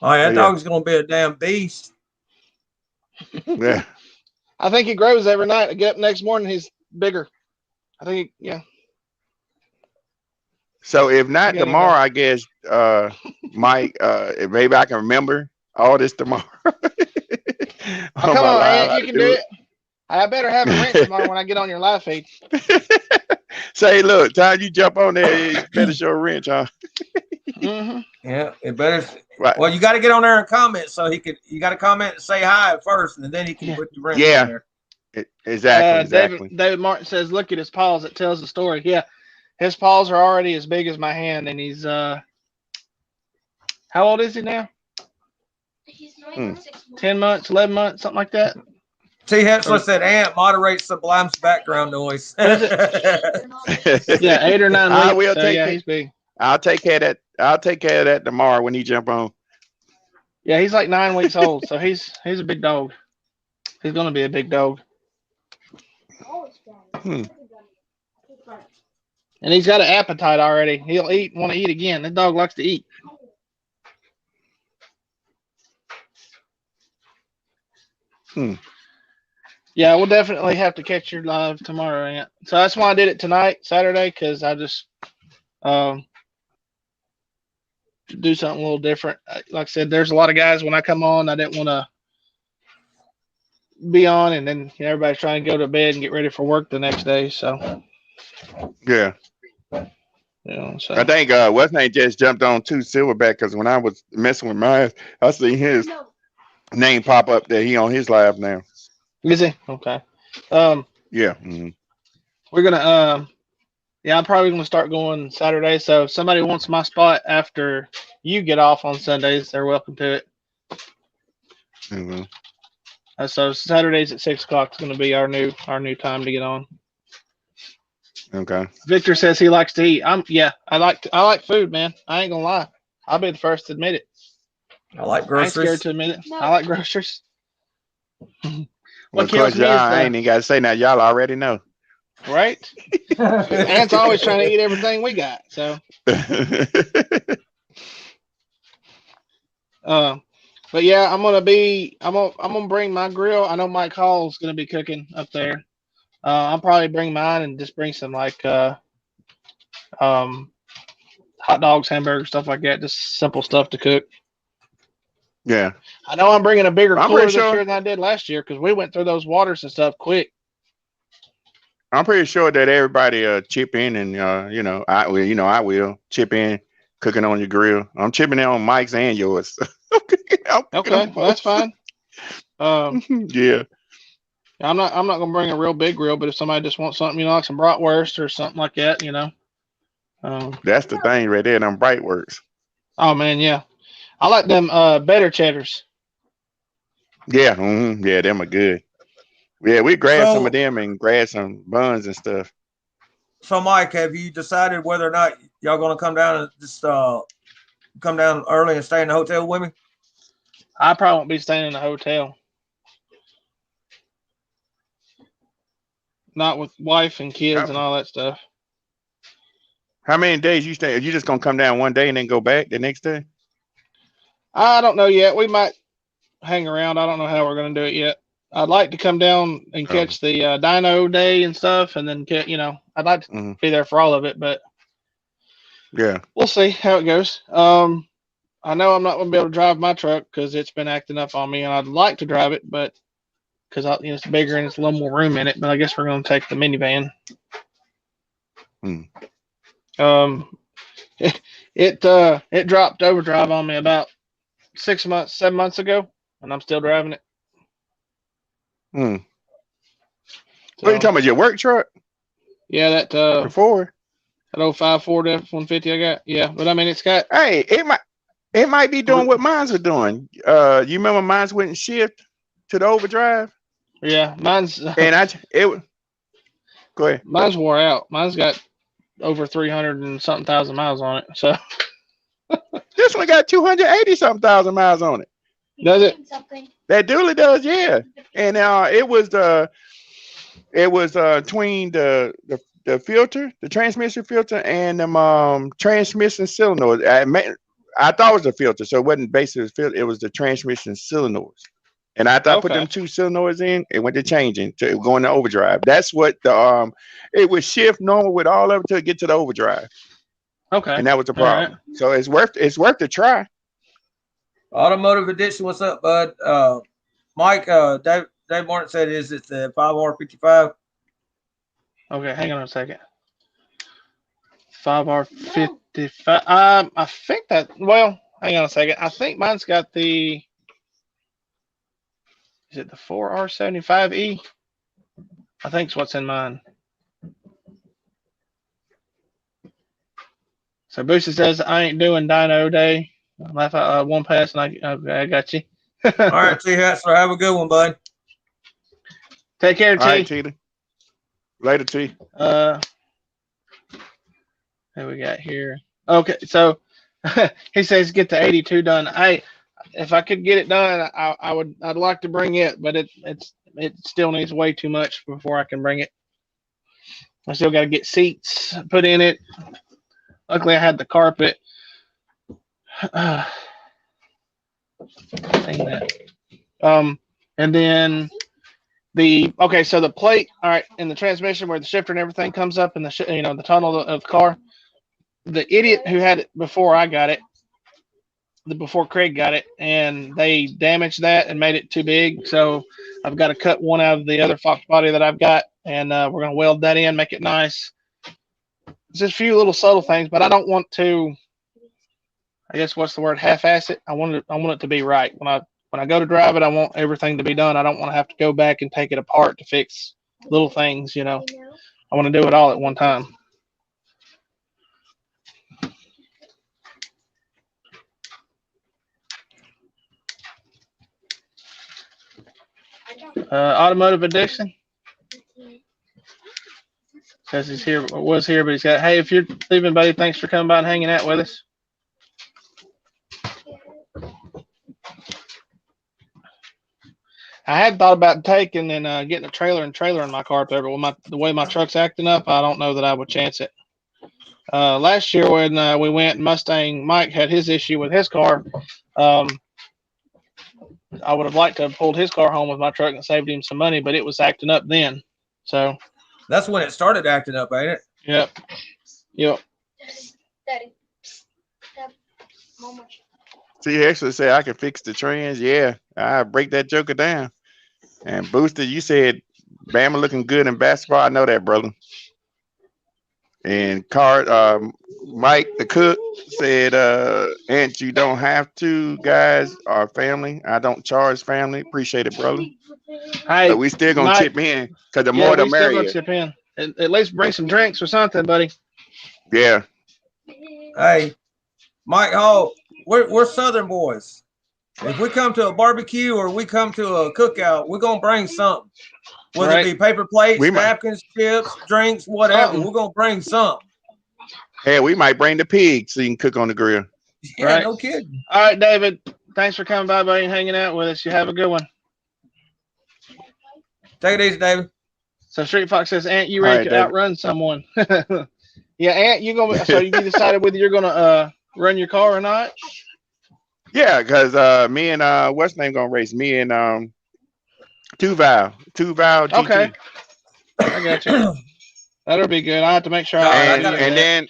Oh, yeah, that dog's gonna be a damn beast. Yeah. I think he grows every night. I get up next morning, he's bigger. I think, yeah. So if not tomorrow, I guess, Mike, maybe I can remember all this tomorrow. Come on, Ant, you can do it. I better have a wrench tomorrow when I get on your live feed. Say, look, time you jump on there, you better show a wrench, huh? Mm-hmm. Yeah, it better. Right. Well, you got to get on there and comment. So you got to comment and say hi at first, and then he can put the wrench on there. Exactly. David Martin says, look at his paws. It tells the story. Yeah, his paws are already as big as my hand, and he's how old is he now? He's 10 months, 11 months, something like that. T. Hensler said, Ant moderates Sublime's background noise. Yeah, 8 or 9 weeks. I will he's big. I'll take care of that. I'll take care of that tomorrow when he jump on. Yeah, he's like 9 weeks old, so he's a big dog. He's gonna be a big dog. And he's got an appetite already. He'll want to eat again. That dog likes to eat. Yeah, we'll definitely have to catch your live tomorrow, Ant. So that's why I did it tonight, Saturday, because I just do something a little different. Like I said, there's a lot of guys when I come on, I didn't want to be on, and then everybody's trying to go to bed and get ready for work the next day. So yeah, so I think what's name just jumped on too, Silverback, because when I was messing with mine, I see his name pop up that he on his live now. Is he? Okay. Yeah. We're gonna yeah, I'm probably gonna start going Saturday. So if somebody wants my spot after you get off on Sundays, they're welcome to it. Mm-hmm. So Saturdays at 6 o'clock is gonna be our new time to get on. Okay. Victor says he likes to eat. I like food, man. I ain't gonna lie. I'll be the first to admit it. I like I ain't groceries. scared to admit it. No. I like groceries. Well, What kills me is I ain't even got to say now. Y'all already know. right. Ant's always trying to eat everything we got. So, but yeah, I'm gonna bring my grill. I know Mike Hall's gonna be cooking up there. I'll probably bring mine and just bring some like hot dogs, hamburgers, stuff like that. Just simple stuff to cook. Yeah. I know I'm bringing a bigger I'm cooler pretty this sure. year than I did last year because we went through those waters and stuff quick. I'm pretty sure that everybody chip in and I will chip in cooking on your grill. I'm chipping in on Mike's and yours. Okay, well that's fine. Yeah. I'm not gonna bring a real big grill, but if somebody just wants something, like some bratwurst or something like that, That's the thing right there. Them bright works. Oh man, yeah. I like them better cheddars. Yeah. Yeah, them are good. Yeah, we grabbed some of So, them and grabbed some buns and stuff. so Mike, have you decided whether or not y'all gonna come down and just come down early and stay in the hotel with me? I probably won't be staying in a hotel. Not with wife and kids and all that stuff. How many days you stay? Are you just gonna come down one day and then go back the next day? I don't know yet. We might hang around. I don't know how we're gonna do it yet. I'd like to come down and catch the Dino Day and stuff, and then I'd like to be there for all of it, but yeah, we'll see how it goes. I know I'm not gonna be able to drive my truck because it's been acting up on me, and I'd like to drive it, but because it's bigger and it's a little more room in it. But I guess we're gonna take the minivan. It dropped overdrive on me about 7 months ago, and I'm still driving it. What are you talking about? Your work truck? Yeah, that before that old 5 Ford F-150 I got. Yeah, but I mean it's got. Hey, it might be doing what mine's are doing. You remember mine's went and shift to the overdrive? Yeah, mine's. And go ahead. Mine's wore out. Mine's got over 300 and something thousand miles on it. So this one got 280 something thousand miles on it. Does it? That dually does, yeah. And it was between the filter, the transmission filter, and the transmission solenoid. I thought it was the filter, so it wasn't basically the filter. It was the transmission solenoids. And after I put them 2 solenoids in, it went to changing to going to overdrive. That's what it would shift normal with all of it to get to the overdrive. Okay. And that was the problem. Right. So it's worth the try. Automotive Addiction, what's up, bud? Mike, Dave Martin said, is it the 5R55? Okay, hang on a second. 5R55. I think that. Well, hang on a second. I think mine's got the. Is it the 4R75E? I think it's what's in mine. So Boosie says I ain't doing Dino Day. Laugh out one pass and I got you. All right, T-Hatsler, have a good one, bud. Take care, T. All right, T. Later, T. What we got here? Okay, so he says get the 82 done. If I could get it done, I'd like to bring it, but it still needs way too much before I can bring it. I still got to get seats put in it. Luckily, I had the carpet. And then so the plate, all right, in the transmission where the shifter and everything comes up in the the tunnel of the car. The idiot who had it before I got it, before Craig got it, and they damaged that and made it too big. So I've got to cut one out of the other Fox body that I've got, and we're gonna weld that in, make it nice. It's just a few little subtle things, but I don't want to. I guess what's the word? Half-ass it. I want it to be right when when I go to drive it, I want everything to be done. I don't want to have to go back and take it apart to fix little things, you know. I want to do it all at one time. Automotive Addiction says he's here, was here, but he's got, hey, if you're leaving, buddy, thanks for coming by and hanging out with us. I had thought about taking and getting a trailer in my car up there, but with the way my truck's acting up, I don't know that I would chance it. Last year when we went, Mustang Mike had his issue with his car. I would have liked to have pulled his car home with my truck and saved him some money, but it was acting up then. So that's when it started acting up, ain't it? Yep. Yep. Daddy. Mama. So you actually say I can fix the trans? Yeah, I break that joker down. And Booster, you said Bama looking good in basketball. I know that, brother. And Mike the cook said, "Aunt, you don't have to, guys. Our family. I don't charge family. Appreciate it, brother. Hey, but we still gonna Mike, chip in because the more the merrier. Chip in. At least bring some drinks or something, buddy. Yeah. Hey, Mike Hall, we're Southern boys. If we come to a barbecue or we come to a cookout, we're gonna bring something. Whether it be paper plates, napkins, chips, drinks, whatever, we're gonna bring something. Hey, we might bring the pig so you can cook on the grill. Yeah, right. No kidding. All right, David. Thanks for coming by, buddy, and hanging out with us. You have a good one. Take it easy, David. So Street Fox says, Aunt, you ready to outrun someone? Yeah, Aunt, so you decided whether you're gonna run your car or not? Yeah, because me and what's name gonna race? Me and Two Val GT. Okay, I got you. That'll be good. I have to make sure. And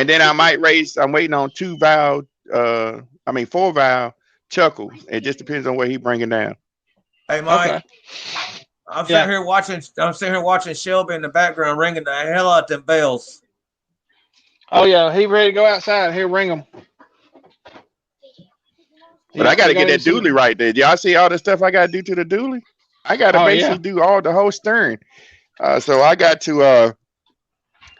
then I might race. I'm waiting on 4 Val Chuckle. It just depends on what he bringing down. Hey, Mike. Okay. I'm sitting here watching Shelby in the background ringing the hell out them bells. Oh yeah, he ready to go outside. Here, ring them. But I got to get that dually right there. Y'all see all the stuff I got to do to the dually? I got to basically do all the whole stern. So I got to.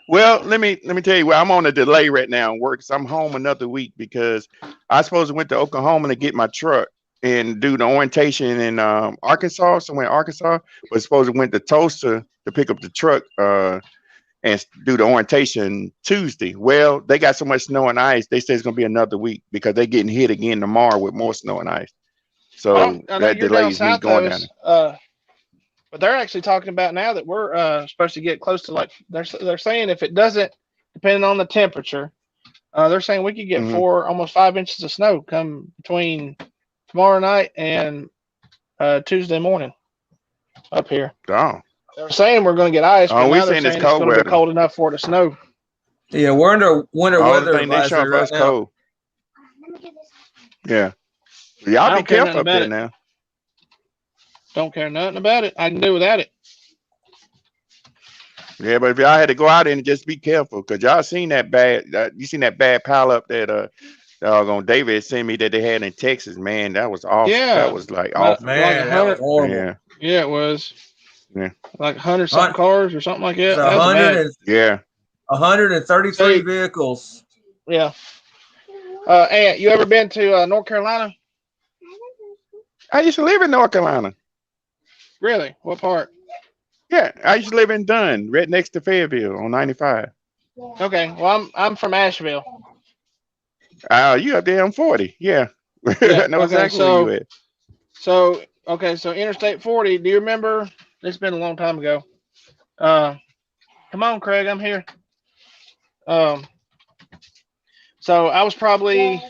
Well, let me tell you. Well, I'm on a delay right now in work. So I'm home another week because I supposed to went to Oklahoma to get my truck and do the orientation in Arkansas. Somewhere in Arkansas, but supposed to went to Tulsa to pick up the truck and do the orientation Tuesday. Well, they got so much snow and ice. They say it's gonna be another week because they're getting hit again tomorrow with more snow and ice. So that delays me going down there. But they're actually talking about now that we're supposed to get close to like they're saying if it doesn't, depending on the temperature, they're saying we could get almost 5 inches of snow come between tomorrow night and Tuesday morning up here. Oh. They're saying we're going to get ice. Oh, we're saying it's cold weather. Be cold enough for it to snow. Yeah, we're under winter weather. They show right us cold. Yeah. Y'all be careful up there now. Don't care nothing about it. I can do without it. Yeah, but if y'all had to go out and just be careful, because y'all seen that bad. You seen that bad pile up that David sent me that they had in Texas. Man, that was awful. Yeah, that was like awful. Man, that was horrible. Yeah, it was. Yeah, like 100-something cars or something like that. 133 vehicles. Yeah. Aunt, you ever been to North Carolina? I used to live in North Carolina. Really? What part? Yeah, I used to live in Dunn, right next to Fayetteville on 95. Okay, well, I'm from Asheville. You up there on 40? Yeah. I know exactly where you at. So Interstate 40. Do you remember? It's been a long time ago. Come on, Craig, I'm here. So I was probably,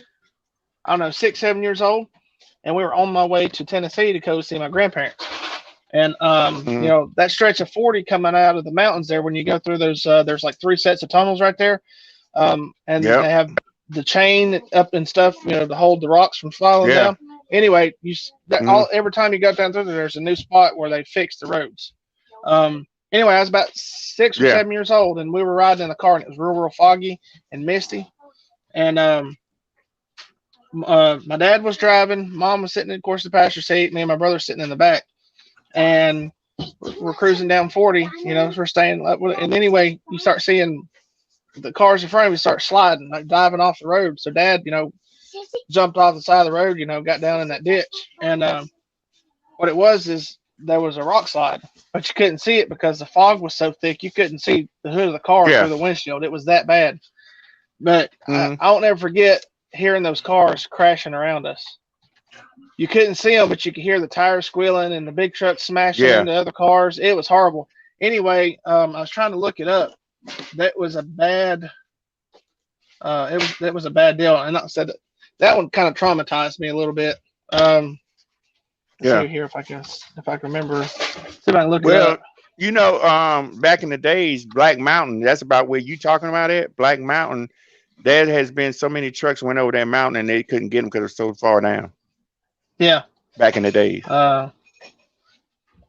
6, 7 years old, and we were on my way to Tennessee to go see my grandparents. And that stretch of 40 coming out of the mountains there, when you go through those, there's like 3 sets of tunnels right there, and they have the chain up and stuff, to hold the rocks from falling down. Anyway, every time you go down through there's a new spot where they fix the roads. Anyway, I was about 6 or 7 years old, and we were riding in the car, and it was real foggy and misty. And my dad was driving, mom was sitting, of course, the passenger seat, me and my brother sitting in the back, and we're cruising down 40. You know, we're staying. And anyway, you start seeing the cars in front of you start sliding, like diving off the road. So dad, you know, jumped off the side of the road, you know, got down in that ditch. And what it was is there was a rock slide, but you couldn't see it because the fog was so thick you couldn't see the hood of the car through the windshield. It was that bad. But I won't ever forget hearing those cars crashing around us. You couldn't see them, but you could hear the tires squealing and the big trucks smashing into other cars. It was horrible. Anyway, I was trying to look it up. That was a bad. It was a bad deal, and I said that one kind of traumatized me a little bit. See here if I can remember. See if I can look it up. You know, back in the days, Black Mountain. That's about where you talking about it. Black Mountain. There has been so many trucks went over that mountain and they couldn't get them because it's so far down. Yeah. Back in the days.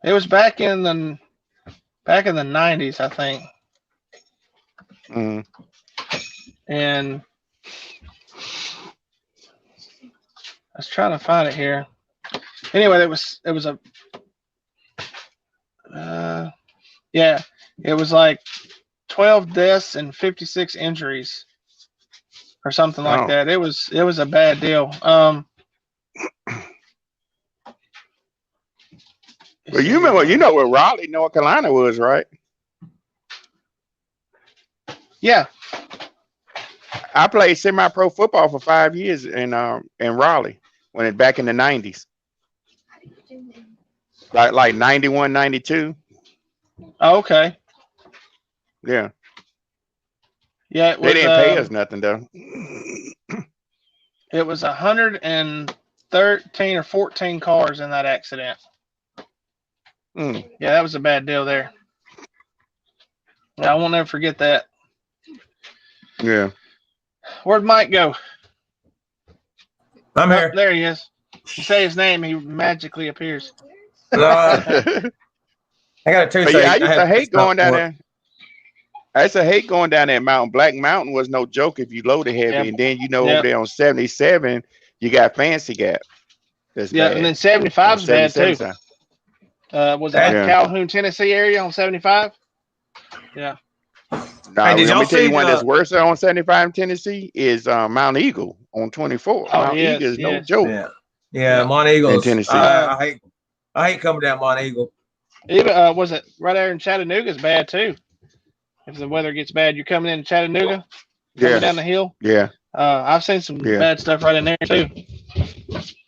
It was back in the 90s, I think. And I was trying to find it here. Anyway, it was it was like 12 deaths and 56 injuries or something like that. It was a bad deal. Well, you know where Raleigh, North Carolina was, right? Yeah. I played semi-pro football for 5 years in Raleigh back in the 90s. Like 91, 92. Oh, okay. Yeah. Yeah, they didn't pay us nothing though. It was 113 or 14 cars in that accident. Yeah, that was a bad deal there. I won't ever forget that. Yeah. Where'd Mike go? I'm here. There he is. You say his name, he magically appears. I got a toothache. Yeah, I used to hate going down there. I used to hate going down that mountain. Black Mountain was no joke if you loaded heavy. And then, over there on 77, you got Fancy Gap. That's bad. And then 75's bad too. Was that Calhoun, Tennessee area on 75? Yeah. Nah, let me tell you one that's worse on 75 in Tennessee is Mount Eagle on 24. Mount Eagle is no joke. Yeah, Mount Eagle in Tennessee. I hate coming down Mount Eagle. Even was it right there in Chattanooga is bad too. If the weather gets bad, you're coming in Chattanooga, coming down the hill. Yeah. I've seen some bad stuff right in there too.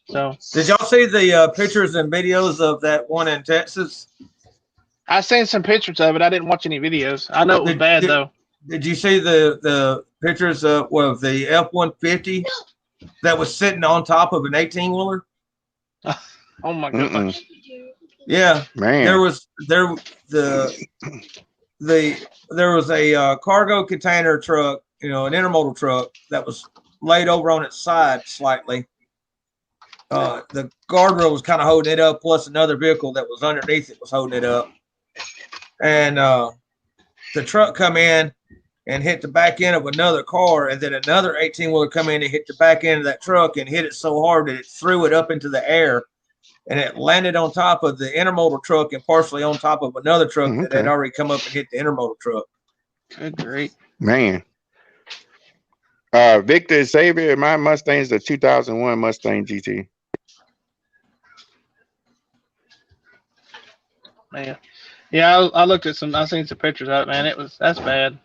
So did y'all see the pictures and videos of that one in Texas? I seen some pictures of it. I didn't watch any videos. I know it was bad though. Did you see the pictures of the F-150 that was sitting on top of an 18-wheeler? Oh my goodness. Yeah, man. There was a cargo container truck, an intermodal truck that was laid over on its side slightly. The guardrail was kind of holding it up, plus another vehicle that was underneath it was holding it up. And the truck come in and hit the back end of another car, and then another 18-wheeler come in and hit the back end of that truck and hit it so hard that it threw it up into the air, and it landed on top of the intermodal truck and partially on top of another truck that had already come up and hit the intermodal truck. Good grief. Man. Victor Xavier, my Mustang is the 2001 Mustang GT. Man. Yeah, I looked at I seen some pictures of it, man. That's bad.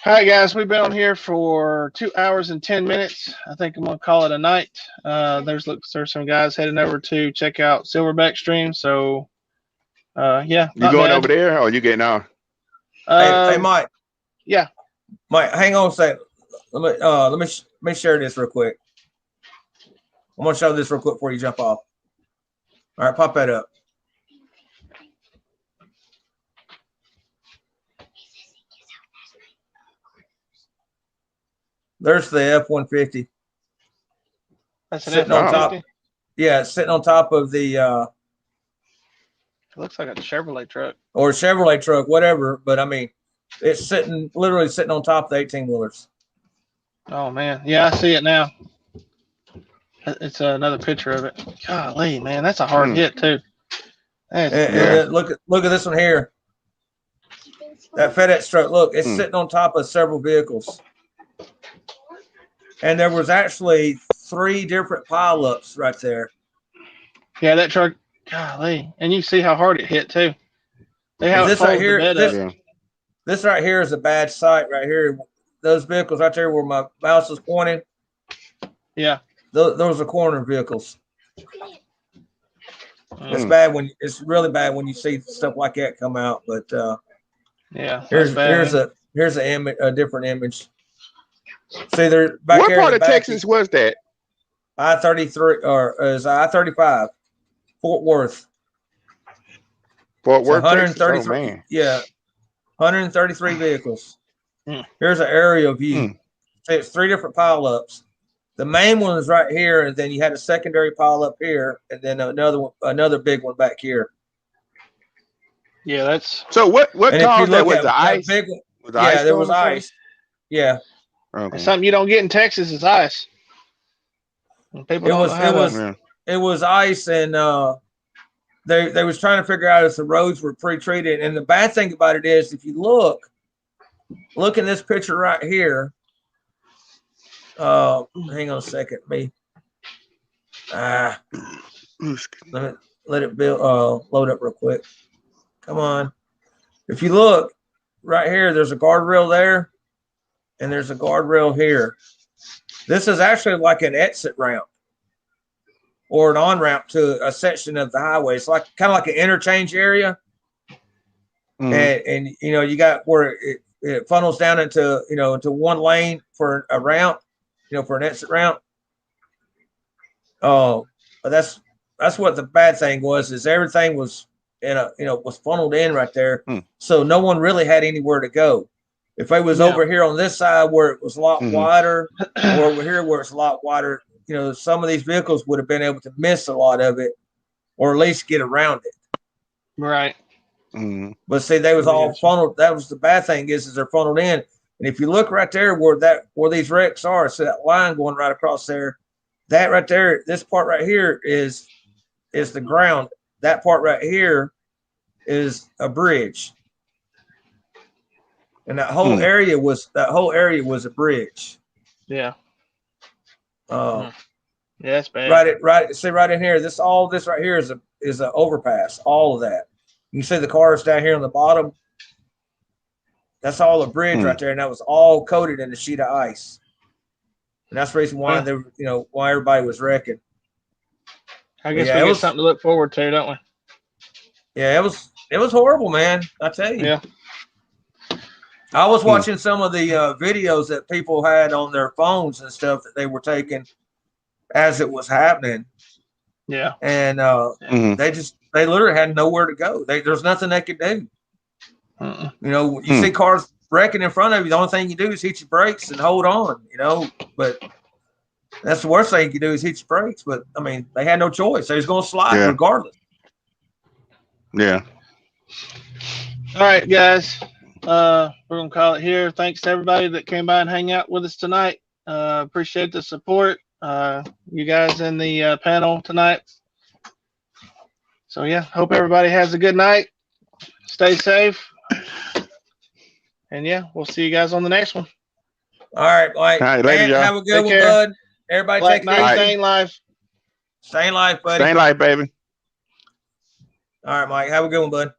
All right, guys, we've been on here for 2 hours and 10 minutes. I think I'm gonna call it a night. There's some guys heading over to check out Silverback Stream. So, yeah. You going over there, or you getting on? Hey, Mike. Yeah. Mike, hang on a second. Let me share this real quick. I'm gonna show this real quick before you jump off. All right, pop that up. There's the F-150. That's an sitting on top. Yeah, it's sitting on top of the. It looks like a Chevrolet truck. Or a Chevrolet truck, whatever. But I mean, It's literally sitting on top of the 18-wheelers. Oh man, yeah, I see it now. It's another picture of it. Golly, man, that's a hard hit too. And look at this one here. That FedEx truck. Look, it's sitting on top of several vehicles. And there was actually 3 different pileups right there. Yeah, that truck. Golly, and you see how hard it hit too. This right here. This right here is a bad sight right here. Those vehicles right there where my mouse is pointing. Yeah. Those are corner vehicles. It's bad it's really bad when you see stuff like that come out. But yeah, here's a different image. See, they're back what here. What part of Texas was that? I-33 or is I-35, Fort Worth. Fort Worth, 133. Texas? Oh, man. Yeah, 133 vehicles. Here's an aerial view. See, it's 3 different pileups. The main one is right here, and then you had a secondary pile up here, and then another big one back here. Yeah, that's so. What caused that? Was the ice? Big one, yeah, there was ice. Yeah, okay. Something you don't get in Texas is ice. People it was ice, and they was trying to figure out if the roads were pre-treated. And the bad thing about it is, if you look in this picture right here. Hang on a second, let it load up real quick. Come on. If you look right here, there's a guardrail there, and there's a guardrail here. This is actually like an exit ramp or an on-ramp to a section of the highway. It's like kind of like an interchange area. And you know, you got where it funnels down into one lane for a ramp. For an exit ramp. But that's what the bad thing was, is everything was was funneled in right there. So no one really had anywhere to go. If I was over here on this side where it was a lot wider, or over here where it's a lot wider, some of these vehicles would have been able to miss a lot of it, or at least get around it. Right. But see, they was all funneled. That was the bad thing is they're funneled in. And if you look right there where these wrecks are, so that line going right across there, that right there, this part right here is the ground. That part right here is a bridge. And that whole area was a bridge. Yeah. Yeah, that's bad. See right in here. This right here is an overpass. All of that. You see the cars down here on the bottom. That's all a bridge right there, and that was all coated in a sheet of ice. And that's the reason why why everybody was wrecking. I guess we got something to look forward to, don't we? Yeah, it was horrible, man. I tell you. Yeah. I was watching some of the videos that people had on their phones and stuff that they were taking as it was happening. Yeah. And they literally had nowhere to go. There's nothing they could do. You see cars wrecking in front of you. The only thing you do is hit your brakes and hold on, but that's the worst thing you can do is hit your brakes. But I mean, they had no choice. They was going to slide regardless. Yeah. All right, guys. We're going to call it here. Thanks to everybody that came by and hang out with us tonight. Appreciate the support. You guys in the panel tonight. So yeah, hope everybody has a good night. Stay safe. And yeah, we'll see you guys on the next one. All right, Mike. All right, later, y'all. Have a good one, bud. Everybody Black take it easy. Staying live. Staying live, buddy. Staying live, baby. All right, Mike. Have a good one, bud.